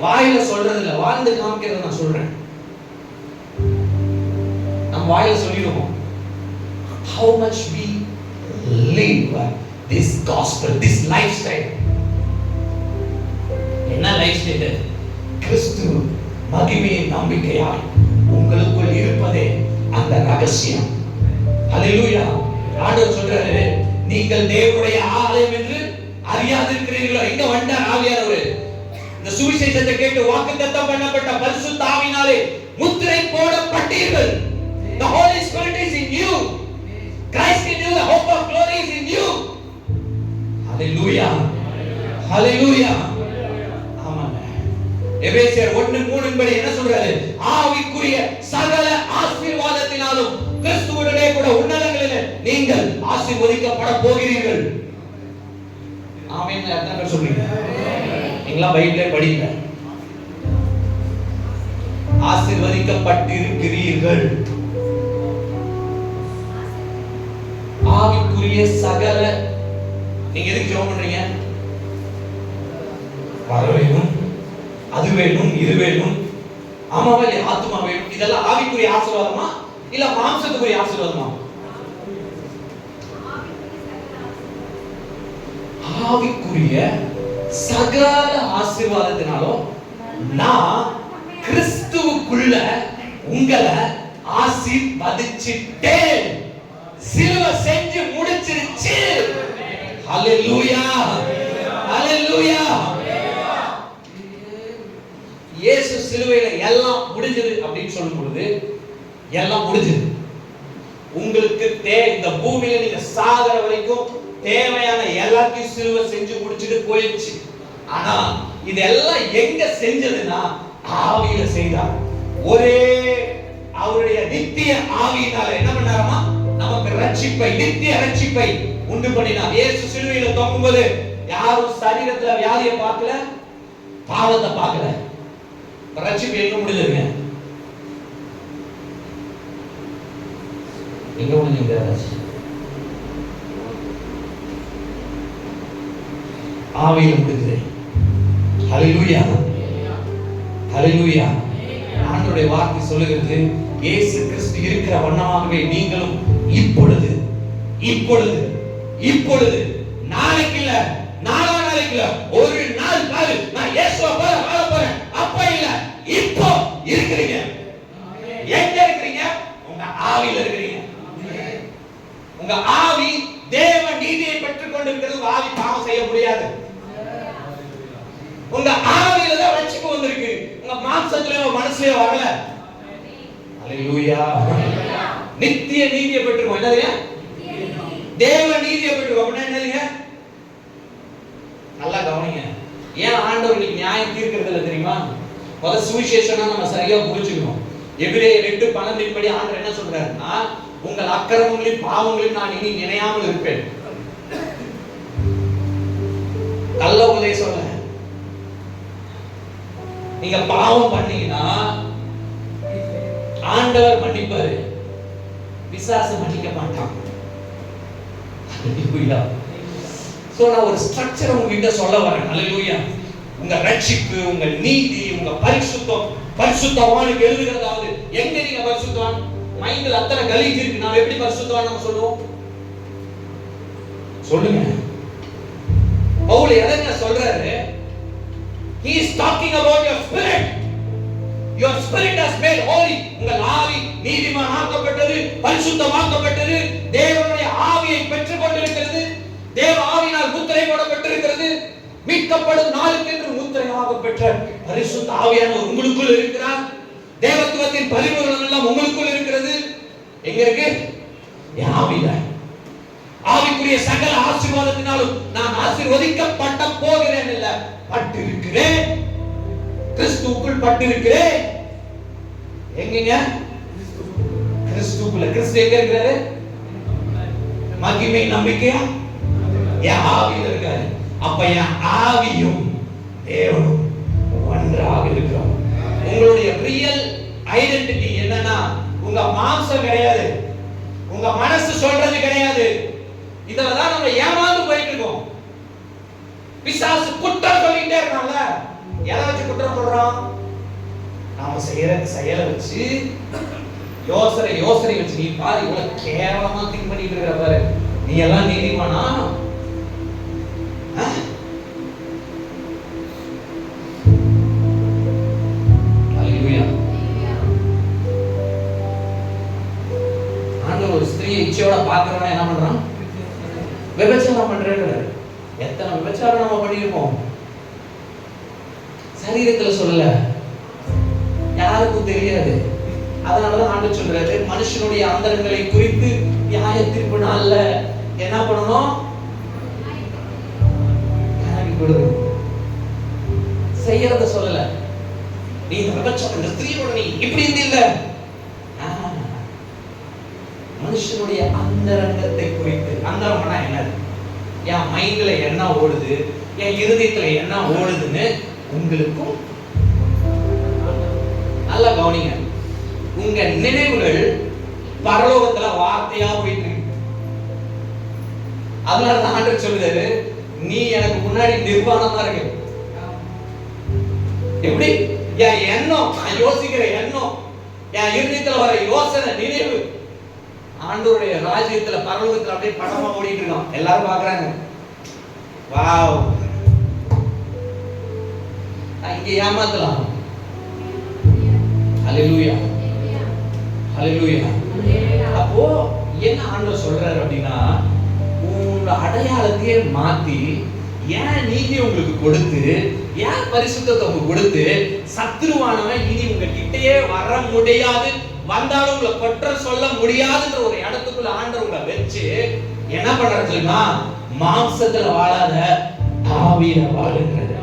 Speaker 1: வாயில சொல்றது இல்ல, வாழ்ந்து காமிக்கிறத நான் சொல்றேன். நம்ம வாயில சொல்லிடுவோம். How much we live, this gospel, this lifestyle. என்ன லைஃப் ஸ்டைல்? கிறிஸ்து மகிமையின் நம்பிக்கையாய் உங்களுக்குள் இருப்பதே அந்த ரகசியம். ஹalleluya. ஆண்டவர் சொல்றாரு, நீங்கள் தேவனுடைய ஆலயம் என்று அறியாதிருக்கிறீர்களோ. எங்க வந்தார் ஆவியானவர்? இந்த சுவிசேஷத்தை கேட்டு வாக்குத்தத்தம் பண்ணப்பட்ட பரிசுத்த ஆவியினாலே முத்திரை போடப்பட்டீர்கள். The Holy Spirit is in you. Christ in you, the hope of glory is in you. Hallelujah. Hallelujah. ஆமாங்க. எபேசியர் 1:3 படி என்ன சொல்றாரு? ஆவிக்குரிய சகல ஆசீர்வாதத்தினாலும் கிறிஸ்துவுடனே கூட உன்னதங்களிலே நீங்கள் ஆசீர்வதிக்கப்பட போகிறீர்கள். ஆமென். அர்த்தம் என்ன சொல்றீங்க? நீங்களா பைபிளை படிங்க. ஆசீர்வதிக்கப்பட்டிருக்கிறீர்கள். ஆவிக்குரிய சகல, நீங்க எதுக்கு ஜெபம் பண்றீங்க? வர வேணும், அது வேணும், இது வேணும், ஆமாவா இல்லையா? ஆத்துமா வேணும். இதெல்லாம் ஆவிக்குரிய ஆசீர்வாதமா இல்ல மாம்சத்துக்குரிய ஆசீர்வாதமா? ஆவிக்குரிய சகல ஆசீர்வாதத்தினாலும் நான் கிறிஸ்துவுக்குள்ள உங்களை ஆசீர்வதிச்சிட்டேன். சிலுவை செஞ்சு முடிச்சிருச்சு. ஹalleluya. ஹalleluya. இயேசு சிலுவையில எல்லாம் முடிஞ்சது அப்படின்னு சொல்லும் பொழுது எல்லாம் முடிஞ்சது. உங்களுக்கு இந்த பூமியில நீங்க சாகர வரைக்கும் தேவையான எல்லாத்தையும் சிலுவை செஞ்சு முடிச்சிட்டு போயிடுச்சு. ஆனா இதெல்லாம் எங்க செஞ்சதுன்னா ஆவியில செய்தார். ஒரே அவருடைய நித்திய ஆவியினால என்ன பண்ணாராமா? நமக்கு ரட்சிப்பை, நித்திய ரட்சிப்பை உண்டு பண்ணினார். இயேசு சிலுவையில தொங்கும்போது யாரும் சரீரத்துல வியாதியை பார்க்கல, பாவத்தை பார்க்கல. ரட்சிப்பு எங்க முடிஞ்சதுங்க? எங்க முடிஞ்சது? ஆவியில முடிஞ்சது. ஹalleluya. ஹalleluya. ஆண்டவருடைய வார்த்தை சொல்லுகிறது, இயேசு கிறிஸ்து இருக்கிற வண்ணமாகவே நீங்களும் இப்பொழுது இப்பொழுது இப்பொழுது, நாளைக்கு இல்ல, நாளைக்கு இல்ல, ஒரு நாள் பாரு நான் இயேசுவை போல வாழ போறேன் அப்ப இல்ல, இப்போ இருக்கிறீங்க. எங்க இருக்கிறீங்க? உங்க ஆவியில இருக்கிறீங்க. உங்க ஆவி தேவ நீதியை பெற்றுக் கொண்டிருக்கிறது. உங்க ஆவி பாவம் செய்ய முடியாது. உங்க ஆவியில தான் ரட்சிப்பு வந்திருக்கு. உங்க மாம்சத்திலயோ மனசுலயோ வரல. ஹalleluya. நித்திய நீதியை பெற்றுக்கோ. என்னதுங்க? தேவ நீதியை பெற்றுக்கோ. அப்படின்னா என்னதுங்க? நல்லா கவனிங்க. ஏன் ஆண்டவர் இன்னைக்கு நியாயம் தீர்க்கிறது இல்ல தெரியுமா? முதல்ல சுவிசேஷனா நம்ம சரியா புரிஞ்சுக்கணும். எபிரேயர் 8:12 படி ஆண்டவர் என்ன சொல்றாருன்னா, உங்கள் அக்கிரமங்களையும் பாவங்களையும் நான் இனி நினையாமல் இருப்பேன். கள்ள உபதேசம் இல்ல. நீங்க பாவம் பண்ணீங்கன்னா ஆண்டவர் மன்னிப்பாரு, பிசாசு மன்னிக்க மாட்டான். ஹalleluya. சோ நான் ஒரு ஸ்ட்ரக்சர் உங்ககிட்ட சொல்ல வரேன். ஹalleluya. உங்க ரட்சிப்பு, உங்க நீதி, உங்க பரிசுத்தம், பரிசுத்தவானுக்கு எழுதுகிறதாவது எங்க நீங்க பரிசுத்தவான்? மைண்ட்ல அத்தனை கலீஜ் இருக்கு. நாம எப்படி பரிசுத்தவான் நம்ம சொல்லுவோம்? சொல்லுங்க. பவுல் எதங்க சொல்றாரு? He is talking about your spirit. Your spirit has made holy. உங்கள் ஆவி நீதிமானாக்கப்பட்டது, பரிசுத்தமாக்கப்பட்டது, தேவனுடைய ஆவியை பெற்றுக் கொண்டிருக்கிறது. தேவ ஆவியினால் முத்திரை போடப்பட்டிருக்கிறது. மீட்கப்படும் நாளுக்கென்று முத்திரையாக பெற்ற பரிசுத்த ஆவியானவர் உங்களுக்குள் இருக்கிறார். தேவத்துவத்தின் பரிபூரணம் எல்லாம் உங்களுக்குள் இருக்கிறது. எங்க இருக்கு? ஆவியில. ஆவிக்குரிய சகல ஆசீர்வாதத்தினாலும் நான் ஆசீர்வதிக்கப்பட்ட போகிறேன் இல்ல, பட்டிருக்கிறேன். கிறிஸ்துவுக்குள் பட்டிருக்கிறேன். எங்கங்க? கிறிஸ்துவுக்குள்ள. கிறிஸ்து எங்க இருக்கிறாரு? மகிமை நம்பிக்கையா என் ஆவியில இருக்காரு. அப்ப என் ஆவியும் தேவனும் ஒன்றாக இருக்கிறோம். உங்களுடைய ரியல் ஐடென்டிட்டி என்னன்னா உங்க மாம்சம் கிடையாது, உங்க மனசு சொல்றது கிடையாது. இதெல்லாம் நம்ம ஏமாந்து போயிட்டு இருக்கோம். பிசாசு குற்றம் சொல்லிட்டே இருக்கான்ல. எதை வச்சு குற்றம் சொல்றான்? நாம செய்யற செயலை வச்சு, யோசனை வச்சு. நீ பாரு இவ்வளவு கேவலமா திங்க் பண்ணிட்டு இருக்கிற பாரு, நீ எல்லாம் நீதிமானா? அந்நிய இச்சையோட பார்க்கறவன் என்ன பண்றான்? விபச்சாரம் பண்றேன்னு. எத்தனை விபச்சாரம் நம்ம பண்ணியிருப்போம்? சரீரத்துல சொல்லல, யாருக்கும் தெரியாது. அதனாலதான் ஆண்டவர் சொல்றாரு, மனுஷனுடைய அந்தரங்களை குறித்து நியாய தீர்ப்பு நாள்ல என்ன பண்ணணும்? செய்யறத சொல்லல. நீ இந்த ஸ்திரீயோட நீ இப்படி இல்ல, மனுஷனுடைய அந்தரங்கத்தை குறித்து. அந்தரங்கம்னா என்னது? என் மைண்ட்ல என்ன ஓடுது, என் இருதயத்துல என்ன ஓடுதுன்னு உங்களுக்கும் நல்லா கவனிங்க. உங்க நினைவுகள் பரலோகத்துல வார்த்தையா போயிட்டு இருக்கு. அதனால ஆண்டவர் சொல்றாரு, நீ எனக்கு முன்னாடி நிர்வாணமா இருக்கு. எப்படி? என் எண்ணம், நான் யோசிக்கிற எண்ணம், என் இருதயத்துல வர யோசனை, நினைவு ஆண்டவருடைய ராஜ்யத்துல பரலோகத்துல அப்படியே படமா ஓடிட்டு இருக்கோம். எல்லாரும் பாக்குறாங்க, வாவ், இங்க ஏமாத்தலாம். ஹல்லேலூயா, ஹல்லேலூயா. அப்போ என்ன ஆண்டவர் சொல்றாரு அப்படின்னா, உங்க அடையாளத்தையே மாத்தி ஏன் நீதி உங்களுக்கு கொடுத்து, ஏன் பரிசுத்தத்தை உங்களுக்கு கொடுத்து, சத்துருவானவன் இனி உங்க கிட்டயே வர முடியாது, வந்தாலும் உங்களை குற்றம் சொல்ல முடியாதுன்ற ஒரு இடத்துக்குள்ள ஆண்டவர் உங்களை வச்சு என்ன பண்றதுன்னா, மாம்சத்துல வாழாத ஆவியில வாழுங்கிறது.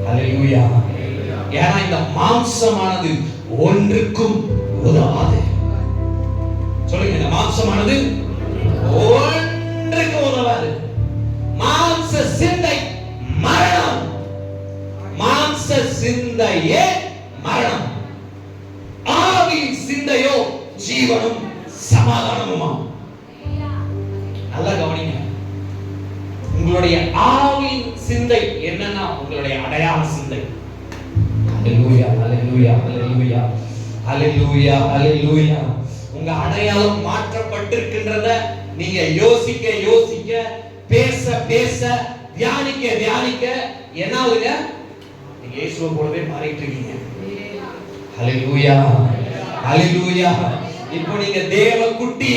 Speaker 1: ஹல்லேலூயா. ஏன்னா இந்த மாம்சமானது ஒன்றுக்கும் உதவாது. சொல்லுங்க, இந்த மாம்சமானது ஒன்றுக்கும் உதவாது. மாம்ச சிந்தை மரணம், மாம்ச சிந்தையே மரணம், ஆவி சிந்தையோ ஜீவனும் சமாதானமுமா. நல்லா கவனிங்க. உங்களுடைய ஆவியின் சிந்தை என்னன்னா உங்களுடைய அடையாள சிந்தை. ஹல்லேலூயா, ஹல்லேலூயா, ஹல்லேலூயா, ஹல்லேலூயா, ஹல்லேலூயா. உங்க அடையாளம் மாற்றப்பட்டிருக்கின்றத நீங்க யோசிக்க யோசிக்க, பேச பேச, தியானிக்க தியானிக்க என்ன ஆகுதுங்க? நீங்க இயேசுவை போலவே மாறிட்டு இருக்கீங்க. ஹல்லேலூயா, ஹல்லேலூயா. இப்போ நீங்க தேவ குட்டி,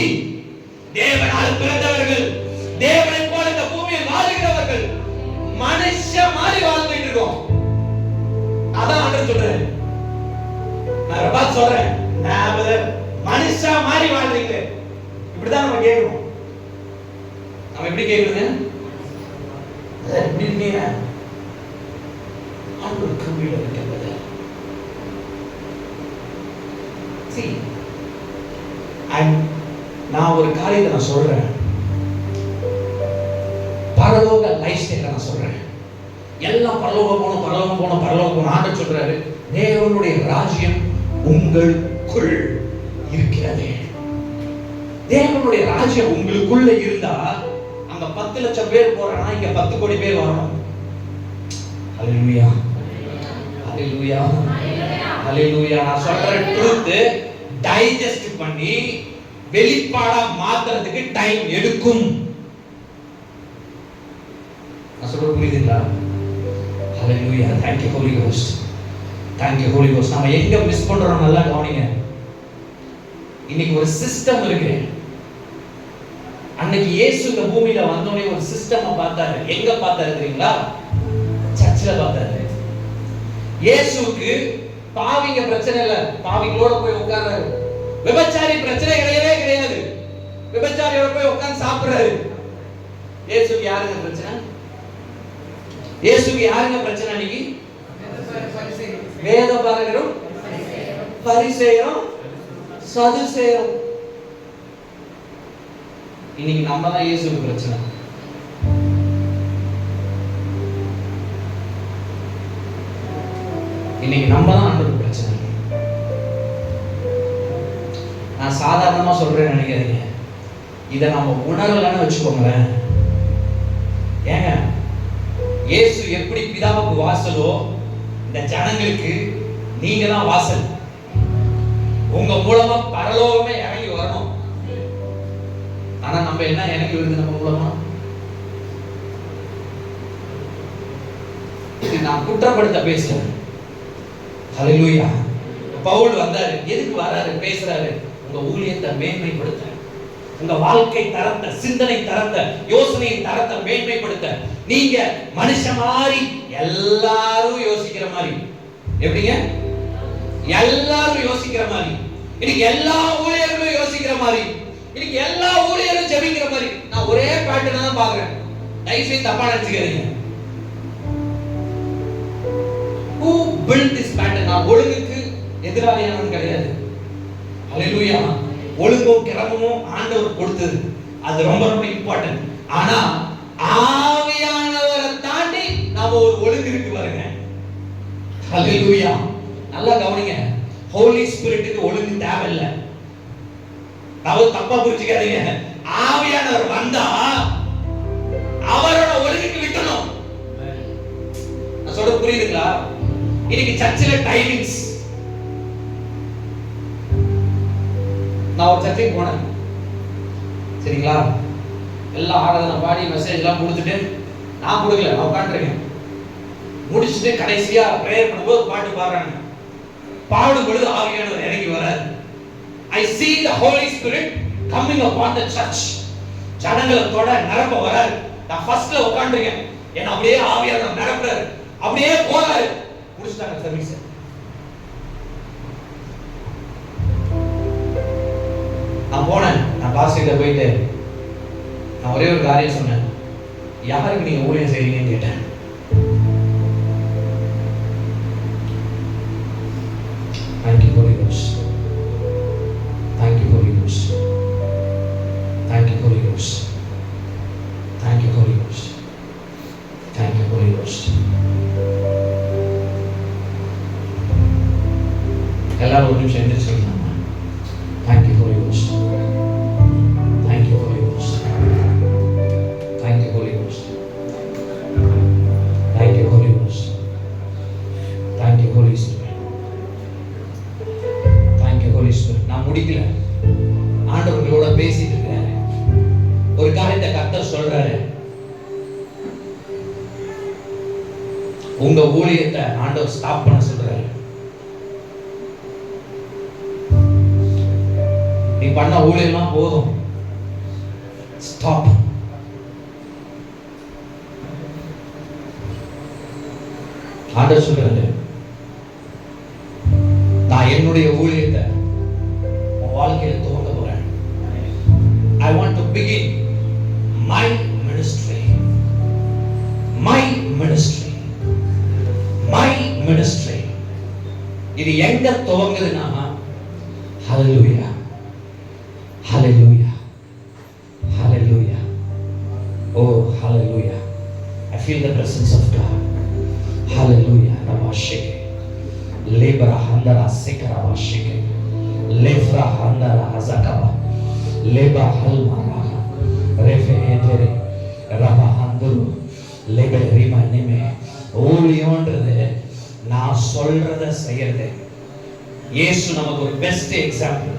Speaker 1: தேவனால் பிறந்தவர்கள், தேவனை போல இந்த பூமியில் வாழ்கிறவர்கள், மனுஷன் மாதிரி வாழ்ந்துட்டு இருக்கோம். அதான் ஆண்டவர் சொல்றாரு. நான் ரொம்ப சொல்றேன், மனுஷன் மாதிரி வாழ்றீங்க. இப்படிதான் நம்ம கேட்கணும். நம்ம எப்படி கேட்கணுங்க? எப்படி இருக்கீங்க? ஆண்டவர் கிருபையில இருக்கிறது. நான் ஒரு காரியத்தை நான் சொல்றேன், பரலோக லைஃப் ஸ்டைல நான் சொல்றேன். எல்லாம் பரலோகம் போகணும், பரலோகம் போகணும், பரலோகம் போகணும். ஆண்டவர் சொல்றாரு, தேவனுடைய ராஜ்யம் உங்களுக்குள் இருக்கிறது. தேவனுடைய ராஜ்யம் உங்களுக்குள்ள இருந்தா அங்க 10 லட்சம் பேர் போறானா, இங்க 10 கோடி பேர் வரணும். ஹல்லேலூயா, ஹல்லேலூயா, ஹல்லேலூயா. நான் சொல்ற ட்ரூத் டைஜஸ்ட் பண்ணி வெளிப்பாடா மாத்துறதுக்கு டைம் எடுக்கும். நான் சொல்றது புரியுதுங்களா? ஹல்லேலூயா. Thank you Holy Ghost, thank you Holy Ghost. நாம எங்க மிஸ் பண்றோம் நல்லா கவனிங்க. இன்னைக்கு ஒரு சிஸ்டம் இருக்கு. அன்னைக்கு இயேசு இந்த பூமியில வந்தோடனே ஒரு சிஸ்டமை பார்த்தாரு. எங்க பார்த்தாரு தெரியுங்களா? சர்ச்சில பார்த்தாரு. இயேசுவுக்கு பாவிங்க பிரச்சனை இல்ல, பாவிகளோட போய் உட்கார்றாரு. விபச்சாரி பிரச்சனை கிடையவே கிடையாது, விபச்சாரியோட போய் உட்கார்ந்து சாப்பிடுறாரு. இயேசுக்கு யாருங்க பிரச்சனை? இயேசுக்கு யாருங்க பிரச்சனை? அன்னைக்கு வேதபாரகரும் பரிசேயரும் சதுசேயரும். இன்னைக்கு நம்ம தான் இயேசுக்கு பிரச்சனை. இன்னைக்கு நம்ம தான் ஆண்டவருக்கு பிரச்சனை. நான் சாதாரணமா சொல்றேன்னு நினைக்காதீங்க. இதை நம்ம உணரலன்னு வச்சுக்கோங்களேன். ஏங்க, இயேசு எப்படி பிதாவுக்கு வாசலோ, இந்த ஜனங்களுக்கு நீங்க தான் வாசல். உங்க மூலமா பரலோகமே இறங்கி வரணும். ஆனா நம்ம என்ன இறங்கி வருது நம்ம மூலமா? இது நான் குற்றப்படுத்த பேசுறேன். ஹல்லேலூயா. பவுல் வந்தாரு. எதுக்கு வராரு? பேசுறாரு. உங்க ஊழியத்தை மேன்மைப்படுத்த, உங்க வாழ்க்கை தரத்தை, சிந்தனை தரத்தை, யோசனை தரத்தை மேன்மைப்படுத்த நீங்க மனுஷன் மாதிரி எல்லாரும் யோசிக்கிற மாதிரி. எப்படிங்க? எல்லாரும் யோசிக்கிற மாதிரி, இன்னைக்கு எல்லா ஊழியர்களும் யோசிக்கிற மாதிரி, இன்னைக்கு எல்லா ஊழியரும் ஜெபிக்கிற மாதிரி. நான் ஒரே பேட்டர்ன் தான் பாக்குறேன். தயவுசெய்து தப்பா நினைச்சுக்காதீங்க. Who built this pattern? நான் ஒழுங்குக்கு எதிராளியானவன் கிடையாது. ஹalleluya. ஒழுங்கும் கிரமமும் ஆண்டவர் கொடுத்தது, அது ரொம்ப ரொம்ப இம்பார்ட்டன்ட். ஆனா ஆவியானவரை தாண்டி நாம ஒரு ஒழுங்கு இருக்கு பாருங்க. ஹalleluya. நல்லா கவனிங்க. ஹோலி ஸ்பிரிட்டுக்கு ஒழுங்கு தேவையில்லை. நான் தப்பா புரிஞ்சுக்காதீங்க. ஆவியானவர் வந்தா அவரோட ஒழுங்குக்கு விட்டணும். நான் சொல்றது புரியுதுங்களா? இன்னைக்கு சர்ச்சில் டைமிங்ஸ், நான் ஒரு சர்ச்சைக்கு போனேன், சரிங்களா? எல்லாம் ஆராதனை பாடி மெசேஜ் எல்லாம் கொடுத்துட்டு, நான் கொடுக்கல, நான் உட்காந்துருக்கேன். முடிச்சுட்டு கடைசியா பிரேயர் பண்ணும்போது பாட்டு பாடுறாங்க. பாடும் பொழுது ஆவியானவர் இறங்கி வரார். I see the Holy Spirit coming upon the church. ஜனங்களை தொட நிரப்ப வராரு. நான் ஃபர்ஸ்ட்ல உட்காந்துருக்கேன், என்ன அப்படியே ஆவியானவர் நிரப்புறாரு, அப்படியே போறாரு. முடிச்சிட்டாங்க சர்வீஸ். நான் போனேன், நான் பாஸ்டர்கிட்ட போயிட்டு நான் ஒரே ஒரு காரியம் சொன்னேன். யாருக்கு நீங்க ஊழியம் செய்றீங்கன்னு கேட்டேன். Thank you Holy Ghost. Thank you Holy Ghost. Thank you Holy Ghost. Thank you Holy Ghost. Thank you Holy Ghost. எல்லாரும் ஒரு நிமிஷம் எந்திரிச்சிருக்கீங்களா? Thank you Holy Ghost. Thank you Holy Ghost. Thank you Holy Ghost. Thank you Holy Ghost. Thank you Holy Spirit. Thank you Holy Spirit. நான் முடிக்கல, ஆண்டவர்களோட பேசிட்டு இருக்கிறேன். ஒரு காரியத்தை கர்த்தர் சொல்றாரு, உங்க ஊழியத்தை ஆண்டவர் ஸ்டாப் பண்ண சொல்றாரு. நீ பண்ண ஊழியெல்லாம் போதும், ஸ்டாப். ஆண்டவர் சொல்றாரு, நான் என்னுடைய ஊழியத்தை உன் வாழ்க்கையில துவங்க போறேன். I want to begin my ministry. My ministry. My ministry. இது எங்க துவங்குதுன்னா, hallelujah. Hallelujah. Hallelujah. Oh, hallelujah. I feel the presence of God. Hallelujah. Rabashike. Lebra handara sekara bashike. Lefra handara hazakaba. Leba halmara. Refe etere. Raba handuru. Lebe rima nime. ஊழியன்றது நான் சொல்றத செய்யறது. இயேசு நமக்கு ஒரு best example.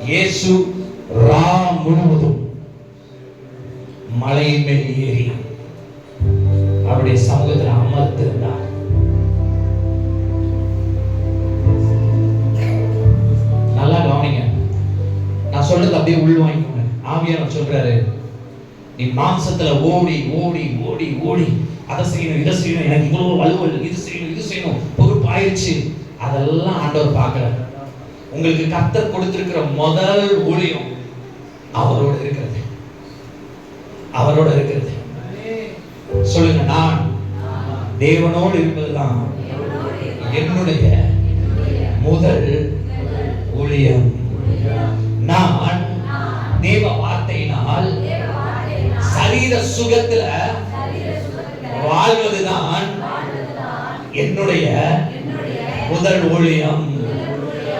Speaker 1: இயேசு ரா முழுவதும் மலையின் மேல் ஏறி அவருடைய சமூகத்தில் அமர்ந்திருந்தார். நல்லா கவனிங்க, நான் சொல்றது அப்படியே உள்வாங்கிக்கோங்க. ஆவியானவர் சொல்றாரு, நீ மாம்சத்துல ஓடி ஓடி ஓடி ஓடி அதை செய்யணும் இதை செய்யணும், எனக்கு இவ்வளவு வலுவல், இது செய்யணும் இது செய்யணும், பொறுப்பு ஆயிடுச்சு. அதெல்லாம் ஆண்டவர் பார்க்கல. உங்களுக்கு கர்த்தர் கொடுத்திருக்கிற முதல் ஊழியம் அவரோட இருக்கிறது. அவரோட இருக்கிறது. சொல்லுங்க, நான் தேவனோடு இருப்பதுதான் என்னுடைய முதல் ஊழியம். நான் தேவ வார்த்தையினால் சரீர சுகத்துல வாழ்வதுதான் என்னுடைய முதல் ஊழியம்.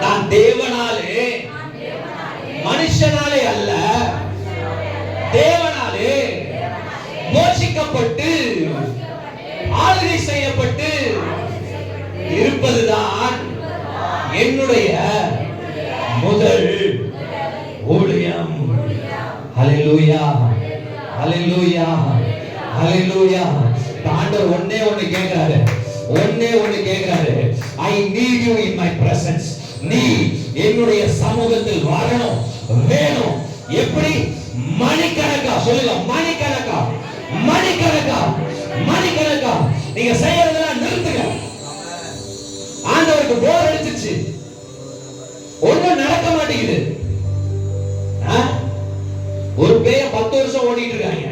Speaker 1: நான் தேவனாலே மனுஷனாலே அல்ல, தேவனாலே மோசிக்கப்பட்டு ஆளுகை செய்யப்பட்டு இருப்பதுதான் என்னுடைய முதல் ஊழியம். ஹல்லேலூயா, ஹல்லேலூயா, ஹல்லேலூயா. ஆண்டவர் ஒண்ணே ஒண்ணு கேக்குறாரு, ஒண்ணே ஒண்ணு கேக்குறாரு. I need you in my presence. நீ என்னுடைய சமூகத்தில் வரணும், வேணும். எப்படி? மணிக்கணக்கா. சொல்லுங்க, மணிக்கணக்கா, மணிக்கணக்கா, மணிக்கணக்கா. நீங்க செய்யறதெல்லாம் நிறுத்துங்க. ஆண்டவருக்கு போர் அடிச்சிருச்சு, ஒண்ணும் நடக்க மாட்டேங்குது. ஒரு பேய 10 வருஷம் ஓடிட்டு இருக்காங்க,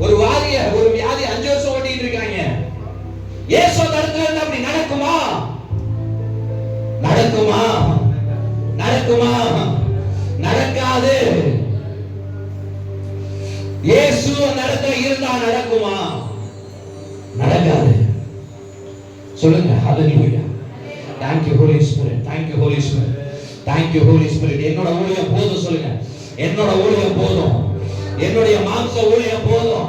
Speaker 1: ஒரு வியாதி 5 வருஷம் ஓடிட்டு இருக்காங்க. இயேசு தடுத்துல இருந்து அப்படி நடக்குமா? நடக்குமா? நடக்குமா? நடக்காது. இயேசு நடத்துல இருந்தா நடக்குமா? நடக்காது. சொல்லுங்க ஹalleluya. Thank you Holy Spirit. Thank you Holy Spirit. Thank you Holy Spirit. என்னோட ஊழியம் போதும். சொல்லுங்க, என்னோட ஊழியம் போதும், என்னுடைய மாம்ச ஊழியம் போதும்,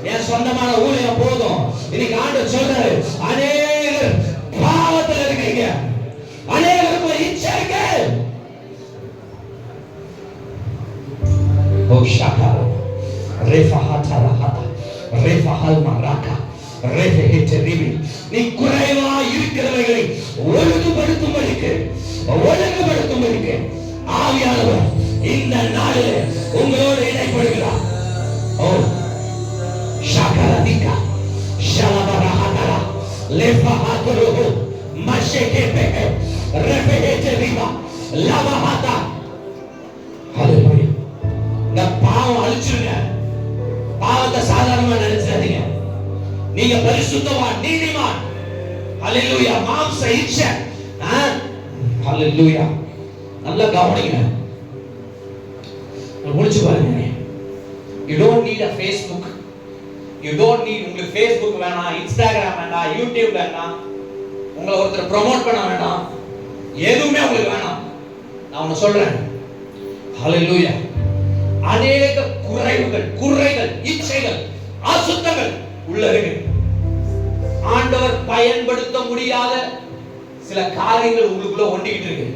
Speaker 1: என் சொந்தமான ஊழியம் போதும். இன்னைக்கு ஆண்டவர் சொல்றாரு, அநேகர் பாவத்தில் இருக்கீங்க, அநேகருக்கு ஒரு இச்சை இருக்கு. ஓ ஷாகா ரெஃபஹாதா ஹதா ரெஃபஹல் மராகா ரெஃபஹெட்டரிபி. நீ குறைவா இருக்கிறவைகளை ஒழுங்குபடுத்தும்படிக்கு ஆவியானவர் இந்த நாளிலே உங்களோடு இடைப்படுகிறார். ஓ ஷாகரதிகா ஷலபரஹதரா லெஃபஹாதுரு மஷெகெபெ ரெஃபஹெட்டரிபா லபஹதா. ஹalleluya. இந்த பாவம் அழிச்சிருங்க. பாவத்தை சாதாரணமா நினைச்சாதீங்க. நீங்க பரிசுத்தவான், நீதிமான். ஹalleluya. மாம்ச இச்சை. ஹalleluya. நல்ல கவனிங்க, முடிச்சு பாருங்க. You don't need a Facebook. You don't need, உங்களுக்கு Facebook வேணாம், Instagram வேணாம், YouTube வேணாம், உங்களை ஒருத்தர் ப்ரோமோட் பண்ண வேண்டாம், எதுவுமே உங்களுக்கு வேணாம். நான் ஒன்னு சொல்றேன், ஹalleluya. அநேக குறைகள், இச்சைகள், அசுத்தங்கள் உள்ள இருக்கு. ஆண்டவர் பயன்படுத்த முடியாத சில காரியங்கள் உங்களுக்குள்ள ஒண்டிக்கிட்டு இருக்கு.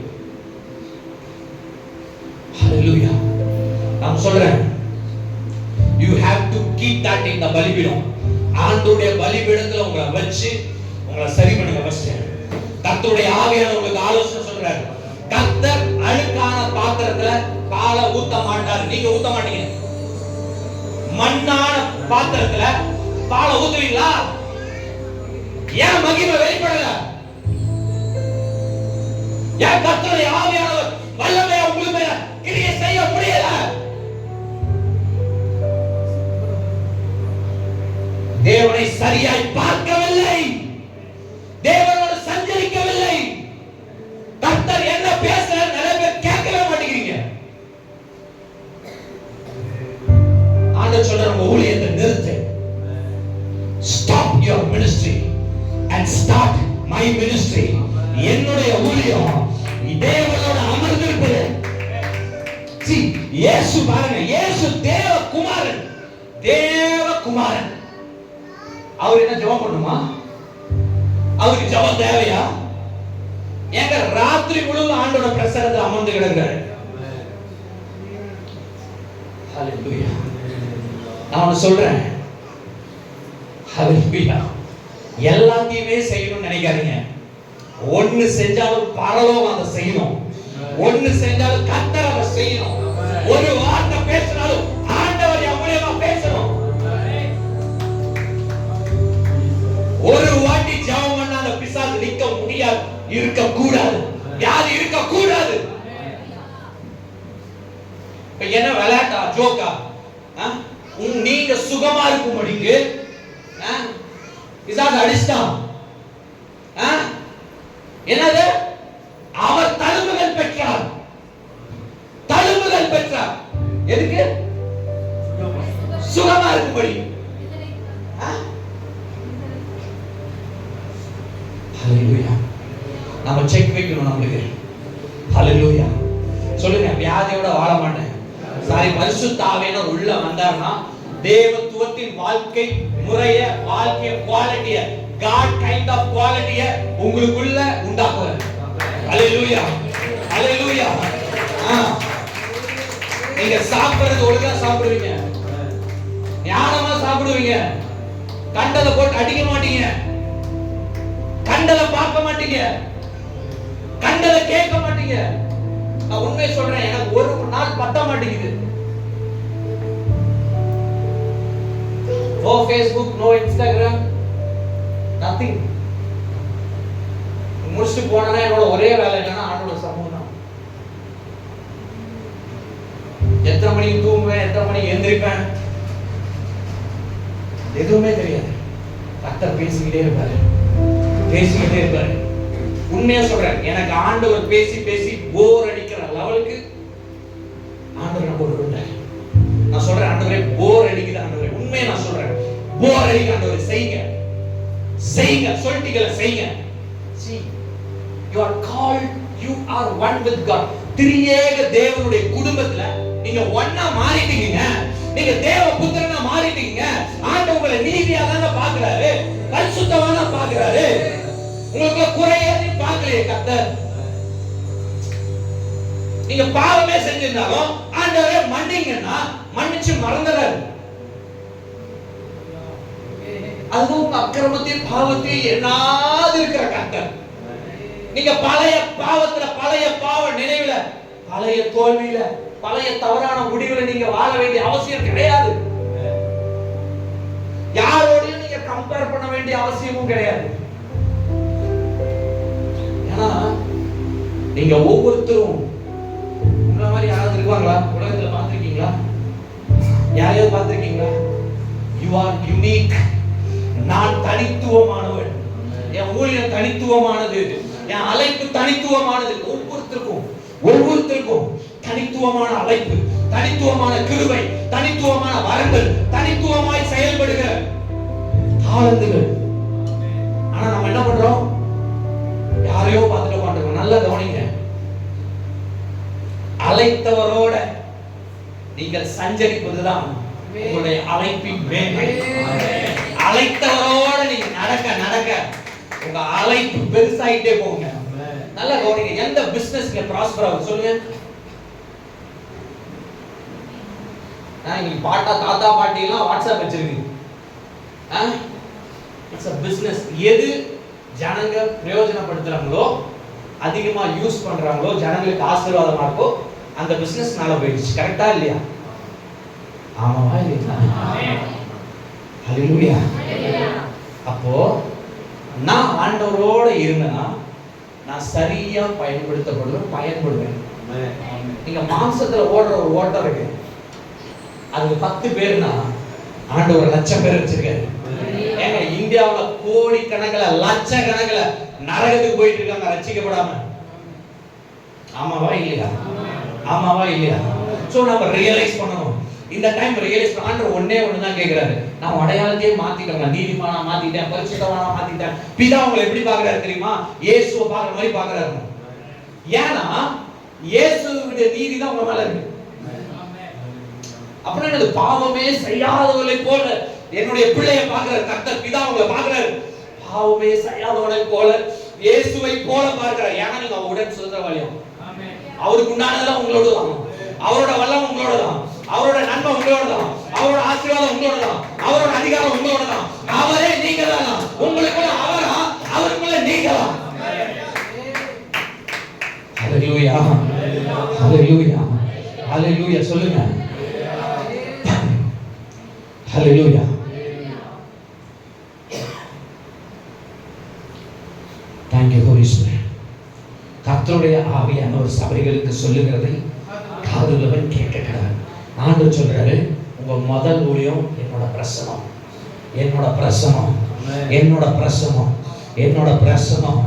Speaker 1: ஹalleluya. நான் சொல்றேன், you have to keep that in the பலிபீடம். ஆண்டவருடைய பலிபீடத்துல உங்களை வச்சு உங்களை சரி பண்ணுங்க. ஃபர்ஸ்ட் கர்த்தருடைய ஆவியானவர் உங்களுக்கு ஆலோசனை சொல்றாரு. கர்த்தர் அழுக்கான பாத்திரத்துல பாலை ஊத்த மாட்டார். நீங்க ஊத்த மாட்டீங்க. மண்ணான பாத்திரத்துல பாலை ஊத்துவீங்களா? ஏன் மகிமை வெளிப்படல? ஏன் கர்த்தருடைய ஆவியானவர் வல்லமையா உங்களுக்கு மேல கிரியை செய்ய முடியல? தேவனை சரியாய் பார்க்கவில்லை, தேவனோடு சஞ்சரிக்கவில்லை. கர்த்தர் என்ன பேசுறார் நிறைய பேர் கேட்கவே மாட்டேங்கிறீங்க. ஆண்டவர் சொல்றார், உங்க ஊழியத்தை நிறுத்து. Stop your ministry and start my ministry. என்னுடைய ஊழியம் தேவனோட அமர்ந்திருப்பது. இயேசு பாருங்க, இயேசு தேவகுமாரன், தேவகுமாரன். அவர் என்ன ஜெபம் பண்ணுமா? அவருக்கு ஜெபம் தேவையா? ஏங்க ராத்திரி முழுவதும் ஆண்டோட பிரசன்னத்துல அமர்ந்து கிடக்குறாரு. ஹalleluya. நான் சொல்றேன், ஹalleluya. எல்லாத்தையுமே செய்யணும்னு நினைக்காதீங்க. ஒன்னு செஞ்சாலும் பரலோகம் அதை செய்யணும், ஒன்னு செஞ்சாலும் கர்த்தர் அதை செய்யணும். ஒரு வார்த்தை பேசினாலும் ஆண்டவர் மூலமா பேசணும். ஒரு வாட்டி ஜெபம் பண்ணா அந்த பிசாசு நிக்க முடியாது, இருக்க கூடாது, வியாதி இருக்க கூடாது. இப்ப என்ன விளையாட்டா, ஜோக்கா? நீங்க சுகமா இருக்கும்படிக்கு பிசாசு அடிச்சான். என்னது? அவர் தழும்புகள் பெற்றார். தழும்புகள் பெற்றார் எதுக்கு? சுகமா இருக்கும்படி. ஹalleluya. நாம செக் வைக்கணும் நம்மளுக்கு. ஹalleluya. சொல்லுங்க, வியாதியோட வாழ மாட்டேன். சாரி, பரிசுத்த ஆவியானவர் உள்ள வந்தார்னா தேவத்துவத்தின் வாழ்க்கை முறைய, வாழ்க்கை குவாலிட்டிய, God kind of quality உங்களுக்குள்ள உண்டாக்குவார். ஹalleluya. ஹalleluya. நீங்க சாப்பிடுறது ஒழுங்கா சாப்பிடுவீங்க, ஞானமா சாப்பிடுவீங்க, கண்டதை போட்டு அடிக்க மாட்டீங்க, கண்டதை பார்க்க மாட்டீங்க, கண்டதை கேட்க மாட்டீங்க. மாட்டீங்க. நான் உண்மையை சொல்றேன், எனக்கு ஒரு நாள் பத்த மாட்டேங்குது. No Facebook, no Instagram, nothing. முடிச்சு போனா என்னோட ஒரே வேலை என்னன்னா ஆண்டோட சமூகம் தான். எத்தனை மணிக்கு தூங்குவேன், எத்தனை மணிக்கு எந்திரிப்பேன் எதுவுமே தெரியாது. கர்த்தர் பேசிக்கிட்டே இருப்பாரு, பேசிக்கிட்டே இருப்பாரு. உண்மையா சொல்றேன், எனக்கு ஆண்டவர் பேசி பேசி போர் அடிக்கிற லெவலுக்கு ஆண்டவர் நம்ம கொண்டு. நான் சொல்றேன், ஆண்டவரே போர் அடிக்குது ஆண்டவரே, உண்மையை நான் சொல்றேன், போர் அடிக்குது ஆண்டவரே, செய்யுங்க செய்யுங்க சொல்லிட்டீங்களா, செய்யுங்க. See, you are called, you are one with God. திரியேக தேவனுடைய குடும்பத்துல நீங்க ஒண்ணா மாறிட்டீங்க. நீங்க தேவ புத்திரனா மாறிட்டீங்க. ஆண்டவர் உங்களை நீதியா தான் பார்க்கறாரு, பரிசுத்தமா தான் பார்க்கறாரு. உங்களுக்கு குறையவே பார்க்கலையே கர்த்தர். நீங்க பாவமே செஞ்சிருந்தாலும் ஆண்டவரே மன்னிங்கன்னா மன்னிச்சு மறந்துறாரு. அதுவும் உங்க அக்கிரமத்தையும் பாவத்தையும் எண்ணாது இருக்கிற கர்த்தர். நீங்க பழைய பாவத்துல, பழைய பாவ நினைவுல, பழைய தோல்வியில, பழைய தவறான முடிவுல நீங்க வாழ வேண்டிய அவசியம் கிடையாது. யாரோடையும் நீங்க கம்பேர் பண்ண வேண்டிய அவசியமும் கிடையாது. ஏன்னா நீங்க ஒவ்வொருத்தரும் உங்களை மாதிரி யாராவது இருக்காங்களா? உலகத்துல பார்த்திருக்கீங்களா? யாரையாவது பார்த்திருக்கீங்களா? You are unique. நான் தனித்துவமானவன். என் ஊழியம் தனித்துவமானது, என் அழைப்பு தனித்துவமானது. ஒவ்வொருத்தருக்கும் தனித்துவமான அழைப்பு, தனித்துவமான கிருபை, தனித்துவமான வரங்கள், தனித்துவமாய் செயல்படுகிற தாளந்துகள். ஆனா நம்ம என்ன பண்றோம்? யாரையோ பார்த்துட்டு உட்கார்ந்துருக்கோம். நல்லா கவனிங்க, அழைத்தவரோட நீங்கள் சஞ்சரிப்பதுதான் உங்களுடைய அழைப்பின் மேன்மை. அழைத்தவரோட நீங்க நடக்க நடக்க உங்க அழைப்பு பெருசாயிட்டே போகுங்க. நல்லா கவனிங்க, எந்த பிசினஸ்ல ப்ராஸ்பர் ஆகும் சொல்லுங்க? இன்னைக்கு பாட்டா தாத்தா பாட்டி எல்லாம் வாட்ஸ்அப் வச்சிருக்கு. It's a business. எது ஜனங்க பிரயோஜனப்படுத்துறாங்களோ, அதிகமா யூஸ் பண்றாங்களோ, ஜனங்களுக்கு ஆசீர்வாதமா இருக்கோ, அந்த பிசினஸ் மேல போயிடுச்சு. கரெக்டா இல்லையா? ஆமாவா இல்லையா? ஹல்லேலூயா. அப்போ நான் ஆண்டவரோட இருந்தேன்னா நான் சரியா பயன்படுவேன். நீங்க மாம்சத்துல ஓடுற ஒரு ஓட்டம் இருக்கு, அதுக்கு 10 பேர்னா ஆண்டவர் லட்சம் பேர் வச்சிருக்காரு. ஏங்க இந்தியாவுல கோடி கணக்கில் லட்ச கணக்கில் நரகத்துக்கு போயிட்டு இருக்காங்க ரட்சிக்கப்படாம. ஆமாவா இல்லையா? ஆமாவா இல்லையா? சோ நம்ம ரியலைஸ் பண்ணணும். இந்த டைம் ரியலைஸ் பண்ண ஆண்டவர் ஒண்ணே தான் கேக்குறாரு. நான் அடையாளத்தையே மாத்திட்டேன், நீதிமானா மாத்திட்டேன், பரிசுத்தவானா மாத்திட்டேன். பிதா உங்களை எப்படி பார்க்கறாரு தெரியுமா? இயேசுவை பார்க்குற மாதிரி பார்க்கறாரு. ஏன்னா இயேசுவுடைய நீதி தான் உங்க மேல இருக்கு. அப்புறம் என்னது? பாவமே செய்யாதவளை போல என்னுடைய பிள்ளையை பார்க்கிறார் கர்த்தர். பிதா உங்களை பார்க்கிறாரு பாவமே செய்யாதவளை போல, இயேசுவை போல பார்க்கிறார். ஏன்னா நீங்க உடன் சுதந்திரவாளியம். அவருக்கு உண்டானதெல்லாம் உங்களோட தான், அவரோட வல்லம் உங்களோட தான், அவரோட நன்மை உங்களோட தான், அவரோட ஆசீர்வாதம் உங்களோட தான், அவரோட அதிகாரம் உங்களோட தான். அவரே நீங்க தான். உங்களுக்குள்ள அவரா, அவருக்குள்ள நீங்க தான். ஹல்லேலூயா, ஹல்லேலூயா, ஹல்லேலூயா சொல்லுங்க. ஹல்லேலூயா. Thank you Holy Spirit. கர்த்தருடைய ஆவியானவர் சபைகளுக்கு சொல்லுகிறதை காதுள்ளவன் கேட்கிறார். ஆண்டவர் சொல்றாரு, உங்க முதல் ஊழியம் என்னோட பிரசனம், என்னோட பிரசனம், என்னோட பிரசனம், என்னோட பிரசனம்,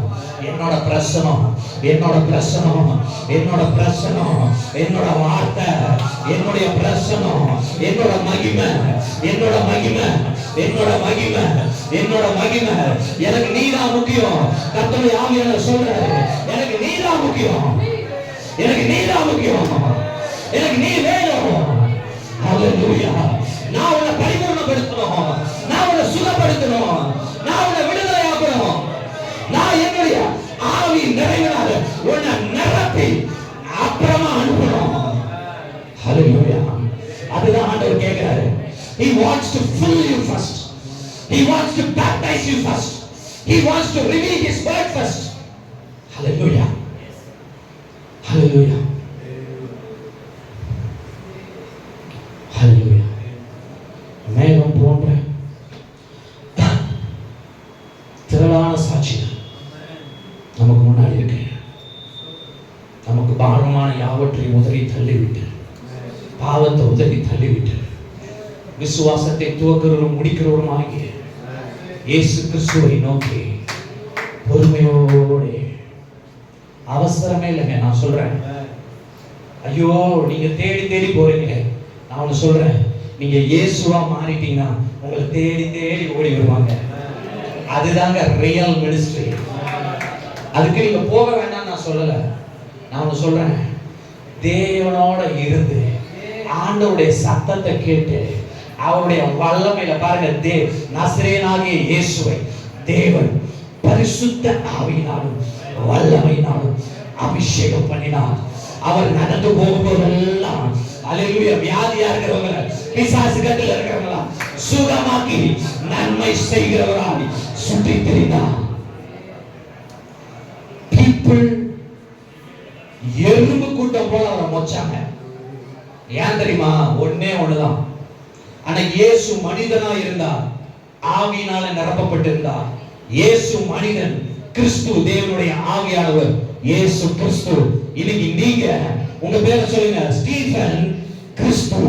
Speaker 1: என்னோட பிரசனம், என்னோட பிரசனம், என்னோட பிரசனம், என்னோட வார்த்தை, என்னுடைய பிரசனம், என்னோட மகிமை, என்னோட மகிமை, என்னோட மகிமை, என்னோட மகிமை. எனக்கு நீதான் முக்கியம். கர்த்தருடைய ஆவியானவர் சொல்றாரு, எனக்கு நீதான் முக்கியம், எனக்கு நீதான் முக்கியம், எனக்கு நீ வேணும். ஹல்லேலூயா. நான் உன்னை பரிபூர்ணப்படுத்தணும், நான் உன்னை சுகப்படுத்தணும், நான் உன்னை விடுதலை ஆக்கணும். நான் என்னுடைய ஆவி நிறைவினால உன்னை நிரப்பி அப்புறமா அனுப்பணும். ஹல்லேலூயா. அதுதான் ஆண்டவர் கேட்கிறாரு. He wants to fill you first. He wants to baptize you first. He wants to reveal his word first. Hallelujah. ஹல்லேலூயா, ஹல்லேலூயா. மேகம் போன்ற திரளான சாட்சிகள் நமக்கு முன்னாடி இருக்கு. நமக்கு பாரமான யாவற்றையும் உதறி தள்ளிவிட்டு, பாவத்தை உதறி தள்ளிவிட்டு, விசுவாசத்தை துவக்கிறவரும் முடிக்கிறவரும் ஆகிய இயேசு கிறிஸ்துவை நோக்கி பொறுமையோடு, அவசரமே இல்லைங்க. நான் சொல்றேன், ஐயோ நீங்க தேடி தேடி போறீங்க. நான் ஒன்று சொல்றேன், நீங்க இயேசுவா மாறிட்டீங்கன்னா உங்களை தேடி தேடி ஓடி வருவாங்க. அதுதாங்க ரியல் மினிஸ்ட்ரி. அதுக்கு நீங்க போக வேண்டாம் நான் சொல்லல. நான் ஒன்று சொல்றேன், தேவனோட இருந்து ஆண்டவருடைய சத்தத்தை கேட்டு அவருடைய வல்லமையில பாருங்க, நசரேயனாகிய இயேசுவை தேவன் பரிசுத்த ஆவியினாலும் வல்லமையினாலும் அபிஷேகம் பண்ணினார். அவர் நடந்து போகும்போதெல்லாம் அல்லேலூயா, வியாதியா இருக்கிறவங்க, பிசாசு கட்டில் இருக்கிறவங்களா சுகமாக்கி நன்மை செய்கிறவராய் சுற்றி திரிந்தார். பீப்புள் எறும்பு கூட்டம் போல அவரை மொச்சாங்க. ஏன் தெரியுமா? ஒன்னே ஒண்ணுதான். ஆனா இயேசு மனிதனா இருந்தார், ஆவியினால நிரப்பப்பட்டிருந்தார். இயேசு மனிதன், கிறிஸ்து தேவனுடைய ஆவியானவர் இயேசு கிறிஸ்து. இன்னைக்கு நீங்க உங்க பேரை சொல்லுங்க, ஸ்டீஃபன் கிறிஸ்து.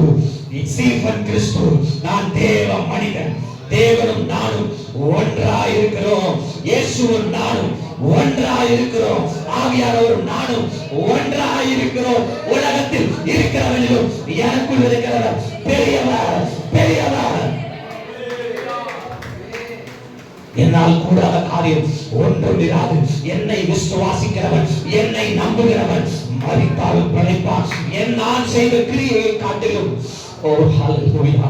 Speaker 1: ஸ்டீஃபன் கிறிஸ்து. நான் தேவ மனிதன். தேவனும் நானும் ஒன்றாய் இருக்கிறோம். இயேசுவும் நானும் ஒன்றாய் இருக்கிறோம். ஆவியானவரும் நானும் ஒன்றாய் இருக்கிறோம். உலகத்தில் இருக்கிறவர்களும் எனக்குள் இருக்கிறவர் பெரியவர், பெரியவர். என்னால் கூடாத காரியம் ஒன்றுமிராது. என்னை விசுவாசிக்கிறவன், என்னை நம்புகிறவன் மரித்தாலும் பிழைப்பான். நான் செய்த கிரியையை காட்டிலும். ஓ ஹல்லேலூயா,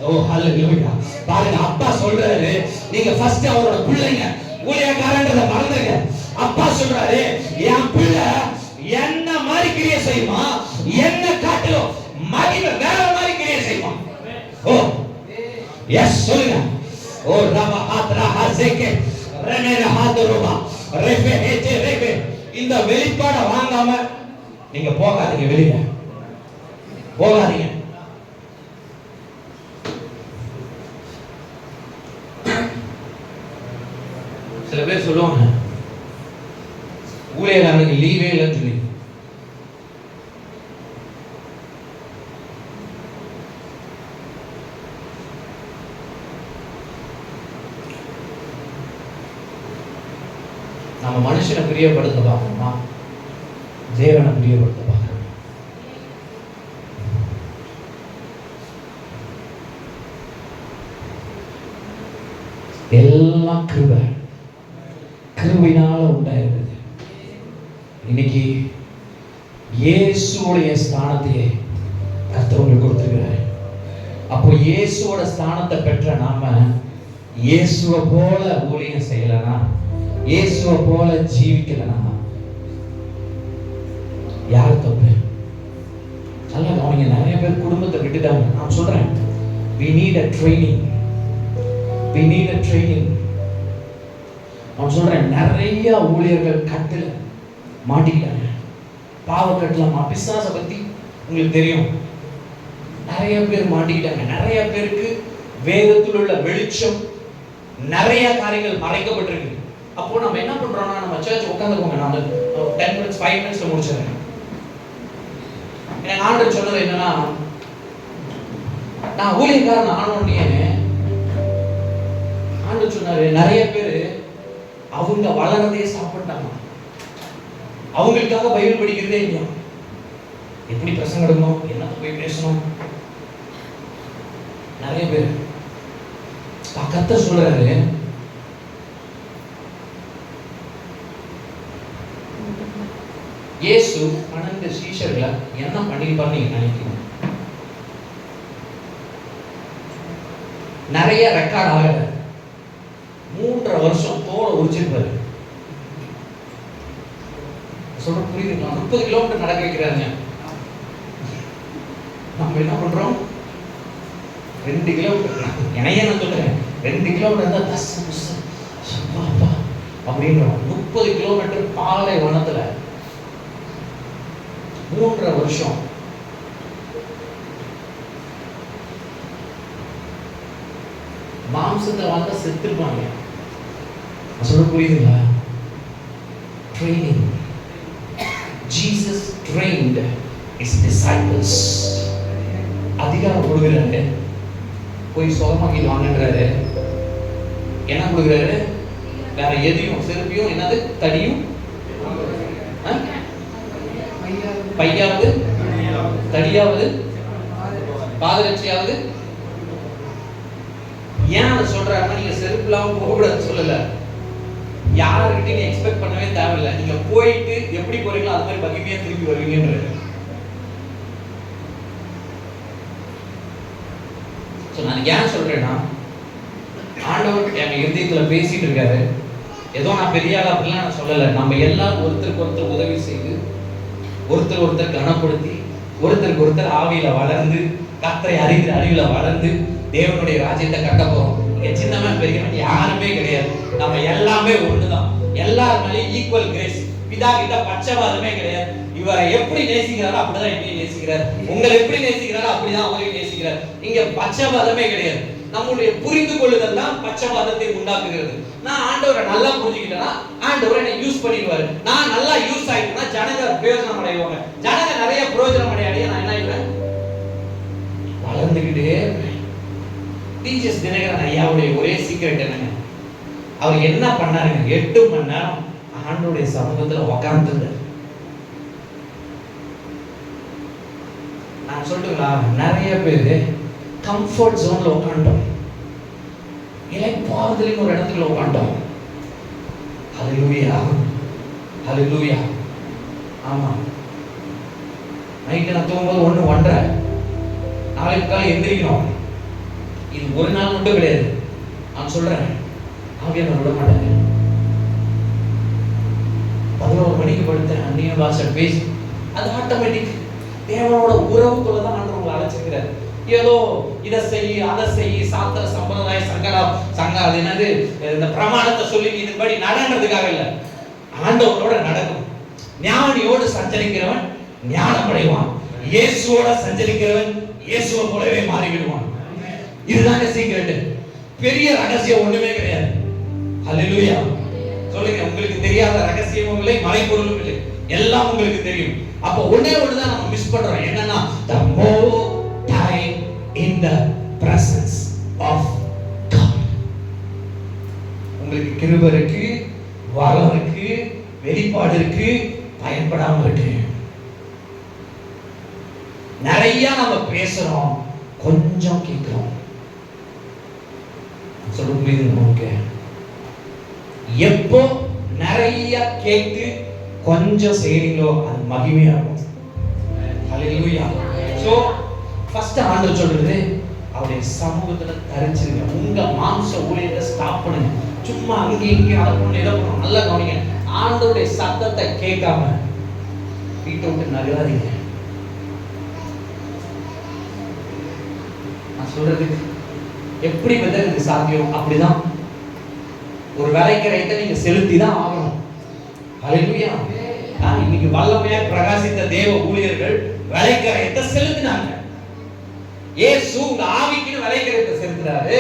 Speaker 1: ஓ ஹல்லேலூயா. பாருங்க, அப்பா சொல்றாரு, நீங்க ஃபர்ஸ்ட் அவரோட பிள்ளைங்க, ஊழியக்காரன்றத மறந்துங்க. அப்பா சொல்றாரு, என் பிள்ளை என்ன மாதிரி கிரியை செய்யுமா, என்ன காட்டிலும் மகிமை வேற மாதிரி கிரியை செய்யுமா. ஓ எஸ் சொல்லுங்க. ஓ ரபா ஹத்ரா ஹஸேகே ரனேர ஹாதரோபா ரெஃபே ஹேஜே ரெஃபே. இந்த வெளிப்பாட வாங்காம நீங்க போகாதீங்க, வெளிய போகாதீங்க. சில பேர் சொல்லுவாங்க, ஊழியக்காரனுக்கு லீவே இல்லைன்னு சொல்லி. நம்ம மனுஷனை பிரியப்படுத்த பார்க்கணுமா, தேவனை பிரியப்படுத்த பார்க்கணும். எல்லாம் கிருபை, கிருபையினால உண்டாயிருக்குது. இன்னைக்கு இயேசுவோடைய ஸ்தானத்தையே கர்த்தர் உங்களுக்கு கொடுத்திருக்கிறார். அப்போ இயேசுவோட ஸ்தானத்தை பெற்ற நாம இயேசுவை போல ஊழியம் செய்யலனா, இயேசுவை போல ஜீவிக்கலனா யார் தப்பு? நல்லா கவனிங்க. நிறைய பேர் குடும்பத்தை விட்டுட்டாங்க. நான் சொல்றேன், we need a training, we need a training. நான் சொல்றேன், நிறைய ஊழியர்கள் கட்டுல மாட்டிக்கிட்டாங்க. பாவக்கட்டுல பிசாசை பத்தி உங்களுக்கு தெரியும். நிறைய பேர் மாட்டிக்கிட்டாங்க. நிறைய பேருக்கு வேதத்தில் உள்ள வெளிச்சம், நிறைய காரியங்கள் மறைக்கப்பட்டிருக்கு. அப்போ நம்ம என்ன பண்றோம்னா, நம்ம சர்ச் உட்காந்துக்கோங்க, நான் 10 minutes 5 minutes முடிச்சிடுறேன். எனக்கு ஆண்டவர் சொன்னது என்னன்னா, நான் ஊழியக்காரன் ஆனோடனே ஆண்டவர் சொன்னாரு, நிறைய பேர் அவங்க வளரதையே சாப்பிட்டாங்க. அவங்களுக்காக பைபிள் படிக்கிறதே இல்லையா, எப்படி பிரசங்கம் எடுக்கணும், என்னத்தை போய் பேசணும். நிறைய பேர் கர்த்தர் சொல்றாரு, இயேசு 12 சீஷர்களை என்ன பண்ணிருப்பாரு நீங்க நினைக்கிறீங்க? நிறைய ரெக்கார்ட் ஆகல. 3.5 வருஷம் தோலை உரிச்சிருப்பாரு. சொல்ற புரியுதுங்களா? 30 கிலோமீட்டர் நடக்க வைக்கிறாருங்க. நம்ம என்ன பண்றோம்? 2 கிலோமீட்டர், என்னையே நான் சொல்றேன், 2 கிலோமீட்டர் தான் தஸ் புஸ் அப்படின்னு 30 கிலோமீட்டர் பாலை வனத்துல 3.5 வருஷம். மாம்சத்தை வந்தா செத்துருப்பாங்க. சொல்ல புரியுதுங்களா? Training. Jesus trained his disciples. அதிகாரம் கொடுக்குறாரு, போய் சுகமாக்கிட்டு வாங்கன்றாரு. என்ன கொடுக்குறாரு? வேற எதையும், செருப்பியும், என்னது, தடியும், பையாவது, தடியாவது, பாதரட்சியாவது. ஏன் அதை சொல்றாருன்னா, நீங்க செருப்பு இல்லாம போகக்கூடாதுன்னு சொல்லல. யாருக்கிட்ட நீ எக்ஸ்பெக்ட் பண்ணவே தேவையில்லை. நீங்க போயிட்டு எப்படி போறீங்களோ அது மாதிரி பகிமையா திரும்பி வருவீங்கன்றாரு. நான் ஏன் சொல்றேன்னா, ஆண்டவர் என் இருதயத்துல பேசிட்டு இருக்காரு. ஏதோ நான் பெரிய ஆளா அப்படிலாம் நான் சொல்லலை. நம்ம எல்லாரும் ஒருத்தருக்கு ஒருத்தர் உதவி செய்து, ஒருத்தர் ஒருத்தர் கனப்படுத்தி, ஒருத்தருக்கு ஒருத்தர் ஆவியில வளர்ந்து, கர்த்தரை அறிகிற அறிவில வளர்ந்து தேவனுடைய ராஜ்யத்தை கட்ட போறோம். இங்க சின்னவன் பெரியவன் யாருமே கிடையாது. நம்ம எல்லாமே ஒண்ணுதான். எல்லாருமே ஈக்குவல் கிரேஸ். பிதா கிட்ட பட்சபாதமே கிடையாது. இவரை எப்படி நேசிக்கிறாரோ அப்படிதான் என்னையும் நேசிக்கிறார். உங்களை எப்படி நேசிக்கிறாரோ அப்படிதான் அவரையும் நேசிக்கிறார். இங்க பட்சபாதமே கிடையாது. நம்முடைய புரிந்து கொள்ளுதல் தான் பட்சபாதத்தை உண்டாக்குகிறது. நான் ஆண்டவரை நல்லா புரிஞ்சுக்கிட்டேன்னா ஆண்டவரை என்னை யூஸ் பண்ணிடுவாரு. நான் நல்லா யூஸ் ஆயிட்டேன்னா ஜனங்க பிரயோஜனம் அடைவாங்க. ஜனங்க நிறைய பிரயோஜனம் அடைய நான் என்ன ஆயிடுவேன்? வளர்ந்துக்கிட்டே இருப்பேன். டீச்சர்ஸ் தினகரன் ஐயாவுடைய ஒரே சீக்கிரட் என்னங்க? அவர் என்ன பண்ணாருங்க? 8 மணி நேரம் ஆண்டவருடைய சமூகத்துல உட்கார்ந்துருந்தார். நான் சொல்லிட்டுங்களா, நிறைய பேரு கம்ஃபர்ட் ஜோன்ல உட்காந்துட்டோம். இளைப்பாறுதலின் ஒரு இடத்துல உட்காந்துட்டோம். ஹல்லேலூயா, ஹல்லேலூயா. ஆமா, நைட்டு நான் தூங்கும்போது 1:30 நாளைக்கு காலை எந்திரிக்கணும். இது ஒரு நாள் மட்டும் கிடையாது. நான் சொல்றேன், ஆவியானவர் விட மாட்டாங்க. 11 மணிக்கு படுத்தேன், அந்நிய பாஷை பேசி, அது ஆட்டோமேட்டிக். தேவனோட உறவுக்குள்ள தான் ஆண்டவர் உங்களை அழைச்சிருக்கிறார். ஏதோ இதை செய், அதை செய், சாத்திர சம்பிரதாய சங்க அது என்னது, இந்த பிரமாணத்தை சொல்லி இதுபடி நடன்றதுக்காக இல்லை. ஆண்டவரோட நடக்கும். ஞானியோடு சஞ்சரிக்கிறவன் ஞானம் அடைவான். இயேசுவோட சஞ்சரிக்கிறவன் இயேசுவை போலவே மாறிவிடுவான். இதுதாங்க சீக்ரெட். பெரிய ரகசியம் ஒண்ணுமே கிடையாது. ஹல்லேலூயா சொல்லுங்க. உங்களுக்கு தெரியாத ரகசியமும் இல்லை, மறைபொருளும் இல்லை, எல்லாம் உங்களுக்கு தெரியும். அப்ப ஒண்ணே ஒண்ணுதான் நம்ம மிஸ் பண்றோம். என்னன்னா, the more time in the presence of God. உங்களுக்கு கிருபை இருக்கு, வரம் இருக்கு, வெளிப்பாடு இருக்கு, பயன்படாம இருக்கு. நிறைய நம்ம பேசுறோம், கொஞ்சம் கேட்கிறோம். சொல்ல புரியுது நமக்கு? எப்போ நிறைய கேட்டு கொஞ்சம் செய்றீங்களோ அது மகிமையா இருக்கும். ஹல்லேலூயா. சோ ஃபர்ஸ்ட் ஆண்டவர் சொல்றது, அவருடைய சமூகத்துல தரிச்சிருங்க. உங்க மாம்ச ஊழியத்தை ஸ்டாப் பண்ணுங்க. சும்மா அங்க இங்க அதை பண்ணி இதை பண்ணணும். நல்லா கவனிங்க. ஆண்டவருடைய சத்தத்தை கேட்காம வீட்டை விட்டு நகராதீங்க. நான் சொல்றது எப்படி இது சாத்தியம்? அப்படிதான். ஒரு விலைக்கரையத்தை நீங்க செலுத்தி தான் ஆகணும். ஹல்லேலூயா. இன்னைக்கு வல்லமையா பிரகாசித்த தேவ ஊழியர்கள் விலைக்கரையத்தை செலுத்தினாங்க. இயேசு உங்க ஆவிக்குன்னு விலைக்கரையத்தை செலுத்துறாரு.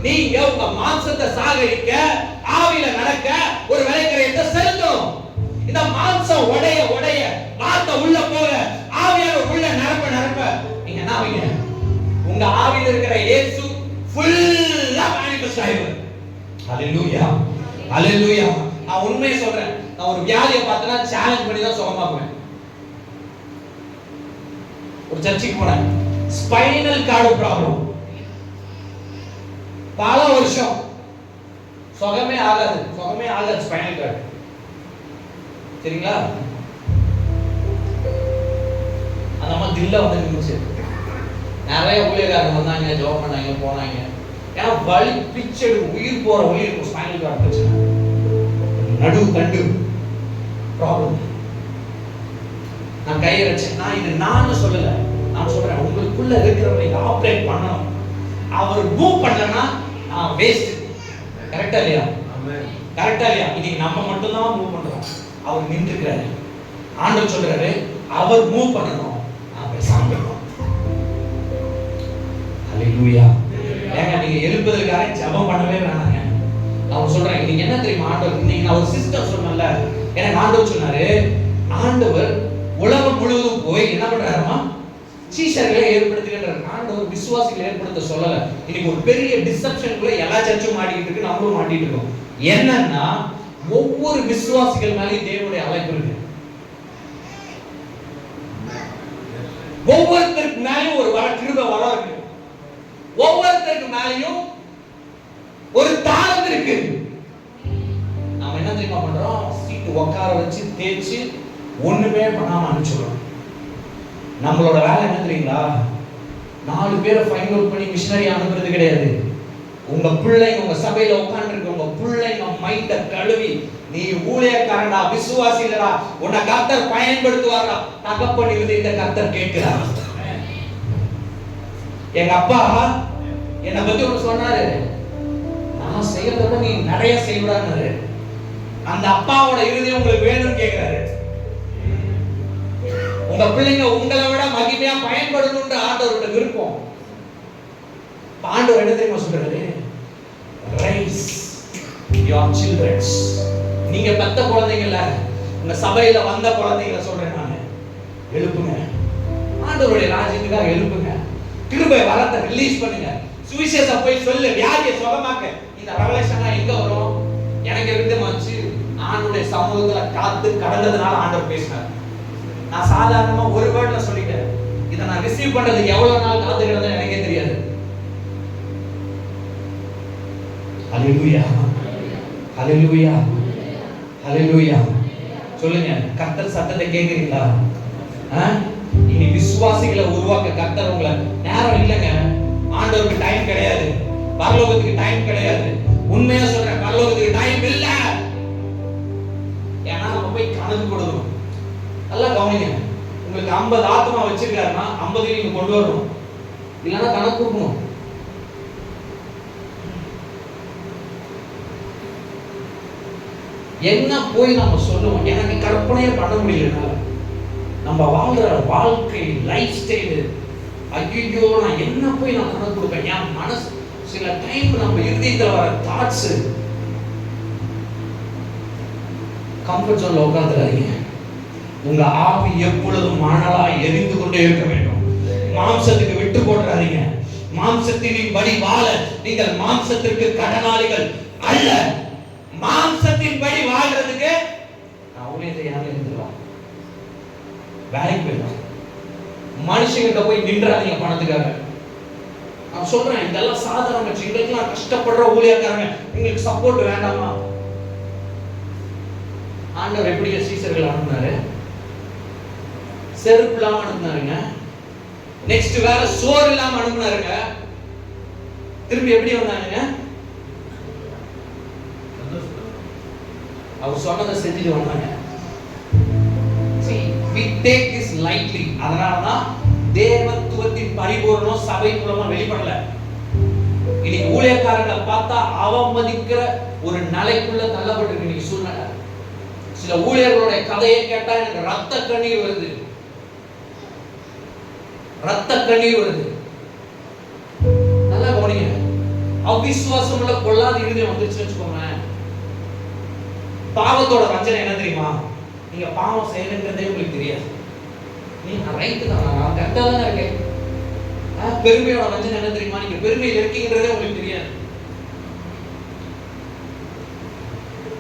Speaker 1: நீங்க உங்க மாம்சத்தை சாகரிக்க, ஆவியில நடக்க ஒரு விலைக்கரையத்தை செலுத்தணும். இந்த மாம்சம் உடைய உடைய வார்த்தை உள்ள போக, ஆவியானவர் உள்ள நிரப்ப நீங்க என்ன ஆவீங்க? உங்க ஆவியில இருக்கிற இயேசு ஃபுல்லா மேனிஃபெஸ்ட் ஆயிடும். ஹல்லேலூயா, ஹல்லேலூயா. நான் உண்மையை சொல்றேன். நான் ஒரு வியாதியை பார்த்தனா சேலஞ்ச் பண்ணி தான் சுகமாக்குவேன். ஒரு சர்ச்சுக்கு போனேன், ஸ்பைனல் கார்டு ப்ராப்ளம், பல வருஷம் சுகமே ஆகாது ஸ்பைனல் கார்டு. சரிங்களா? அந்த அம்மா தில்ல வந்து நின்னுச்சு. நிறைய ஊழியக்காரங்க வந்தாங்க, ஜெபம் பண்ணாங்க, போனாங்க. ஏன்னா வலி பிச்சு உயிர் போற வலி இருக்கும். ஸ்பைனல் கார்டு பிரச்சனை, நடு தண்டு ப்ராப்ளம். நான் கையை வச்சேன். நான் இது நான் சொல்லல, நான் சொல்றேன் உங்களுக்குள்ள இருக்கிறவரை ஆப்ரேட் பண்ணணும். அவர் மூவ் பண்ணலன்னா நான் வேஸ்ட். கரெக்டா இல்லையா? கரெக்டா இல்லையா? இன்னைக்கு நம்ம மட்டும் தான் மூவ் பண்றோம். அவர் நின்றுக்கிறாரு. ஆண்டவர் சொல்றாரு, அவர் மூவ் பண்ணணும், நான் போய் சாப்பிடணும். ஹalleluya. ஏங்க நீங்க எழுப்புதலுக்காக ஜெபம் பண்ணவே வேணாங்க. நான் சொல்றேன், இன்னைக்கு என்ன தெரியுமா ஆண்டவர், இன்னைக்கு நான் ஒரு சிஸ்டம் சொன்னேன்ல, எனக்கு ஆண்டவர் சொன்னாரு, ஆண்டவர் உலகம் முழுவதும் போய் என்ன பண்றாருமா, சீஷர்களை ஏற்படுத்துகின்றார். ஆண்டவர் விசுவாசிகளை ஏற்படுத்த சொல்லல. இன்னைக்கு ஒரு பெரிய டிசெப்ஷனுக்குள்ள எல்லா சர்ச்சும் மாட்டிக்கிட்டு இருக்கு, நம்மளும் மாட்டிட்டு இருக்கோம். என்னன்னா, ஒவ்வொரு விசுவாசிகள் மேலேயும் தேவனுடைய அழைப்பு இருக்கு. ஒவ்வொருத்தருக்கு மேலேயும் ஒரு கிருபை வரம் இருக்கு. ஒவ்வொருத்தருக்கு மேலேயும் ஒரு தாளம் இருக்கு. நாம என்ன தெரியுமா பண்றோம், சீட்டு உட்கார வச்சு தேய்ச்சி ஒண்ணுமே பண்ணாம அனுப்பிச்சுடுறோம். நம்மளோட வேலை என்ன தெரியுங்களா, 4 பேரை ஃபைண்ட் அவுட் பண்ணி மிஷனரி அனுப்புறது கிடையாது. உங்க பிள்ளைங்க உங்க சபையில உட்கார்ந்துருக்கு, உங்க பிள்ளைங்க மைண்ட கழுவி, நீ ஊழியக்காரனா விசுவாசி இல்லடா, உன்னை கர்த்தர் பயன்படுத்துவாரா, தகப்பன் இருந்து இந்த கர்த்தர் கேட்கிறார். எங்க அப்பா என்னை பத்தி ஒன்று சொன்னாரு, நான் செய்யறத நீ நிறைய செய்யக்கூடாது. அந்த அப்பாவோட இறுதியம் உங்களுக்கு வேணும்னு கேட்கிறாரு. உங்க பிள்ளைங்க உங்களை விட மகிமையா பயன்படணும்ன்ற ஆண்டவரோட விருப்பம். ஆண்டவர் என்ன தெரியுமா சொல்றாரு, ரைஸ் யுவர் சில்ட்ரன்ஸ். நீங்க பெத்த குழந்தைங்கள, உங்க சபையில வந்த குழந்தைங்கள சொல்றேன் நான், எழுப்புங்க, ஆண்டவருடைய ராஜ்யத்துக்காக எழுப்புங்க. கிருபை வரத்தை ரிலீஸ் பண்ணுங்க. சுவிசேஷம் போய் சொல்லு, வியாதியை சுகமாக்க. இந்த ரெவலேஷனா எங்க வரும், எனக்கு விருந்தமாச்சு, ஆண்டவருடைய சமூகத்துல காத்து கடந்ததுனால ஆண்டவர் பேசினார். நான் சாதாரணமா ஒரு வேர்ட்ல சொல்லிட்டேன். இதை நான் ரிசீவ் பண்றதுக்கு எவ்வளவு நாள் காத்து கிடந்தேன் எனக்கே தெரியாது. ஹalleluya, ஹalleluya, ஹalleluya. சொல்லுங்க, கர்த்தர் சத்தத்தை கேக்குறீங்களா? இனி விசுவாசிகளை உருவாக்க கர்த்தர் உங்களை, நேரம் இல்லைங்க, ஆண்டவருக்கு டைம் கிடையாது, பரலோகத்துக்கு டைம் கிடையாது. உண்மையா சொல்றேன், பரலோகத்துக்கு டைம் இல்ல. ஏன்னா நம்ம போய் கணக்கு கொடுக்கணும். நல்லா கவனிங்க, உங்களுக்கு 50 ஆத்மா வச்சிருக்காருன்னா 50 நீங்க கொண்டு வரணும், இல்லைன்னா கணக்கு கொடுக்கணும். என்ன போய் நம்ம சொல்லுவோம், எனக்கு கற்பனையே பண்ண முடியல. நம்ம வாழ்ற வாழ்க்கை லைஃப் ஸ்டைலு, ஐயோ நான் என்ன போய் நான் கணக்கு கொடுப்பேன். என் மனசு சில டைம் நம்ம இருதயத்தில் வர தாட்ஸ், கம்ஃபர்ட் ஜோன்ல உட்காந்துறாதீங்க. உங்க ஆவி எப்பொழுதும் மணலா எரிந்து கொண்டே இருக்க வேண்டும். மாம்சத்துக்கு விட்டு போட்டுறாதீங்க. மாம்சத்தின் படி வாழ நீங்கள் மாம்சத்திற்கு கடனாளிகள் அல்ல. மாம்சத்தின் படி வாழ்றதுக்கு நான் ஊழியத்தை யாரும் இருந்துடலாம், வேலைக்கு போயிடலாம். மனுஷங்கிட்ட போய் நின்றாதீங்க பணத்துக்காக. நான் சொல்றேன், இதெல்லாம் சாதாரண, எங்களுக்குலாம் கஷ்டப்படுற ஊழியக்காரங்க, எங்களுக்கு சப்போர்ட் வேண்டாமா? ஆண்டவர் எப்படி சீசர்கள் அனுப்புனாரு, செருப்பு இல்லாம அனுப்புனாருங்க. நெக்ஸ்ட் வேற சோறு இல்லாம அனுப்புனாருங்க. திரும்பி எப்படி வந்தாங்க, அவர் சொன்னதை செஞ்சுட்டு வந்தாங்க. See, we take this lightly. அதனாலதான் தேவத்துவத்தின் பரிபூரணம் சபை மூலமா வெளிப்படல. இன்னைக்கு ஊழியக்காரங்களை பார்த்தா அவமதிக்கிற ஒரு நிலைக்குள்ள தள்ளப்பட்டிருக்கு இன்னைக்கு சூழ்நிலை. சில ஊழியர்களுடைய கதையை கேட்டா எனக்கு ரத்த கண்ணீர் வருது, ரத்த கண்ணீர் வருது. நல்லா கவனிங்க, அவிசுவாசம் உள்ள கொள்ளாத இருதயம் வந்துருச்சுன்னு வச்சுக்கோங்க. பாவத்தோட வஞ்சனை என்ன தெரியுமா, நீங்க பாவம் செய்யணுங்கிறதே உங்களுக்கு தெரியாது. நீங்க ரைட்டு தான், நான் கரெக்டா தானே இருக்கேன். பெருமையோட வஞ்சனை என்ன தெரியுமா, நீங்க பெருமையில் இருக்கீங்கன்றதே உங்களுக்கு தெரியாது.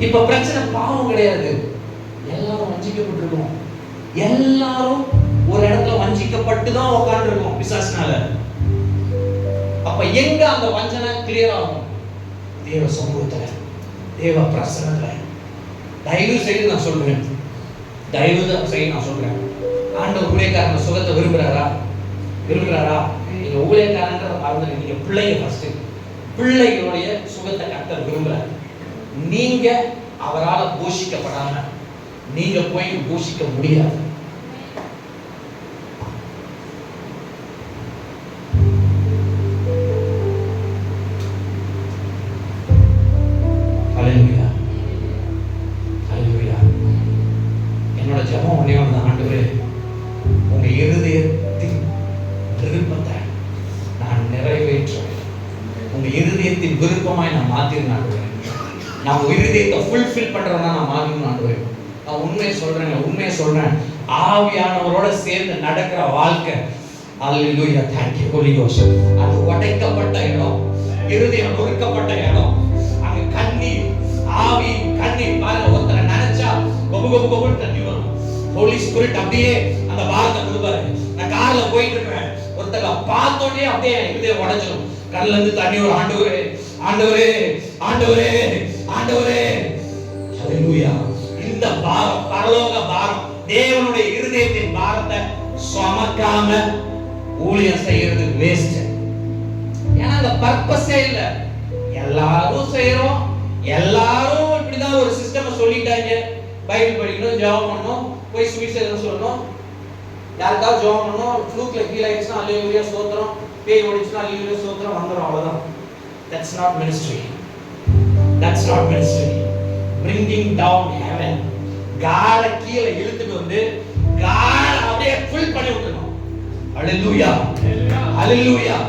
Speaker 1: இப்ப பிரச்சனை பாவம் கிடையாது, எல்லாரும் வஞ்சிக்கப்பட்டிருக்கோம். எல்லாரும் ஒரு இடத்துல வஞ்சிக்கப்பட்டு தான் உட்கார்ந்துருக்கோம் பிசாசினால. அப்ப எங்க அந்த வஞ்சனை கிளியர் ஆகும், தேவ சமூகத்துல, தேவ பிரசன்னத்துல. தயவு செய்து நான் சொல்றேன், தயவு செய்து நான் சொல்றேன், ஆண்டவர் ஊழியக்காரங்க சுகத்தை விரும்புறாரா? விரும்புறாரா? நீங்க ஊழியக்காரன்றத பாருங்க, நீங்க பிள்ளைங்க ஃபர்ஸ்ட், பிள்ளைகளுடைய சுகத்தை கர்த்தர் விரும்புறாரு. நீங்க அவரால் போஷிக்கப்படாம நீங்க போய் போஷிக்க முடியாது. ஹalleluya, ஹalleluya. என்னோட ஜெபம் ஒண்ணே ஒன்று விருப்பத்தை நான் நிறைவேற்றுவேன். உங்க இருதயத்தின் விருப்பமாய் நான் மாத்திருந்தேன் ஆண்டவரே. நான் உங்க இருதயத்தை ஃபுல்ஃபில் பண்றவனா நான் மாறணும் ஆண்டவரே. நான் உண்மையை சொல்றேன். ஆவியானவரோட சேர்ந்து நடக்கிற வாழ்க்கை, அல்லேலூயா, thank you holy ghost. அது உடைக்கப்பட்ட இடம், இருதயம் நொறுக்கப்பட்ட இடம். அங்க கண்ணீர், ஆவி கண்ணீர். பாருங்க, ஒருத்தரை நினைச்சா கொபு கொபு கொபுன்னு தண்ணி வரும். ஹோலி ஸ்பிரிட் அப்படியே அந்த வார்த்தை கொடுப்பாரு. நான் கார்ல போயிட்டு இருக்கேன், ஒருத்தரை பார்த்தோன்னே அப்படியே இருதயம் உடைஞ்சிடும். கண்ணுல இருந்து தண்ணி வரும். ஆண்டவரே ஆண்டவரே ஆண்டவரே ஆண்டவரே, ஹல்லேலூயா. இந்த பாரம், பரலோக பாரம், தேவனுடைய இருதயத்தின் பாரத்தை சுமக்காம ஊழியம் செய்யறது வேஸ்ட். ஏன்னா அந்த பர்பஸே இல்ல. எல்லாரும் செய்யறோம், எல்லாரும் இப்படிதான் ஒரு சிஸ்டம் சொல்லிட்டாங்க. பைபிள் படிக்கணும், ஜெபம் பண்ணணும், போய் சுவிசேஷம் சொல்லணும், யாருக்காவது ஜெபம் பண்ணணும், ஃப்ளூக்ல கீழ ஆயிடுச்சுன்னா அல்லேலூயா ஸ்தோத்திரம், பேய் ஓடிச்சுன்னா அல்லேலூயா ஸ்தோத்திரம் வந்துரும், அவ்வளவுதான். That's not ministry. That's not ministry. Bringing down heaven. God கீழ இழுத்துட்டு வந்து God அப்படியே full பண்ணி விட்டுறணும். Hallelujah. Hallelujah.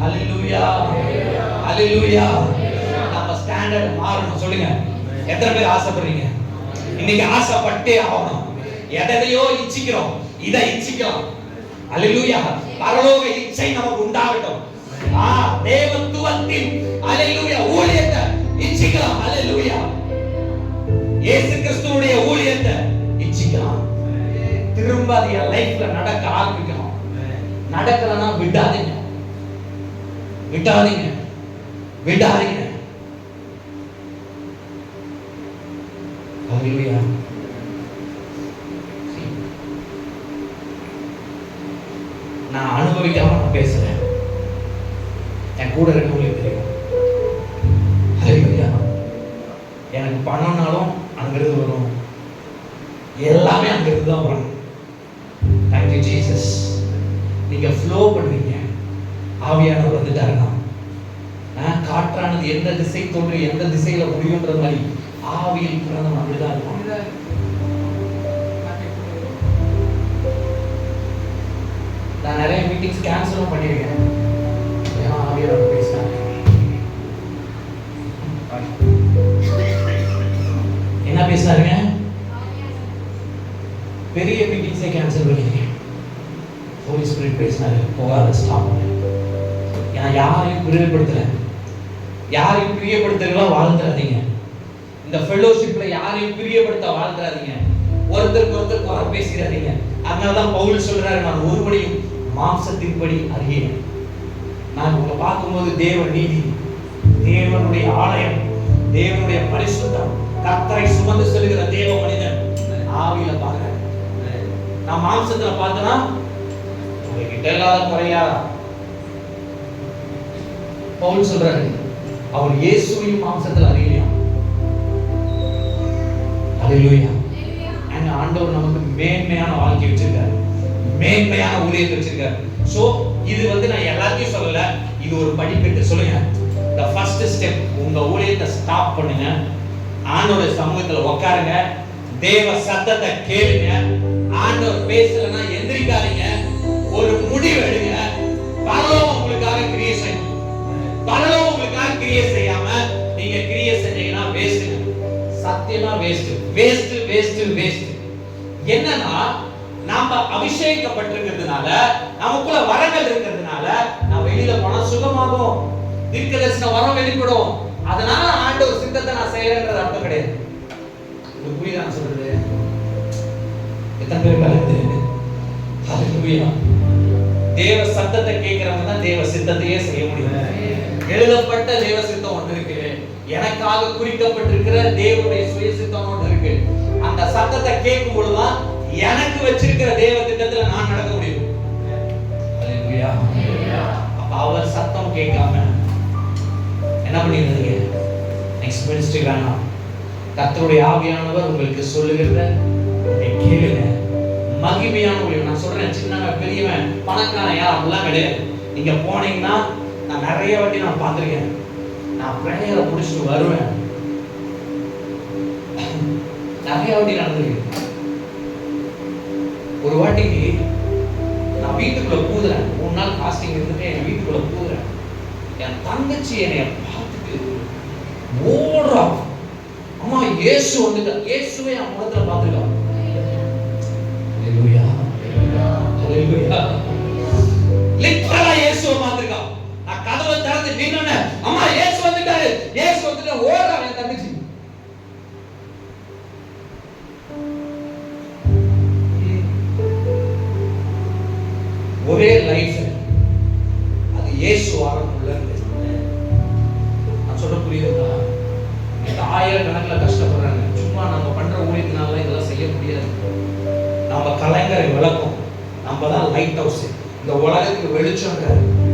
Speaker 1: Hallelujah. Hallelujah. நம்ம ஸ்டாண்டர்ட் மாறணும். சொல்லுங்க, எத்தனை பேர் ஆசைப்படுறீங்க? இன்னைக்கு ஆசைப்பட்டே ஆகணும். எதையோ இச்சிக்கிறோம், இதை இச்சிக்கலாம். Hallelujah. பரலோக இச்சை நமக்கு உண்டாகட்டும். தேவத்துவத்தின் அல்லேலூயா ஊழியத்தை இச்சிக்கலாம். அல்லேலூயா. இயேசு கிறிஸ்துவுடைய ஊழியத்தை இச்சிக்கலாம். திரும்ப அது என் லைஃப்ல நடக்க ஆரம்பிக்கணும். நடக்கலன்னா விடாதீங்க, விடாதீங்க, விடாதீங்க. அல்லேலூயா. நான் அனுபவிக்காம நான் பேசுறேன், என் கூட இருக்கவங்களுக்கு தெரியும். ஹல்லேலூயா. எனக்கு பணம்னாலும் அங்கிருந்து வரும், எல்லாமே அங்கிருந்து தான் வரும். Thank you Jesus. நீங்க ஃப்ளோ பண்ணுவீங்க. ஆவியானவர் வந்துட்டாருன்னா காற்றானது எந்த திசை தோன்றி எந்த திசையில முடியுன்ற மாதிரி ஆவியில் பிறந்தவன் அப்படிதான் இருக்கும். நான் நிறைய மீட்டிங்ஸ் கேன்சலும் பண்ணிருக்கேன். ஏன்னா ஆவியானவர் பேசினாங்க. என்ன பேசினாருங்க? பெரிய மீட்டிங்ஸை கேன்சல் பண்ணிருக்கேன். ஹோலி ஸ்பிரிட் பேசினாரு, போகாத, ஸ்டாப் பண்ணு. ஏன்னா யாரையும் பிரியப்படுத்தல, யாரையும் பிரியப்படுத்துறதுலாம் வாழ்ந்துடாதீங்க. இந்த ஃபெலோஷிப்ல யாரையும் பிரியப்படுத்த வாழ்ந்துடாதீங்க. ஒருத்தருக்கு ஒருத்தர் குறை பேசிடாதீங்க. அதனாலதான் பவுல் சொல்றாரு, நான் ஒருபடியும் மாம்சத்தின்படி அறியேன். நான் உங்களை பார்க்கும்போது தேவ நீதி, தேவனுடைய ஆலயம், தேவனுடைய பரிசுத்தம், கர்த்தரை சுமந்து செல்கிற தேவ மனிதன் ஆவியில பார்க்கிறேன். நான் மாம்சத்துல பார்த்தனா உங்ககிட்ட இல்லாத குறையா? பவுல் சொல்றாரு, அவர் இயேசுவையும் மாம்சத்துல அறியலையா. அல்லேலூயா. அங்க ஆண்டவர் நமக்கு மேன்மையான வாழ்க்கை வச்சிருக்காரு, மேன்மையான ஊழியத்தை வச்சிருக்காரு. சோ இது நான் எல்லாத்தையும் சொல்லல, இது ஒரு படிக்கட்டு. சொல்லுங்க, the first step, உங்க ஊழியத்தை ஸ்டாப் பண்ணுங்க, ஆண்டவருடைய சமூகத்துல உட்காருங்க, தேவ சத்தத்தை கேளுங்க. ஆண்டவர் பேசலன்னா எந்திரிக்காதீங்க, ஒரு முடிவு எடுங்க. பரலோகம் உங்களுக்காக கிரியை செய்யும். பரலோகம் உங்களுக்காக கிரியை செய்யாம நீங்க கிரியை செஞ்சீங்கன்னா வேஸ்ட், சத்தியமா வேஸ்ட், வேஸ்ட், வேஸ்ட், வேஸ்ட். என்னன்னா நாம அபிஷேகிக்கப்பட்டிருக்கிறதுனால, நமக்குள்ள வரங்கள் இருக்கிறதுனால, நான் வெளியில போனா சுகமாகும், தீர்க்கதரிசன வரம் வெளிப்படும், அதனால ஆண்டவர் சித்தத்தை நான் செய்யறேன்றது அர்த்தம் கிடையாது. இது புரியுதா நான் சொல்றது? எத்தனை பேர் கலந்து? ஹல்லேலூயா. தேவ சத்தத்தை கேட்கிறவங்க தான் தேவ சித்தத்தையே செய்ய முடியும். எழுதப்பட்ட தேவ சித்தம் ஒன்று இருக்கு, எனக்காக குறிக்கப்பட்டிருக்கிற தேவனுடைய சுய சித்தம் ஒன்று இருக்கு. அந்த சத்தத்தை கேட்கும் பொழுதுதான் எனக்கு வச்சிருக்கிற தேவ திட்டத்துல நான் நடக்க முடியும். ஹல்லேலூயா. அப்ப அவர் சத்தம் கேட்காம என்ன பண்ணிருந்தீங்க? நெக்ஸ்ட் மினிஸ்ட்ரி வேணாம். கர்த்தருடைய ஆவியானவர் உங்களுக்கு சொல்லுகிறத கேளுங்க. மகிமையான ஊழியம். நான் சொல்றேன், சின்னவன் பெரியவன் பணக்காரன் யார் அப்படிலாம் கிடையாது. நீங்க போனீங்கன்னா நான் நிறைய வாட்டி நான் பார்த்திருக்கேன். நான் பிரேயரை முடிச்சுட்டு வருவேன், நிறைய வாட்டி நடந்திருக்கு. ஒரு வாட்டி நான் நான் வீட்டுக்குள்ள பூதுறேன், 3 நாள் ஃபாஸ்டிங் இருந்துட்டு என் வீட்டுக்குள்ள பூதுறேன். என் தங்கச்சி என்னைய பார்த்துட்டு ஓடுறா, அம்மா இயேசு வந்துட்டார். இயேசுவை என் முகத்துல பார்த்துருக்கா. ஹalleluya ஹalleluya. லிட்டரலா இயேசுவை பார்த்துருக்கா. நான் கதவை திறந்து நின்னோனே அம்மா இயேசு வந்துட்டாரு, இயேசு வந்துட்டா ஓடுறா என் தங்கச்சி. ஒரே லைஃப் அது இயேசு ஆரம்புள்ள. நான் சொல்ல புரியுதுங்களா? இந்த ஆயிரக்கணக்கில் கஷ்டப்படுறாங்க. சும்மா நம்ம பண்ற ஊழியத்தினால இதெல்லாம் செய்ய முடியாது. நம்ம கலைஞரை விளக்கும், நம்ம தான் லைட் ஹவுஸ். இந்த உலகத்துக்கு வெளிச்சம்,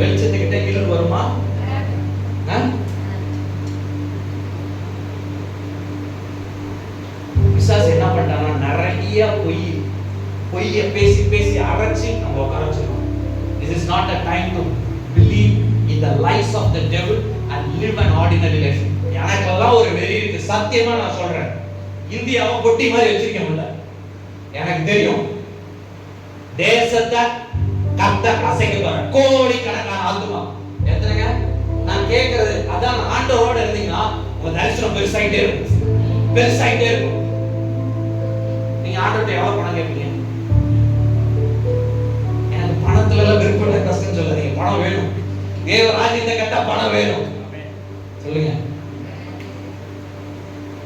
Speaker 1: வெளிச்சத்துக்கிட்ட இருள் வருமா? பிசாசு என்ன பண்ணிட்டாங்கன்னா நிறைய பொய்ய பேசி பேசி அரைச்சி நம்ம உட்கார வச்சிருக்கோம். This is not a time to believe in the lies of the devil and live an ordinary life. எனக்கெல்லாம் ஒரு வெறி இருக்கு, சத்தியமா நான் சொல்றேன். இந்தியாவை பொட்டி மாதிரி வச்சிருக்க முடியல. எனக்கு தெரியும் தேசத்தை கர்த்தர் அசைக்க போற கோடிக்கணக்கான ஆத்துமா. எத்தனைங்க நான் கேட்கறது அதான், ஆண்டவரோட இருந்தீங்கன்னா உங்க தரிசனம் பெருசாயிட்டே இருக்கும், பெருசாயிட்டே இருக்கும். நீங்க ஆண்டவர்கிட்ட எவ்வளவு பணம் கேட்பீங்க? எனக்கு பணத்துல எல்லாம் விருப்பம் இல்லை, கஷ்டம் சொல்லாதீங்க. பணம் வேணும். தேவ ராஜ்யத்தை கட்ட பணம் வேணும். சொல்லுங்க,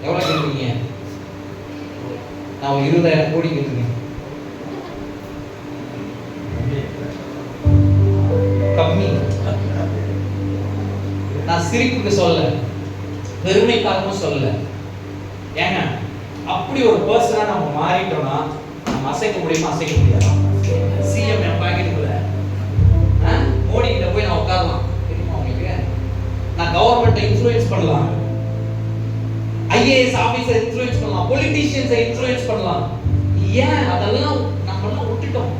Speaker 1: எவ்வளவு கேட்பீங்க? நான் 20,000 கோடி கேட்கிறேன். கம்மி. நான் சிரிப்புக்கு சொல்ல, பெருமைக்காகவும் சொல்ல. ஏங்க அப்படி ஒரு பர்சனா நம்ம மாறிட்டோம்னா நம்ம அசைக்க முடியுமா? அசைக்க முடியாதா? சிஎம் என் பாக்கெட்டுக்குள்ள மோடி கிட்ட போய் நான் உட்காரலாம், தெரியுமா உங்களுக்கு? நான் கவர்மெண்ட்டை இன்ஃப்ளூயன்ஸ் பண்ணலாம், ஐஏஎஸ் ஆபீசர் இன்ஃப்ளூயன்ஸ் பண்ணலாம், பொலிட்டீஷியன்ஸை இன்ஃப்ளூயன்ஸ் பண்ணலாம். ஏன் அதெல்லாம் நம்மலாம் விட்டுட்டோம்?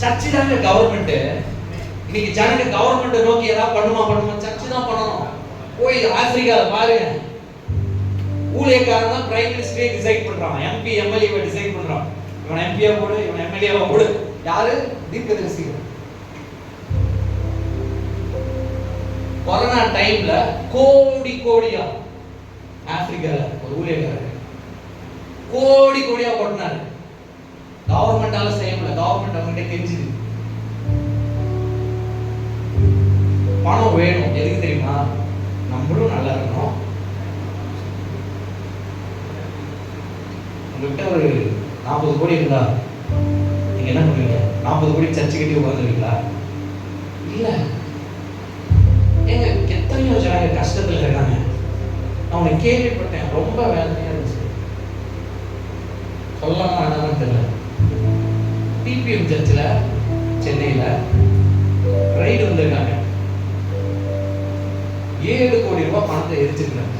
Speaker 1: சர்ச்சு தாங்க கவர்மெண்ட். இன்னைக்கு ஜனங்க கவர்மெண்ட் நோக்கி ஏதாவது பண்ணுமா? சர்ச்சு தான் பண்ணணும். போய் ஆப்பிரிக்கால பாருங்க, ஊழியக்காரன் தான் பிரைம் மினிஸ்டரே டிசைட் பண்றான், எம்பி எம்எல்ஏவை டிசைட் பண்றான். இவன் எம்பியா போடு, இவன் எம்எல்ஏவா போடு. யாரு? தீர்க்கதரிசிகள். கொரோனா டைம்ல கோடியா ஆப்பிரிக்கால ஒரு ஊழியக்காரர் கோடியா கொட்டினாரு. கவர்மெண்டால செய்ய முடியல, கவர்மெண்ட் அவங்ககிட்ட கெஞ்சுது. பணம் வேணும். எதுக்கு தெரியுமா? நம்மளும் நல்லா இருக்கணும். உங்ககிட்ட ஒரு 40 கோடி இருந்தா நீங்க என்ன பண்ணுவீங்க? 40 கோடி சர்ச்சை கட்டி உட்காந்துருவீங்களா? இல்ல. எங்க எத்தனையோ ஜனங்க கஷ்டத்துல இருக்காங்க. நான் உன்னை கேள்விப்பட்டேன், ரொம்ப வேதனையா இருந்துச்சு. சொல்லலாம் வேணாம்னு தெரியல. டிபிஎம் சர்ச்சில் சென்னையில ரைடு வந்திருக்காங்க. 7 கோடி ரூபாய் பணத்தை எரிச்சிருக்காங்க.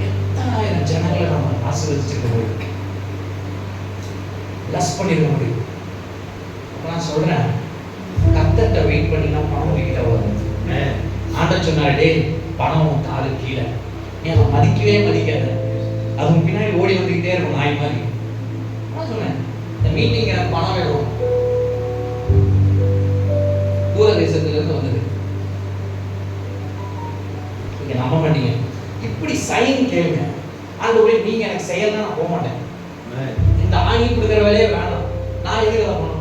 Speaker 1: எத்தனாயிரம் ஜனங்களை நம்ம ஆசீர்வதிச்சிருக்க முடியும், லஸ் பண்ணிருக்க முடியும். நான் சொல்றேன், கர்த்தர்ட்ட வெயிட் பண்ணினா பணம் கிட்ட வரும். ஆண்டவர் சொன்னாரு, டேய் பணம் காலு கீழே, ஏன் மதிக்கவே மதிக்காத, அது பின்னாடி ஓடி வந்துக்கிட்டே இருக்கும் நாய் மாதிரி. நான் சொன்னேன், இந்த மீட்டிங் எனக்கு பணம் வேணும். தூர தேசத்துல இருந்து வந்தது. நீங்க நம்ப மாட்டீங்க. இப்படி சைன் கேளுங்க, ஆண்டவரே நீங்க எனக்கு செய்யலாம், நான் போக மாட்டேன். இந்த ஆணி கொடுக்குற வேலையே வேணாம், நான் எதுக்கு அதை பண்ணணும்?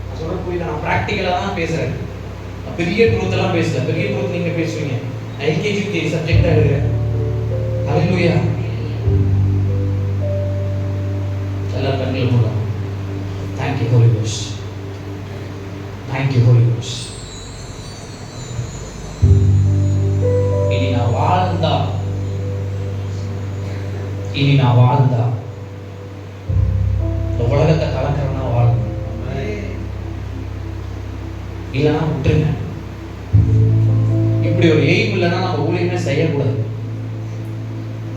Speaker 1: நான் சொல்ற புரியுது. நான் பிராக்டிக்கலா தான் பேசுறேன், பெரிய ட்ரூத் எல்லாம் பேசல. பெரிய ட்ரூத் நீங்க பேசுவீங்க, நான் எல்கேஜி சப்ஜெக்டா எடுக்கிறேன். ஹalleluya. எல்லாரும் கண்களை மூடலாம். Thank you Holy Ghost. Thank you Holy Ghost. இனி நான் வாழ்ந்தா இந்த உலகத்தை கலக்கிறனா வாழணும், இல்லைன்னா விட்டுருங்க. இப்படி ஒரு எய்ம் இல்லைன்னா நம்ம ஊழியமே செய்யக்கூடாது.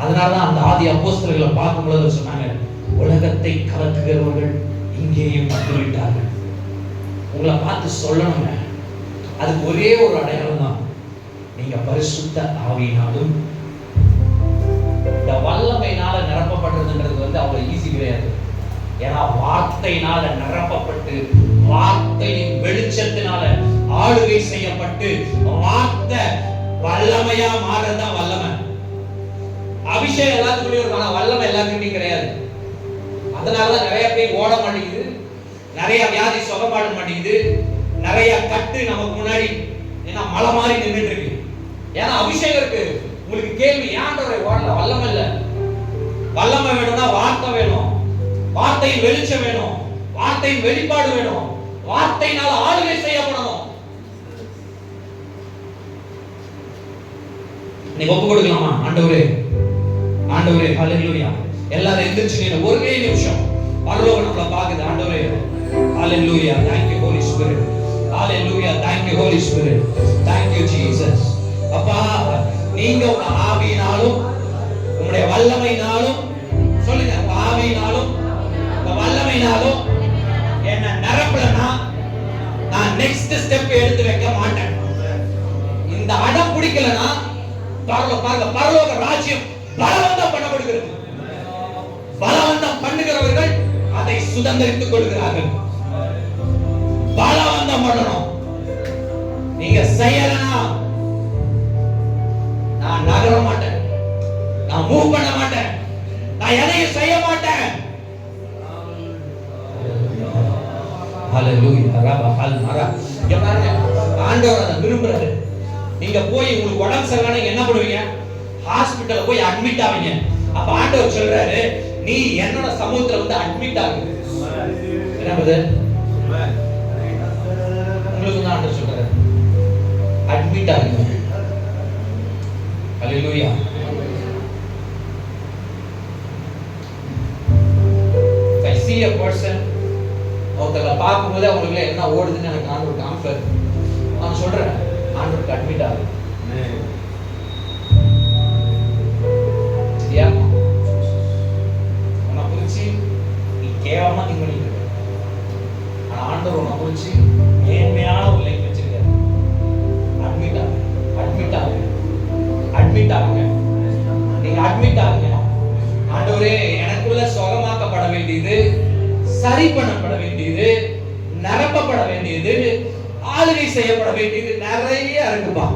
Speaker 1: அதனாலதான் அந்த ஆதி அப்போஸ்தலர்களை பார்க்கும்போது சொன்னாங்க, உலகத்தை கலக்குகிறவர்கள் இங்கேயும் வந்துவிட்டார்கள். உங்களை பார்த்து சொல்லணுங்க, அதுக்கு ஒரே ஒரு அடையாளம் தான், நீங்க பரிசுத்த ஆவியினாலும் இந்த வல்லமையினால நிரப்பப்படுறதுன்றது அவ்வளவு வார்த்தையினால நிரப்பப்பட்டு வார்த்தையின் வெளிச்சத்தினால ஆளுகை செய்யப்பட்டு வார்த்தை வல்லமையா மாறதான் வல்லமை. அபிஷேகம் எல்லாத்துக்குள்ளயும் இருக்கும், ஆனா வல்லமை எல்லாத்துக்கிட்டையும் கிடையாது. அதனாலதான் நிறைய பேர் ஓட மாட்டேங்குது, நிறைய வியாதி சுகமாட மாட்டேங்குது, நிறைய கட்டு நமக்கு முன்னாடி ஏன்னா மலை மாதிரி நின்றுட்டு இருக்கு. ஏன்னா அபிஷேகம் இருக்கு. உங்களுக்கு கேள்வி, ஏன்டவரை ஓடல? வல்லமை இல்ல. வல்லமை வேணும்னா வார்த்தை வேணும், வார்த்தையின் வெளிச்சம் வேணும், வார்த்தையின் வெளிப்பாடு வேணும், வார்த்தையினால ஆளுகை செய்யப்படணும். நீங்க ஒப்பு கொடுக்கலாமா? ஆண்டவரே, ஆண்டவரே, ஹல்லேலூயா. எல்லாரும் எந்திரிச்சு நின்னு ஒரே நிமிஷம் பரலோகம் நம்மள பாக்குது. ஆண்டவரே, ஹல்லேலூயா. Thank you Holy Spirit. Hallelujah. Thank you Holy Spirit. Thank you Jesus. அப்பா, நீங்க உங்க ஆவியினாலும் உங்களுடைய வல்லமையினாலும் சொல்லுங்க, உங்க ஆவியினாலும் உங்க வல்லமையினாலும் என்ன நிரப்பலனா நான் நெக்ஸ்ட் ஸ்டெப் எடுத்து வைக்க மாட்டேன். இந்த அடம் பிடிக்கலனா பரலோக ராஜ்யம் பலவந்தம் பண்ணப்படுகிறது. பலவந்தம் பண்ணுகிறவர்கள் அதை சுதந்திரித்துக் கொள்கிறார்கள். பலவந்தம் பண்ணணும். நீங்க செய்யலனா நான் நகர மாட்டேன், நான் மூவ் பண்ண மாட்டேன், நான் எதையும் செய்ய மாட்டேன். ஹல்லேலூயா. ரபா ஹல் மரா. இங்க பாருங்க, ஆண்டவர் அதை விரும்புறாரு. நீங்க போய் உங்களுக்கு உடம்பு சரியில்லைனா என்ன பண்ணுவீங்க? ஹாஸ்பிடல்ல போய் அட்மிட் ஆவீங்க. அப்ப ஆண்டவர் சொல்றாரு, நீ என்னோட சமூகத்துல வந்து அட்மிட் ஆகு. என்ன பிரதர்? உங்களுக்கு தான் ஆண்டவர் சொல்றாரு, அட்மிட் ஆகுங்க. ஹல்லேலூயா. I see a person, ஒருத்தரை பார்க்கும்போது அவங்களுக்கு என்ன ஓடுதுன்னு எனக்கு ஆண்டவர் காமிப்பார். நான் சொல்றேன், ஆண்டவருக்கு அட்மிட் ஆகு. உன்னை குறிச்சு நீ கேவலமா திங்க் பண்ணிட்டு இருக்க, ஆனா ஆண்டவர் உன்னை குறிச்சு மேன்மையான ஒரு லைஃப் வச்சிருக்காரு. அட்மிட் ஆகு, அட்மிட் ஆகு, அட்மிட் ஆகுங்க. நீங்க அட்மிட் ஆகுங்க. ஆண்டவரே, எனக்குள்ள சுகமாக்கப்பட வேண்டியது, சரி பண்ணப்பட வேண்டியது, நிரப்பப்பட வேண்டியது, ஆளுகை செய்யப்பட வேண்டியது நிறைய இருக்குப்பா,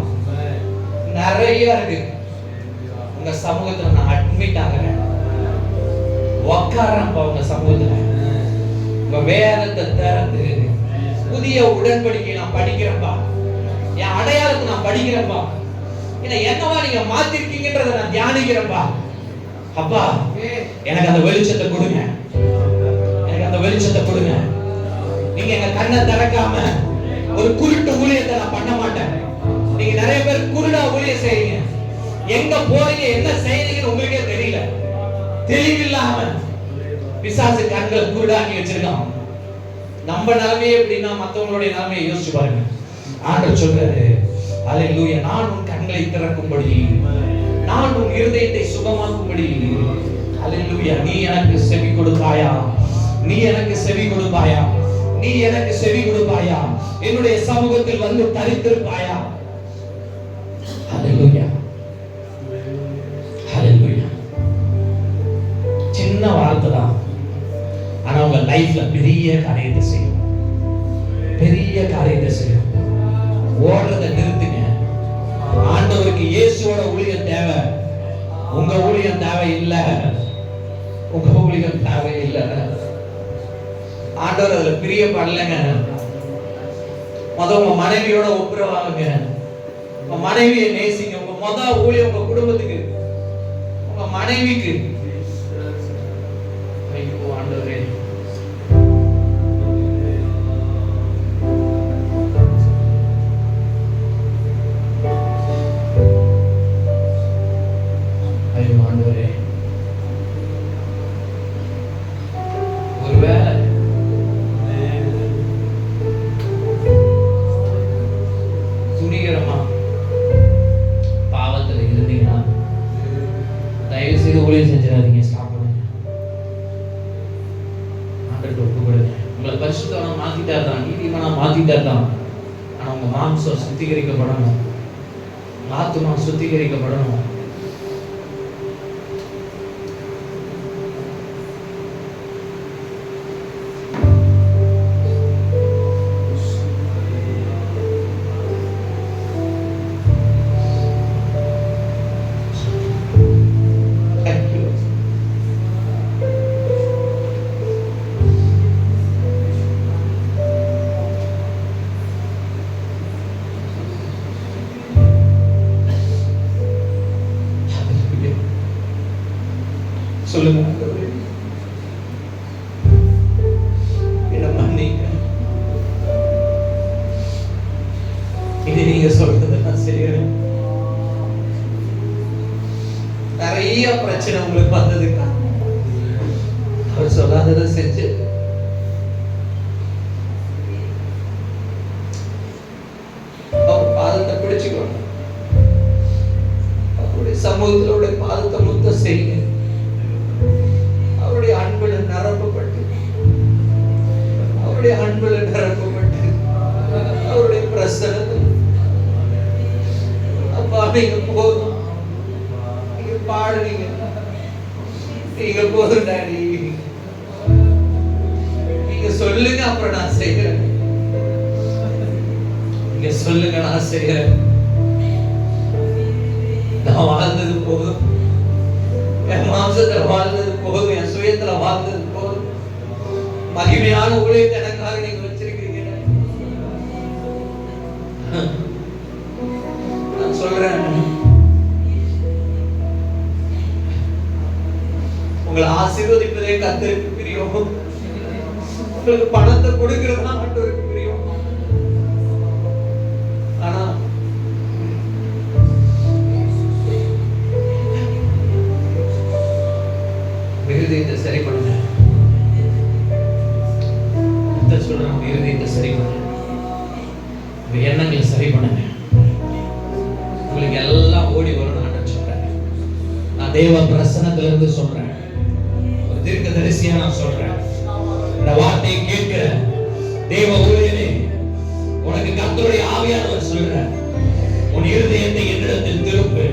Speaker 1: நிறைய இருக்கு. உங்க சமூகத்துல நான் அட்மிட் ஆகிறேன், உட்காரப்பா. உங்க சமூகத்துல உங்க வேதத்தை திறந்து புதிய உடன்படிக்கை நான் படிக்கிறேன்ப்பா, என் அடையாளத்தை நான் படிக்கிறேன்ப்பா, என்னவா நீங்க மாத்திருக்கீங்கன்றத நான் தியானிக்கிறேன்ப்பா. அப்பா, எனக்கு அந்த வெளிச்சத்தை கொடுங்க, எனக்கு அந்த வெளிச்சத்தை கொடுங்க. நீங்க எங்க கண்ணை திறக்காம ஒரு குருட்டு ஊழியத்தை நான் பண்ண மாட்டேன். நீங்க நிறைய பேர் குருடா ஊழியம் செய்றீங்க, எங்க போறீங்க என்ன செய்றீங்கன்னு உங்களுக்கே தெரியல. தெளிவில்லாம பிசாசு கண்களை குருடாக்கி வச்சிருக்கான். நம்ம நிலைமையே எப்படின்னா மத்தவங்களுடைய நிலைமையை யோசிச்சு பாருங்க. ஆண்டவர் சொல்றாரு, ஹல்லேலூயா, நான் உன் கண்களை திறக்கும்படி, நான் உன் இருதயத்தை சுகமாக்கும்படி, ஹல்லேலூயா, நீ எனக்கு செவி கொடுப்பாயா, நீ எனக்கு செவி கொடுப்பாயா, நீ எனக்கு செவி கொடுப்பாயா, என்னுடைய சமூகத்தில் வந்து தரித்திருப்பாயா. ஹல்லேலூயா, ஹல்லேலூயா. சின்ன வார்த்தை தான், ஆனா உங்க லைஃப்ல பெரிய காரியத்தை செய்யும், பெரிய காரியத்தை செய்யும். ஓடுறத நிறுத்துங்க. ஆண்டவருக்கு இயேசுவோட ஊழியம் தேவை, உங்க ஊழியம் தேவை இல்ல, உங்க ஊழியம் தேவை இல்ல. ஆண்டவர் அதுல பிரியப்படலைங்க. உங்க மனைவியோட ஒப்புரவாகுங்க, உங்க மனைவியை நேசிங்க. உங்க ஊழியம் உங்க குடும்பத்துக்கு, உங்க மனைவிக்கு. ஆண்டவரே, ஆண்டவரே, ஒருவேளை துணிகரமா பாவத்துல இருந்தீங்கன்னா தயவு செய்து ஊழியம் செஞ்சிடாதீங்க, ஸ்டாப் பண்ணுங்க. ஆண்டவருக்கு ஒப்பு கொடுங்க. உங்களை பரிசுத்தவனா மாத்திட்டார் தான், நீதிமானா மாத்திட்டார் தான். ஆனா உங்க மாம்சம் சுத்திகரிக்கப்படணும், ஆத்துமா சுத்திகரிக்கப்படணும். சொல்லுங்க ஆண்டவரே, என்ன மன்னிங்க. இது நீங்க சொல்றதை நான் செய்யறேன். நிறைய பிரச்சனை உங்களுக்கு வந்ததுக்கா அவர் சொல்லாததை செஞ்சு அவர் பாதத்தை பிடிச்சுக்கணும். அவருடைய சமூகத்திலோட பாதத்தை முத்த செய்யுங்க. அவருடைய அன்புல நிரப்பப்பட்டு, அவருடைய அன்புல நிரப்பப்பட்டு, அவருடைய பிரசனத்தில் அப்பா நீங்க போதும், நீங்க பாடுறீங்க, நீங்க போதும் டாடி, நீங்க சொல்லுங்க அப்புறம் நான் செய்கிறேன், நீங்க சொல்லுங்க நான் செய்கிறேன். நான் வாழ்ந்தது போதும், என் மாம்சத்துல வாழ்ந்தது போதும், என் சுயத்துல வாழ்ந்தது போதும். மகிமையான ஊழியத்தை எனக்காக நீங்க வச்சிருக்கீங்க. நான் சொல்றேன், உங்களை ஆசீர்வதிப்பதே கர்த்தருக்கு பிரியம். உங்களுக்கு பணத்தை கொடுக்கிறது ஆண்டவருக்கு பிரியம். ஆனா இருதயத்தை சரி பண்ணுங்க. சொல்றேன், இருதயத்தை சரி பண்ணுங்க, எண்ணங்களை சரி பண்ணுங்க. உங்களுக்கு எல்லாம் ஓடி வரணும் ஆண்டவர் சொல்றேன். நான் தேவ பிரசன்னத்துல இருந்து சொல்றேன், ஒரு தீர்க்கதரிசியா நான் சொல்றேன். இந்த வார்த்தையை கேட்கிற தேவ ஊழியனே, உனக்கு கர்த்தருடைய ஆவியானவர் சொல்றேன், உன் இருதயத்தை என்னிடத்தில் திருப்பு,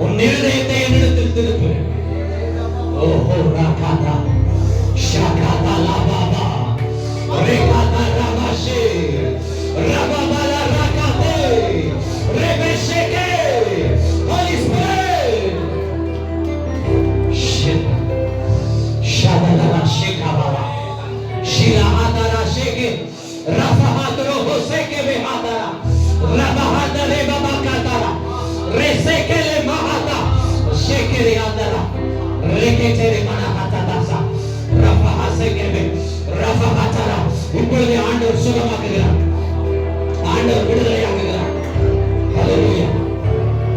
Speaker 1: உன் இருதயத்தை என்னிடத்தில் திருப்பு. ஓஹோ ராகாதா ஷாகாதா லாபாபா ரேகாதா ராமாஷே ராபாபாலா ராகாதே ரெபெஷேகே ஹோலி ஸ்பிரிட் ஷாபாலா ஷேகாபாபா ஷிலாஹாதா ஷேகே ரஃபஹாதரோ ஹோசேகே பெஹாதா ரபஹாதா ரெபாபா காதாரா ரெசேகே லே மஹாதா ஷேகே ரியாதரா ரெகேதேரே மனஹாதா ரஃபஹாசேகே ரஃபஹாதரா. இப்பொழுது ஆண்டவர் சுகமாக்குகிறார், ஆண்டவர் விடுதலையாக்குகிறார். ஹல்லேலூயா.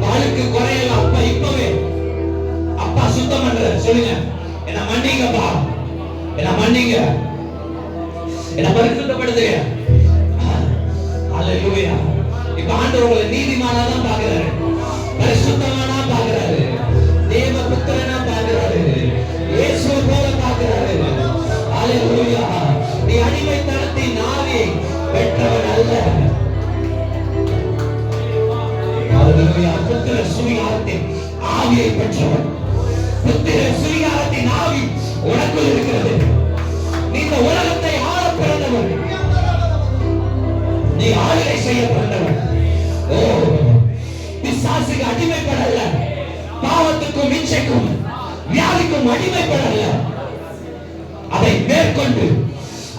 Speaker 1: வாழ்க்கை குறையலாம் அப்பா, இப்பவே அப்பா சுத்தம் பண்ற சொல்லுங்க, என்ன மன்னிங்கப்பா, என்ன மன்னிங்க, என்ன பரிசுத்தப்படுத்துங்க. ஹல்லேலூயா. இப்ப ஆண்டவர் உங்களை நீதிமானா தான் பார்க்கிறாரு, பரிசுத்தமானா பார்க்கிறாரு, தேவ புத்திரனா பார்க்கிறாரு, இயேசு போல பார்க்கிறாரு. ஹல்லேலூயா. நீ அடிமைத்தனத்தின் ஆவியை பெற்றவன் அல்ல. ஹல்லேலூயா. புத்திர சுவிகாரத்தின் ஆவியை பெற்றவன். புத்திர சுவிகாரத்தின் ஆவி உனக்குள் இருக்கிறது. நீ இந்த உலகத்தை ஆள பிறந்தவன், நீ ஆளுகை செய்ய பிறந்தவன். ஓ, பிசாசுக்கு அடிமைப்படல, பாவத்துக்கும் இச்சைக்கும் வியாதிக்கும் அடிமைப்படல, அதை மேற்கொண்டு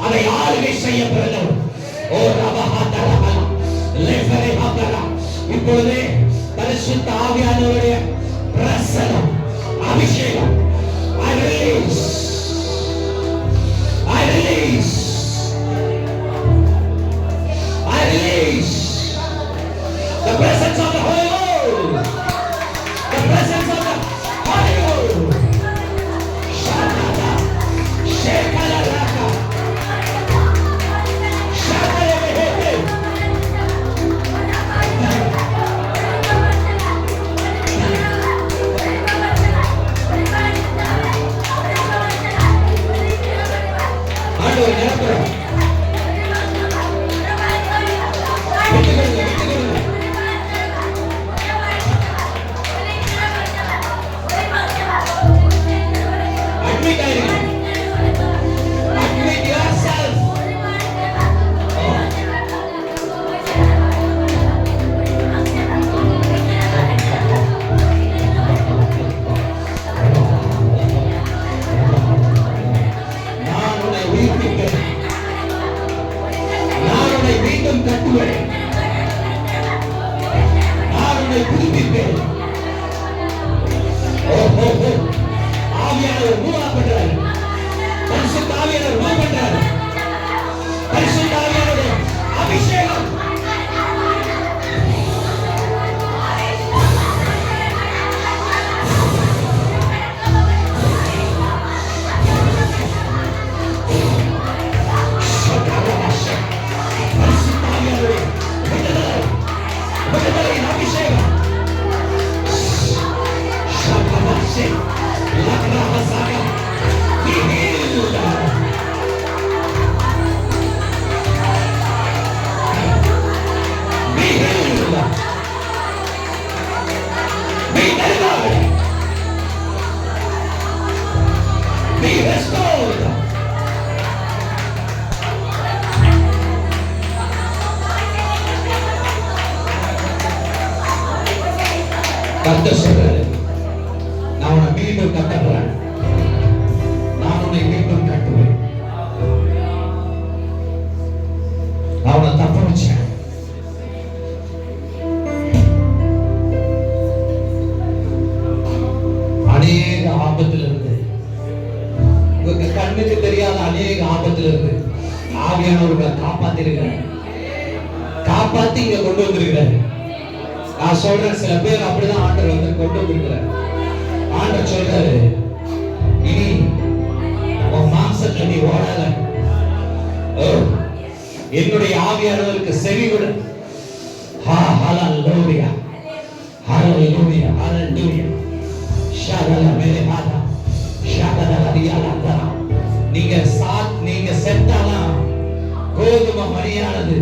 Speaker 1: அதை ஆளுகை செய்ய பிறந்தவன். ஓ ரபஹாதரா லெஃபரேஹாதரா. இப்பொழுது பரிசுத்த ஆவியானவருடைய பிரசன்னம், அபிஷேகம், I release, I release, I release the presence of the Holy Ghost, the presence of the Holy Ghost. Shakata, shekala raka, shakala behete. ஆண்டவர் நிரப்புறார். ஸ்தோத்திரம். கர்த்தர் சொல்றாரு, நான் உன்னை மீண்டும் கட்டப்படுறேன், நான் உன்னை மீண்டும் கட்டுவேன், நான் உன்னை தப்ப வச்சேன். அநேக ஆபத்துல இருந்து, உங்களுக்கு கண்ணுக்கு தெரியாத அநேக ஆபத்துல இருந்து ஆவியானவர்களை காப்பாத்திருக்கிறார், காப்பாத்தி இங்க கொண்டு வந்திருக்கிறார். நான் சொல்றேன், சில பேர் அப்படிதான் ஆண்டவர் வந்து கொண்டு வந்திருக்கிறார். ஆண்டவர் சொல்றாரு, இனி உன் மாம்சத்தை நீ ஓடல, என்னுடைய ஆவியானவருக்கு செவி விடு. ஹalleluya, ஹalleluya, ஹalleluya. ஷாதல மேலஹாதா, ஷாதல ஹரியாலா. நீங்க செத்தாலாம், கோதுமை மணியானது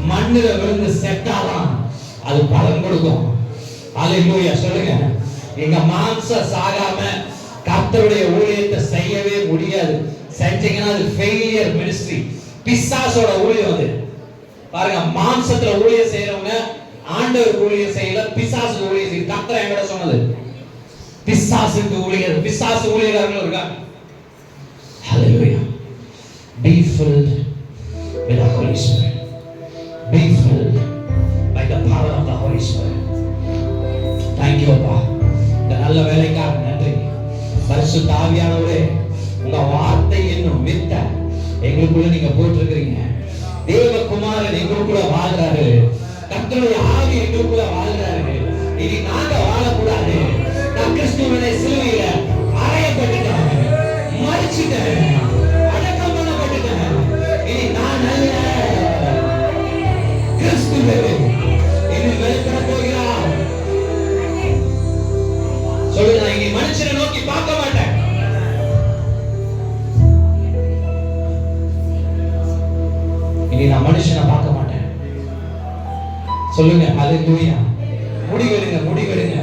Speaker 1: மண்ணுல விழுந்து செத்தாலாம், அது பலன் கொடுக்கும். ஹalleluya சொல்லுங்க. எங்க மாம்சம் சாகாம கர்த்தருடைய ஊழியத்தை செய்யவே முடியாது. செஞ்சீங்கன்னா அது ஃபெயிலியர் மினிஸ்ட்ரி, பிசாசோட ஊழியம் அது. பாருங்க, மாம்சத்துல ஊழியம் செய்யறவங்க ஆண்டவருக்கு ஊழியம் செய்யல, பிசாசுக்கு ஊழியம் செய்ய. கர்த்தர் என்கிட்ட சொன்னது, பிசாசுக்கு ஊழியர், பிசாசு ஊழியர்கள் இருக்காங்க. ஹalleluya. Be filled with the Holy Spirit. Be filled by the power of the Holy Spirit. Thank you அப்பா, இந்த நல்ல வேலைக்காக நன்றி. பரிசுத்த ஆவியானவரே, உங்க வார்த்தை என்னும் வித்தை எங்களுக்குள்ள நீங்க போட்டிருக்கிறீங்க. தேவகுமாரன் எங்களுக்குள்ள வாழ்றாரு, கர்த்தருடைய ஆவி எங்களுக்குள்ள வாழ்றாரு. இனி நாங்க வாழக்கூடாது. நான் கிறிஸ்துவினை சிலுவையில அறையப்பட்டுட்டேன், மரிச்சிட்டேன், அடக்கம் பண்ணப்பட்டுட்டேன். இனி நான் அல்ல, கிறிஸ்துவே இனி வெளிப்பட போகிறார். சொல்லுங்க, நான் இனி மனுஷனை நோக்கி பார்க்க மாட்டேன். இனி நான் மனுஷனை பார்க்க மாட்டேன். சொல்லுங்க, ஹalleluya. முடிவெடுங்க, முடிவெடுங்க.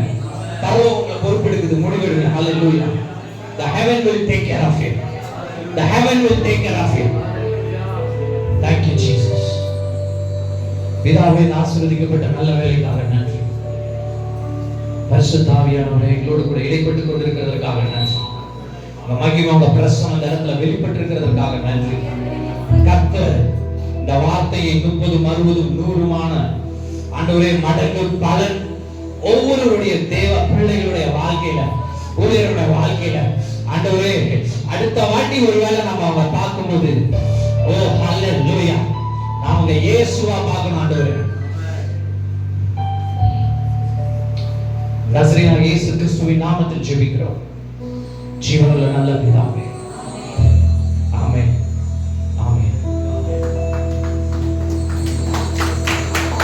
Speaker 1: பரலோகம் உங்களை பொறுப்பெடுக்குது, முடிவெடுங்க. ஹalleluya. The heaven will take care of you. The heaven will take care of you. Thank you Jesus. பிதாவே, ஆசீர்வதிக்கப்பட்ட நல்ல வேலைக்காக நன்றி. பரிசுத்த ஆவியானவரே, எங்களோடு கூட இடைப்பட்டு கொண்டிருக்கிறதற்காக நன்றி. உங்க மகிமை, உங்க பிரசன்னம் இந்த இடத்துல வெளிப்பட்டு இருக்கிறதற்காக நன்றி. கர்த்தர் இந்த வார்த்தையை 30, 60, 100மான ஆண்டவரே மடங்கு பலன் ஒவ்வொருவருடைய தேவ பிள்ளைகளுடைய வாழ்க்கையில, ஊழியருடைய வாழ்க்கையில ஆண்டவரே அடுத்த வாட்டி ஒருவேளை நம்ம அவங்க பார்க்கும்போது, ஓ ஹalleluya, நாம இயேசுவா பார்க்கணும். ஆண்டவரே, நசரேயனாகிய இயேசு கிறிஸ்துவின் நாமத்தில் ஜெபிக்கிறோம், ஜீவனுள்ள நல்ல பிதாவே.